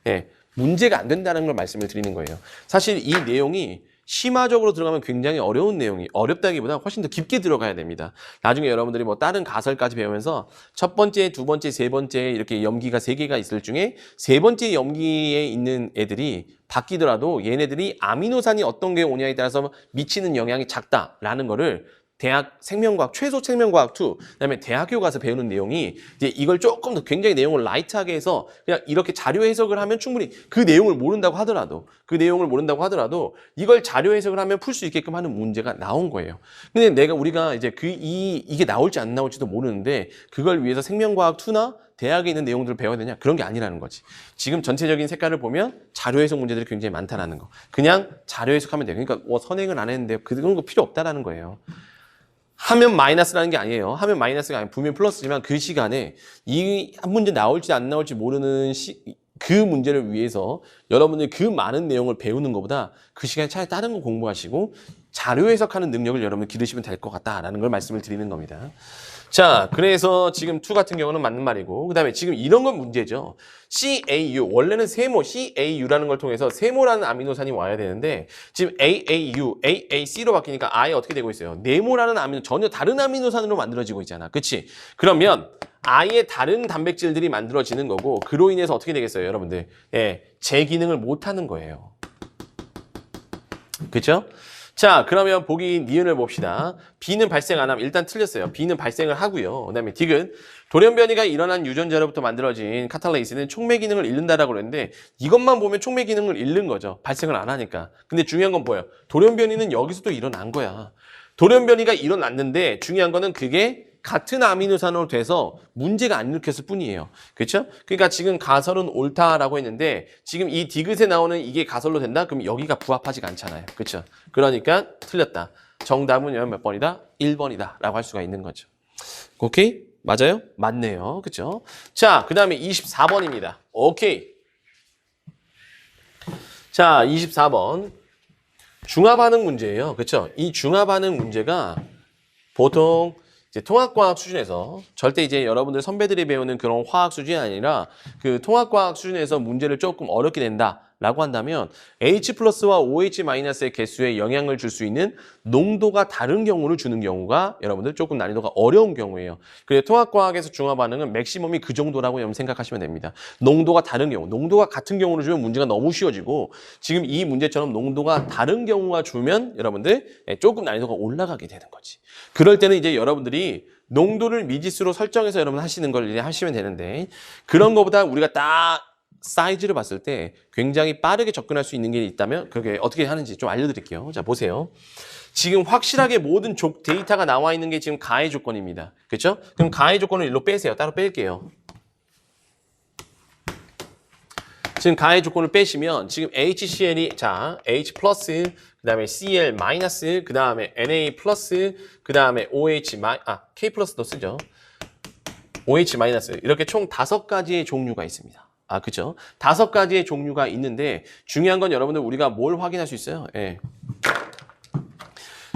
예, 문제가 안 된다는 걸 말씀을 드리는 거예요. 사실 이 내용이 심화적으로 들어가면 굉장히 어려운 내용이 어렵다기보다 훨씬 더 깊게 들어가야 됩니다. 나중에 여러분들이 뭐 다른 가설까지 배우면서 첫 번째, 두 번째, 세 번째 이렇게 염기가 3개가 있을 중에 세 번째 염기에 있는 애들이 바뀌더라도 얘네들이 아미노산이 어떤 게 오냐에 따라서 미치는 영향이 작다라는 거를 대학 생명과학, 최소 생명과학 2, 그다음에 대학교 가서 배우는 내용이 이제 이걸 조금 더 굉장히 내용을 라이트하게 해서 그냥 이렇게 자료 해석을 하면 충분히 그 내용을 모른다고 하더라도 이걸 자료 해석을 하면 풀 수 있게끔 하는 문제가 나온 거예요. 근데 우리가 이제 이게 나올지 안 나올지도 모르는데 그걸 위해서 생명과학 2나 대학에 있는 내용들을 배워야 되냐? 그런 게 아니라는 거지. 지금 전체적인 색깔을 보면 자료 해석 문제들이 굉장히 많다라는 거. 그냥 자료 해석하면 돼요. 그러니까 선행을 안 했는데 그런 거 필요 없다라는 거예요. 하면 마이너스라는 게 아니에요. 하면 마이너스가 아니고 분명히 플러스지만 그 시간에 이 한 문제 나올지 안 나올지 모르는 그 문제를 위해서 여러분들이 그 많은 내용을 배우는 것보다 그 시간에 차라리 다른 거 공부하시고 자료 해석하는 능력을 여러분 기르시면 될 것 같다라는 걸 말씀을 드리는 겁니다. 자, 그래서 지금 2 같은 경우는 맞는 말이고 그 다음에 지금 이런 건 문제죠. CAU, 원래는 세모, CAU라는 걸 통해서 세모라는 아미노산이 와야 되는데 지금 AAU, AAC로 바뀌니까 아예 어떻게 되고 있어요? 네모라는 전혀 다른 아미노산으로 만들어지고 있잖아. 그치? 그러면 아예 다른 단백질들이 만들어지는 거고 그로 인해서 어떻게 되겠어요, 여러분들? 예, 제 기능을 못하는 거예요. 그쵸? 자, 그러면 보기 니은을 봅시다. B는 발생 안 하면 일단 틀렸어요. B는 발생을 하고요. 그다음에 D는 돌연변이가 일어난 유전자로부터 만들어진 카탈레이스는 촉매 기능을 잃는다라고 그랬는데 이것만 보면 촉매 기능을 잃는 거죠. 발생을 안 하니까. 근데 중요한 건 뭐예요? 돌연변이는 여기서도 일어난 거야. 돌연변이가 일어났는데 중요한 거는 그게 같은 아미노산으로 돼서 문제가 안 일으켰을 뿐이에요. 그렇죠? 그러니까 지금 가설은 옳다라고 했는데 지금 이 디귿에 나오는 이게 가설로 된다? 그럼 여기가 부합하지가 않잖아요. 그렇죠? 그러니까 틀렸다. 정답은 몇 번이다? 1번이다 라고 할 수가 있는 거죠. 오케이? 맞아요? 맞네요. 그렇죠? 자, 그 다음에 24번입니다. 오케이. 자, 24번. 중화반응 문제예요. 그렇죠? 이 중화반응 문제가 보통 이제 통합과학 수준에서 절대 이제 여러분들 선배들이 배우는 그런 화학 수준이 아니라 그 통합과학 수준에서 문제를 조금 어렵게 낸다라고 한다면 H 플러스와 OH 마이너스의 개수에 영향을 줄 수 있는 농도가 다른 경우를 주는 경우가 여러분들 조금 난이도가 어려운 경우예요. 그래서 통합과학에서 중화 반응은 맥시멈이 그 정도라고 여러분 생각하시면 됩니다. 농도가 다른 경우, 농도가 같은 경우를 주면 문제가 너무 쉬워지고 지금 이 문제처럼 농도가 다른 경우가 주면 여러분들 조금 난이도가 올라가게 되는 거지. 그럴 때는 이제 여러분들이 농도를 미지수로 설정해서 여러분 하시는 걸 이제 하시면 되는데 그런 것보다 우리가 딱 사이즈를 봤을 때 굉장히 빠르게 접근할 수 있는 게 있다면 그게 어떻게 하는지 좀 알려드릴게요. 자, 보세요. 지금 확실하게 모든 데이터가 나와 있는 게 지금 가해 조건입니다. 그렇죠? 그럼 가해 조건을 일로 빼세요. 따로 뺄게요. 지금 가해 조건을 빼시면 지금 HCl이 자 H 플러스 그 다음에 Cl 마이너스 그 다음에 Na 플러스 그 다음에 OH K 플러스도 쓰죠. OH 마이너스 이렇게 총 5가지의 종류가 있습니다. 그죠? 5가지의 종류가 있는데 중요한 건 여러분들 우리가 뭘 확인할 수 있어요? 예.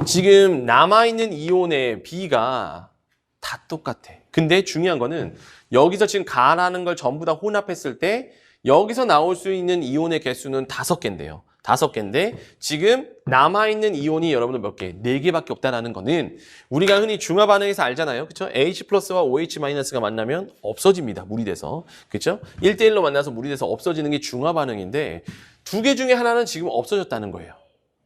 지금 남아있는 이온의 B가 다 똑같아. 근데 중요한 거는 여기서 지금 가라는 걸 전부 다 혼합했을 때 여기서 나올 수 있는 이온의 개수는 5개인데요. 5개인데 지금 남아있는 이온이 여러분들 몇 개? 4개밖에 없다라는 거는 우리가 흔히 중화 반응에서 알잖아요. 그렇죠? H 플러스와 OH 마이너스가 만나면 없어집니다. 물이 돼서. 그렇죠? 1대1로 만나서 물이 돼서 없어지는 게 중화 반응인데 2개 중에 하나는 지금 없어졌다는 거예요.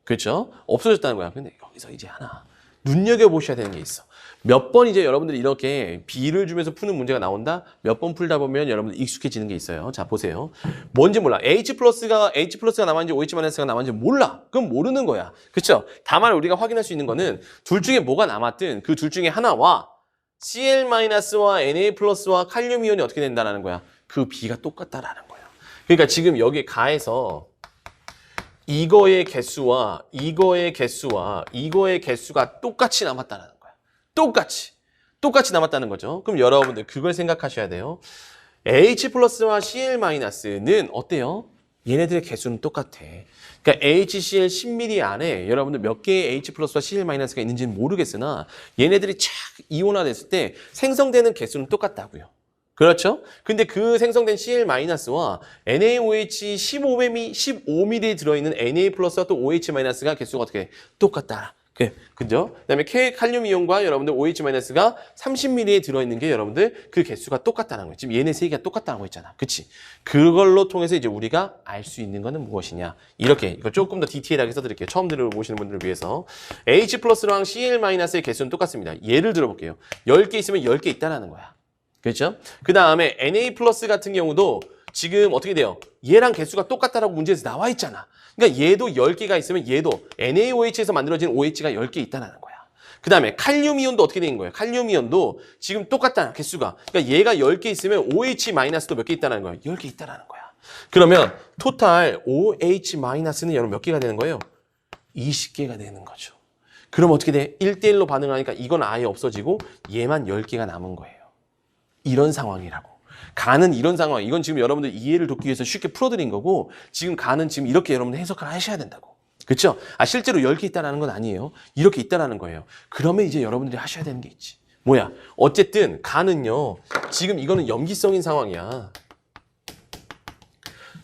그렇죠? 없어졌다는 거야. 근데 여기서 이제 하나 눈여겨보셔야 되는 게 있어. 몇 번 이제 여러분들이 이렇게 B를 주면서 푸는 문제가 나온다? 몇 번 풀다 보면 여러분들 익숙해지는 게 있어요. 자, 보세요. 뭔지 몰라. H 플러스가 남았는지 OH 마이너스가 남았는지 몰라. 그럼 모르는 거야. 그렇죠? 다만 우리가 확인할 수 있는 거는 둘 중에 뭐가 남았든 그 둘 중에 하나와 Cl 마이너스와 Na 플러스와 칼륨 이온이 어떻게 된다는 거야. 그 B가 똑같다라는 거예요. 그러니까 지금 여기 가에서 이거의 개수와 이거의 개수와 이거의 개수가 똑같이 남았다는 거야. 똑같이 남았다는 거죠. 그럼 여러분들 그걸 생각하셔야 돼요. H 플러스와 CL 마이너스는 어때요? 얘네들의 개수는 똑같아. 그러니까 HCl 10ml 안에 여러분들 몇 개의 H 플러스와 CL 마이너스가 있는지는 모르겠으나 얘네들이 착 이온화됐을 때 생성되는 개수는 똑같다고요. 그렇죠? 근데 그 생성된 CL 마이너스와 NaOH 15ml 들어있는 Na 플러스와 또 OH 마이너스가 개수가 어떻게 돼? 똑같다. 그죠? 그다음에 칼륨 이온과 여러분들 OH 마이너스가 30ml에 들어있는 게 여러분들 그 개수가 똑같다는 거예요. 지금 얘네 세 개가 똑같다는 거 있잖아. 그치? 그걸로 통해서 이제 우리가 알 수 있는 거는 무엇이냐. 이렇게 이거 조금 더 디테일하게 써드릴게요. 처음 들어보시는 분들을 위해서. H 플러스랑 CL 마이너스의 개수는 똑같습니다. 예를 들어볼게요. 10개 있으면 10개 있다는 거야. 그렇죠? 그 다음에 Na 플러스 같은 경우도 지금 어떻게 돼요? 얘랑 개수가 똑같다라고 문제에서 나와 있잖아. 그러니까 얘도 10개가 있으면 얘도 NaOH에서 만들어진 OH가 10개 있다는 거야. 그 다음에 칼륨 이온도 어떻게 되는 거예요? 칼륨 이온도 지금 똑같다는 개수가. 그러니까 얘가 10개 있으면 OH 마이너스도 몇 개 있다는 거야? 10개 있다는 거야. 그러면 토탈 OH 마이너스는 여러분 몇 개가 되는 거예요? 20개가 되는 거죠. 그럼 어떻게 돼? 1대1로 반응하니까 이건 아예 없어지고 얘만 10개가 남은 거예요. 이런 상황이라고. 간은 이런 상황. 이건 지금 여러분들 이해를 돕기 위해서 쉽게 풀어드린 거고 지금 간은 지금 이렇게 여러분들 해석을 하셔야 된다고. 그렇죠? 실제로 10개 있다는 건 아니에요. 이렇게 있다는 거예요. 그러면 이제 여러분들이 하셔야 되는 게 있지. 뭐야? 어쨌든 간은요. 지금 이거는 염기성인 상황이야.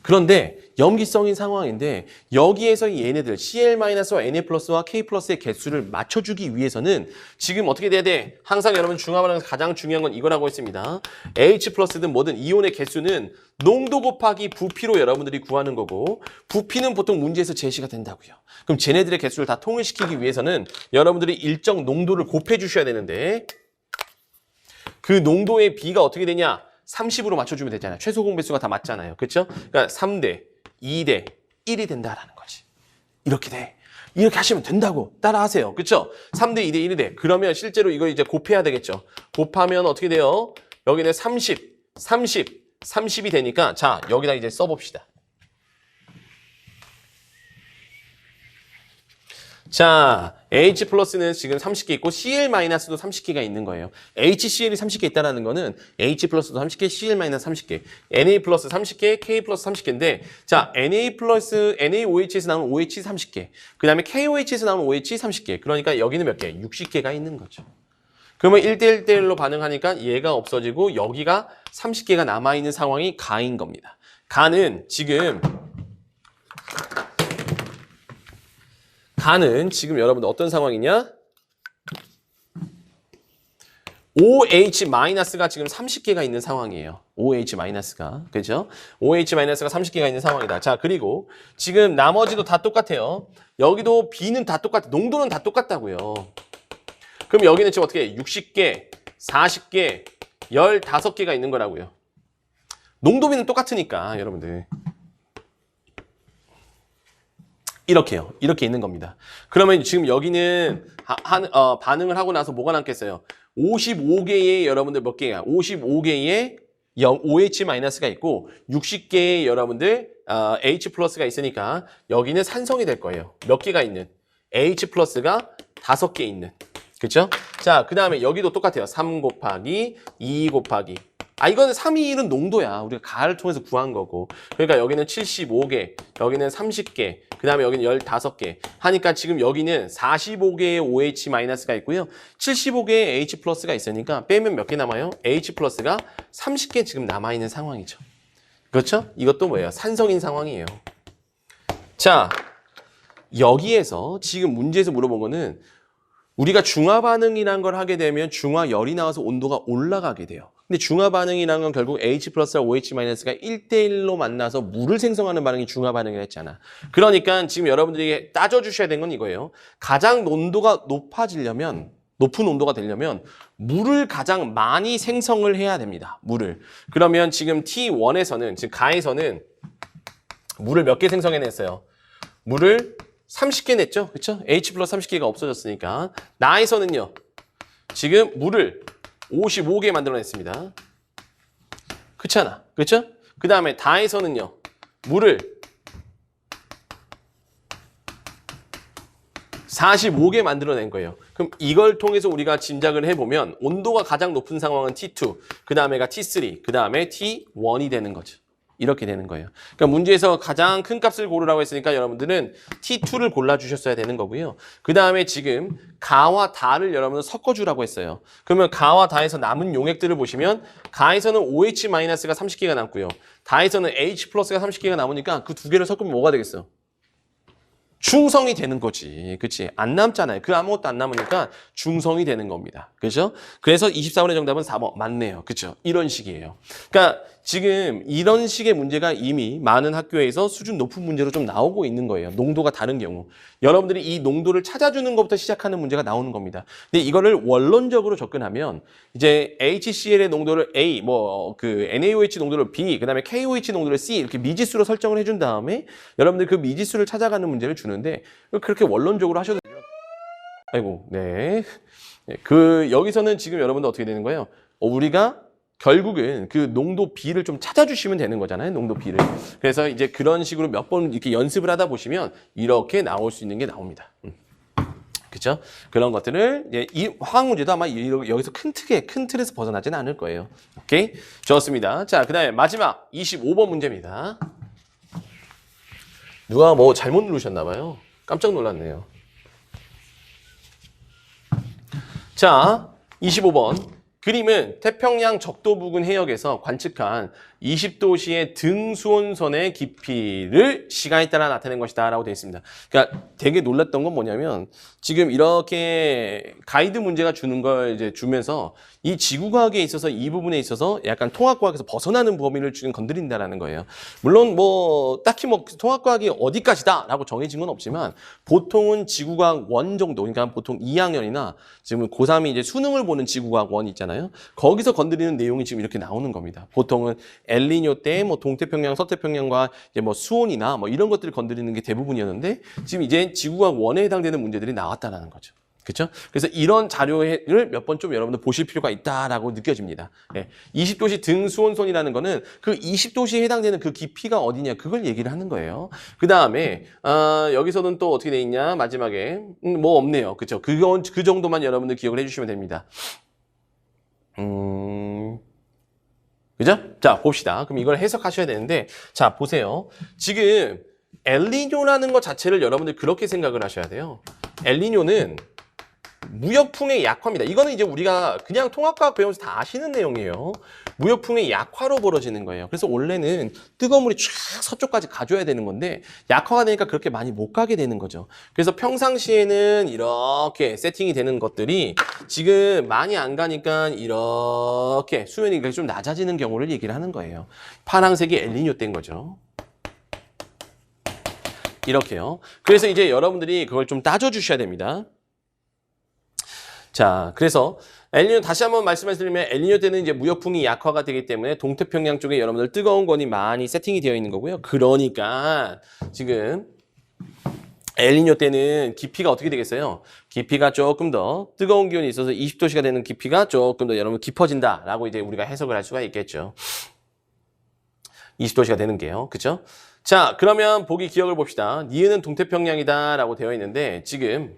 그런데 염기성인 상황인데 여기에서 얘네들 CL-와 Na+와 K+의 개수를 맞춰주기 위해서는 지금 어떻게 돼야 돼? 항상 여러분 중화반응에서 가장 중요한 건 이거라고 했습니다. H+든 뭐든 이온의 개수는 농도 곱하기 부피로 여러분들이 구하는 거고 부피는 보통 문제에서 제시가 된다고요. 그럼 쟤네들의 개수를 다 통일시키기 위해서는 여러분들이 일정 농도를 곱해 주셔야 되는데 그 농도의 비가 어떻게 되냐? 30으로 맞춰주면 되잖아요. 최소 공배수가 다 맞잖아요. 그렇죠? 그러니까 3대, 2대, 1이 된다라는 거지. 이렇게 돼. 이렇게 하시면 된다고. 따라하세요. 그렇죠? 3대, 2대, 1이 돼. 그러면 실제로 이거 이제 곱해야 되겠죠. 곱하면 어떻게 돼요? 여기는 30이 되니까 자, 여기다 이제 써봅시다. 자, H 플러스는 지금 30개 있고 CL 마이너스도 30개가 있는 거예요. HCl이 30개 있다는 거는 H 플러스도 30개, CL 마이너스 30개, Na 플러스 30개, K 플러스 30개인데 자, Na 플러스 NaOH에서 나오는 OH 30개, 그 다음에 KOH에서 나오는 OH 30개. 그러니까 여기는 몇 개? 60개가 있는 거죠. 그러면 1대1대1로 반응하니까 얘가 없어지고 여기가 30개가 남아있는 상황이 가인 겁니다. 가는 지금 여러분들 어떤 상황이냐? OH-가 지금 30개가 있는 상황이에요. OH-가. 그죠? OH-가 30개가 있는 상황이다. 자, 그리고 지금 나머지도 다 똑같아요. 여기도 B는 다 똑같아. 농도는 다 똑같다고요. 그럼 여기는 지금 어떻게 해? 60개, 40개, 15개가 있는 거라고요. 농도비는 똑같으니까, 여러분들. 이렇게요. 이렇게 있는 겁니다. 그러면 지금 여기는 반응을 하고 나서 뭐가 남겠어요? 55개의 여러분들 몇 개야? 55개의 OH-가 있고 60개의 여러분들 H+가 있으니까 여기는 산성이 될 거예요. 몇 개가 있는? H+가 5개 있는. 그렇죠? 자, 그 다음에 여기도 똑같아요. 3 곱하기 2 곱하기 이거는 3, 2, 1은 농도야. 우리가 가를 통해서 구한 거고. 그러니까 여기는 75개, 여기는 30개, 그 다음에 여기는 15개. 하니까 지금 여기는 45개의 OH-가 있고요. 75개의 H+가 있으니까 빼면 몇 개 남아요? H+가 30개 지금 남아있는 상황이죠. 그렇죠? 이것도 뭐예요? 산성인 상황이에요. 자, 여기에서 지금 문제에서 물어본 거는 우리가 중화반응이라는 걸 하게 되면 중화열이 나와서 온도가 올라가게 돼요. 근데 중화반응이라는 건 결국 H+와 OH-가 1대1로 만나서 물을 생성하는 반응이 중화반응이라 했잖아. 그러니까 지금 여러분들이 따져주셔야 되는 건 이거예요. 가장 농도가 높아지려면, 높은 온도가 되려면 물을 가장 많이 생성을 해야 됩니다. 물을. 그러면 지금 T1에서는, 즉 가에서는 물을 몇 개 생성해냈어요? 물을 30개 냈죠? 그쵸? H 플러스 30개가 없어졌으니까. 나에서는요, 지금 물을 55개 만들어냈습니다. 그렇잖아. 그렇죠? 그 다음에 다에서는요, 물을 45개 만들어낸 거예요. 그럼 이걸 통해서 우리가 짐작을 해보면 온도가 가장 높은 상황은 T2, 그 다음에가 T3, 그 다음에 T1이 되는 거죠. 이렇게 되는 거예요. 그러니까 문제에서 가장 큰 값을 고르라고 했으니까 여러분들은 T2를 골라주셨어야 되는 거고요. 그 다음에 지금 가와 다를 여러분들 섞어주라고 했어요. 그러면 가와 다에서 남은 용액들을 보시면 가에서는 OH-가 30개가 남고요. 다에서는 H+가 30개가 남으니까 그 두 개를 섞으면 뭐가 되겠어? 중성이 되는 거지. 그치? 안 남잖아요. 그 아무것도 안 남으니까 중성이 되는 겁니다. 그죠? 그래서 24번의 정답은 4번. 맞네요. 그쵸? 이런 식이에요. 그러니까 지금 이런 식의 문제가 이미 많은 학교에서 수준 높은 문제로 좀 나오고 있는 거예요. 농도가 다른 경우. 여러분들이 이 농도를 찾아주는 것부터 시작하는 문제가 나오는 겁니다. 근데 이거를 원론적으로 접근하면 이제 HCl의 농도를 A, NaOH 농도를 B, 그 다음에 KOH 농도를 C 이렇게 미지수로 설정을 해준 다음에 여러분들 그 미지수를 찾아가는 문제를 주는데 그렇게 원론적으로 하셔도 돼요. 아이고, 네. 여기서는 지금 여러분들 어떻게 되는 거예요? 우리가 결국은 그 농도 B를 좀 찾아주시면 되는 거잖아요. 농도 B를. 그래서 이제 그런 식으로 몇 번 이렇게 연습을 하다 보시면 이렇게 나올 수 있는 게 나옵니다. 그렇죠? 그런 것들을 이제 이 화학 문제도 아마 여기서 큰 틀에서 벗어나지는 않을 거예요. 오케이? 좋습니다. 자, 그다음에 마지막 25번 문제입니다. 누가 뭐 잘못 누르셨나 봐요. 깜짝 놀랐네요. 자, 25번. 그림은 태평양 적도 부근 해역에서 관측한 20도시의 등수온선의 깊이를 시간에 따라 나타낸 것이다 라고 되어 있습니다. 그러니까 되게 놀랐던 건 뭐냐면 지금 이렇게 가이드 문제가 주는 걸 이제 주면서 이 지구과학에 있어서 이 부분에 있어서 약간 통합과학에서 벗어나는 범위를 지금 건드린다라는 거예요. 물론 딱히 통합과학이 어디까지다 라고 정해진 건 없지만 보통은 지구과학 1 정도, 그러니까 보통 2학년이나 지금 고3이 이제 수능을 보는 지구과학 1 있잖아요. 거기서 건드리는 내용이 지금 이렇게 나오는 겁니다. 보통은 엘니뇨 때 동태평양, 서태평양과 이제 수온이나 이런 것들을 건드리는 게 대부분이었는데 지금 이제 지구과학 1에 해당되는 문제들이 나왔다라는 거죠. 그렇죠? 그래서 이런 자료를 몇 번 좀 여러분들 보실 필요가 있다라고 느껴집니다. 20도시 등수온선이라는 거는 그 20도시에 해당되는 그 깊이가 어디냐 그걸 얘기를 하는 거예요. 그 다음에 여기서는 또 어떻게 돼 있냐 마지막에 없네요. 그렇죠? 그 정도만 여러분들 기억을 해주시면 됩니다. 그죠? 자, 봅시다. 그럼 이걸 해석하셔야 되는데, 자, 보세요. 지금 엘니뇨라는 것 자체를 여러분들 그렇게 생각을 하셔야 돼요. 엘니뇨는 무역풍의 약화입니다. 이거는 이제 우리가 그냥 통합과학 배우면서 다 아시는 내용이에요. 무역풍의 약화로 벌어지는 거예요. 그래서 원래는 뜨거운 물이 쫙 서쪽까지 가줘야 되는 건데 약화가 되니까 그렇게 많이 못 가게 되는 거죠. 그래서 평상시에는 이렇게 세팅이 되는 것들이 지금 많이 안 가니까 이렇게 수면이 좀 낮아지는 경우를 얘기를 하는 거예요. 파란색이 엘니뇨 때인 거죠. 이렇게요. 그래서 이제 여러분들이 그걸 좀 따져주셔야 됩니다. 자, 그래서 엘니뇨 다시 한번 말씀드리면 엘니뇨 때는 이제 무역풍이 약화가 되기 때문에 동태평양 쪽에 여러분들 뜨거운 건이 많이 세팅이 되어 있는 거고요. 그러니까 지금 엘니뇨 때는 깊이가 어떻게 되겠어요? 깊이가 조금 더 뜨거운 기온이 있어서 20도씨가 되는 깊이가 조금 더 여러분 깊어진다라고 이제 우리가 해석을 할 수가 있겠죠. 20도씨가 되는 게요. 그렇죠? 자, 그러면 보기 기억을 봅시다. 니은은 동태평양이다라고 되어 있는데 지금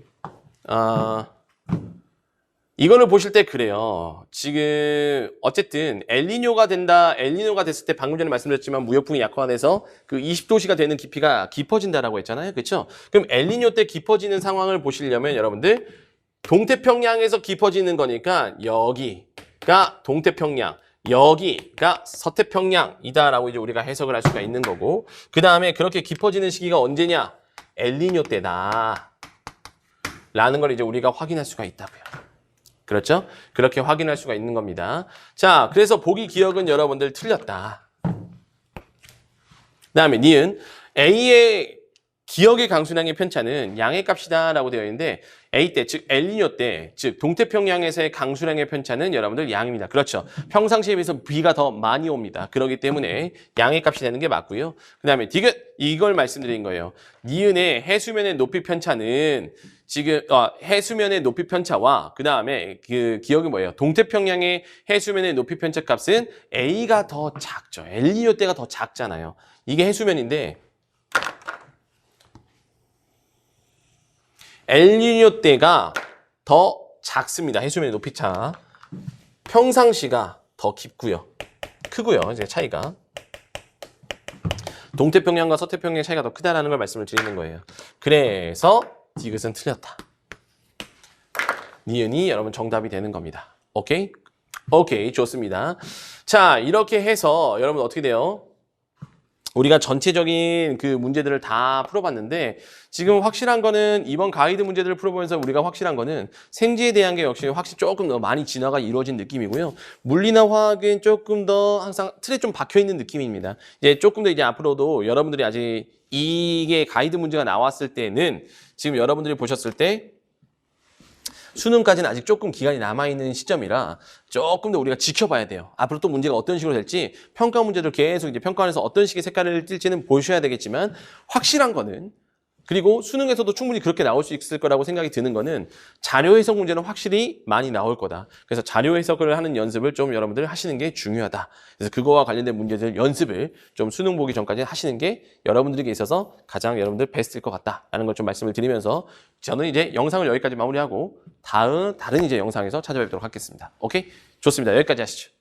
이거를 보실 때 그래요. 지금 어쨌든 엘니뇨가 된다. 엘니뇨가 됐을 때 방금 전에 말씀드렸지만 무역풍이 약화가 돼서 그 20도씨가 되는 깊이가 깊어진다라고 했잖아요. 그렇죠? 그럼 엘니뇨 때 깊어지는 상황을 보시려면 여러분들 동태평양에서 깊어지는 거니까 여기가 동태평양, 여기가 서태평양이다라고 이제 우리가 해석을 할 수가 있는 거고 그 다음에 그렇게 깊어지는 시기가 언제냐? 엘니뇨 때다. 라는 걸 이제 우리가 확인할 수가 있다고요. 그렇죠? 그렇게 확인할 수가 있는 겁니다. 자, 그래서 보기 기억은 여러분들 틀렸다. 그 다음에 니은 A의 기억의 강수량의 편차는 양의 값이다 라고 되어 있는데 A 때, 즉 엘니뇨 때, 즉 동태평양에서의 강수량의 편차는 여러분들 양입니다. 그렇죠. 평상시에 비해서 B가 더 많이 옵니다. 그렇기 때문에 양의 값이 되는 게 맞고요. 그 다음에 디귿, 이걸 말씀드린 거예요. 니은의 해수면의 높이 편차는 지금 해수면의 높이 편차와 그 다음에 그 기억이 뭐예요? 동태평양의 해수면의 높이 편차 값은 A가 더 작죠. 엘니뇨 때가 더 작잖아요. 이게 해수면인데 엘니뇨 때가 더 작습니다. 해수면의 높이차. 평상시가 더 깊고요. 크고요. 이제 차이가. 동태평양과 서태평양의 차이가 더 크다라는 걸 말씀을 드리는 거예요. 그래서 디귿은 틀렸다. 니은이 여러분 정답이 되는 겁니다. 오케이? 오케이, 좋습니다. 자, 이렇게 해서 여러분 어떻게 돼요? 우리가 전체적인 그 문제들을 다 풀어봤는데 지금 확실한 거는 이번 가이드 문제들을 풀어보면서 우리가 확실한 거는 생지에 대한 게 역시 확실히 조금 더 많이 진화가 이루어진 느낌이고요. 물리나 화학은 조금 더 항상 틀에 좀 박혀있는 느낌입니다. 이제 조금 더 이제 앞으로도 여러분들이 아직 이게 가이드 문제가 나왔을 때는 지금 여러분들이 보셨을 때 수능까지는 아직 조금 기간이 남아있는 시점이라 조금 더 우리가 지켜봐야 돼요. 앞으로 또 문제가 어떤 식으로 될지 평가 문제들 계속 이제 평가원에서 어떤 식의 색깔을 띌지는 보셔야 되겠지만 확실한 거는 그리고 수능에서도 충분히 그렇게 나올 수 있을 거라고 생각이 드는 거는 자료 해석 문제는 확실히 많이 나올 거다. 그래서 자료 해석을 하는 연습을 좀 여러분들 하시는 게 중요하다. 그래서 그거와 관련된 문제들 연습을 좀 수능 보기 전까지 하시는 게 여러분들에게 있어서 가장 여러분들 베스트일 것 같다라는 걸 좀 말씀을 드리면서 저는 이제 영상을 여기까지 마무리하고 다른 이제 영상에서 찾아뵙도록 하겠습니다. 오케이? 좋습니다. 여기까지 하시죠.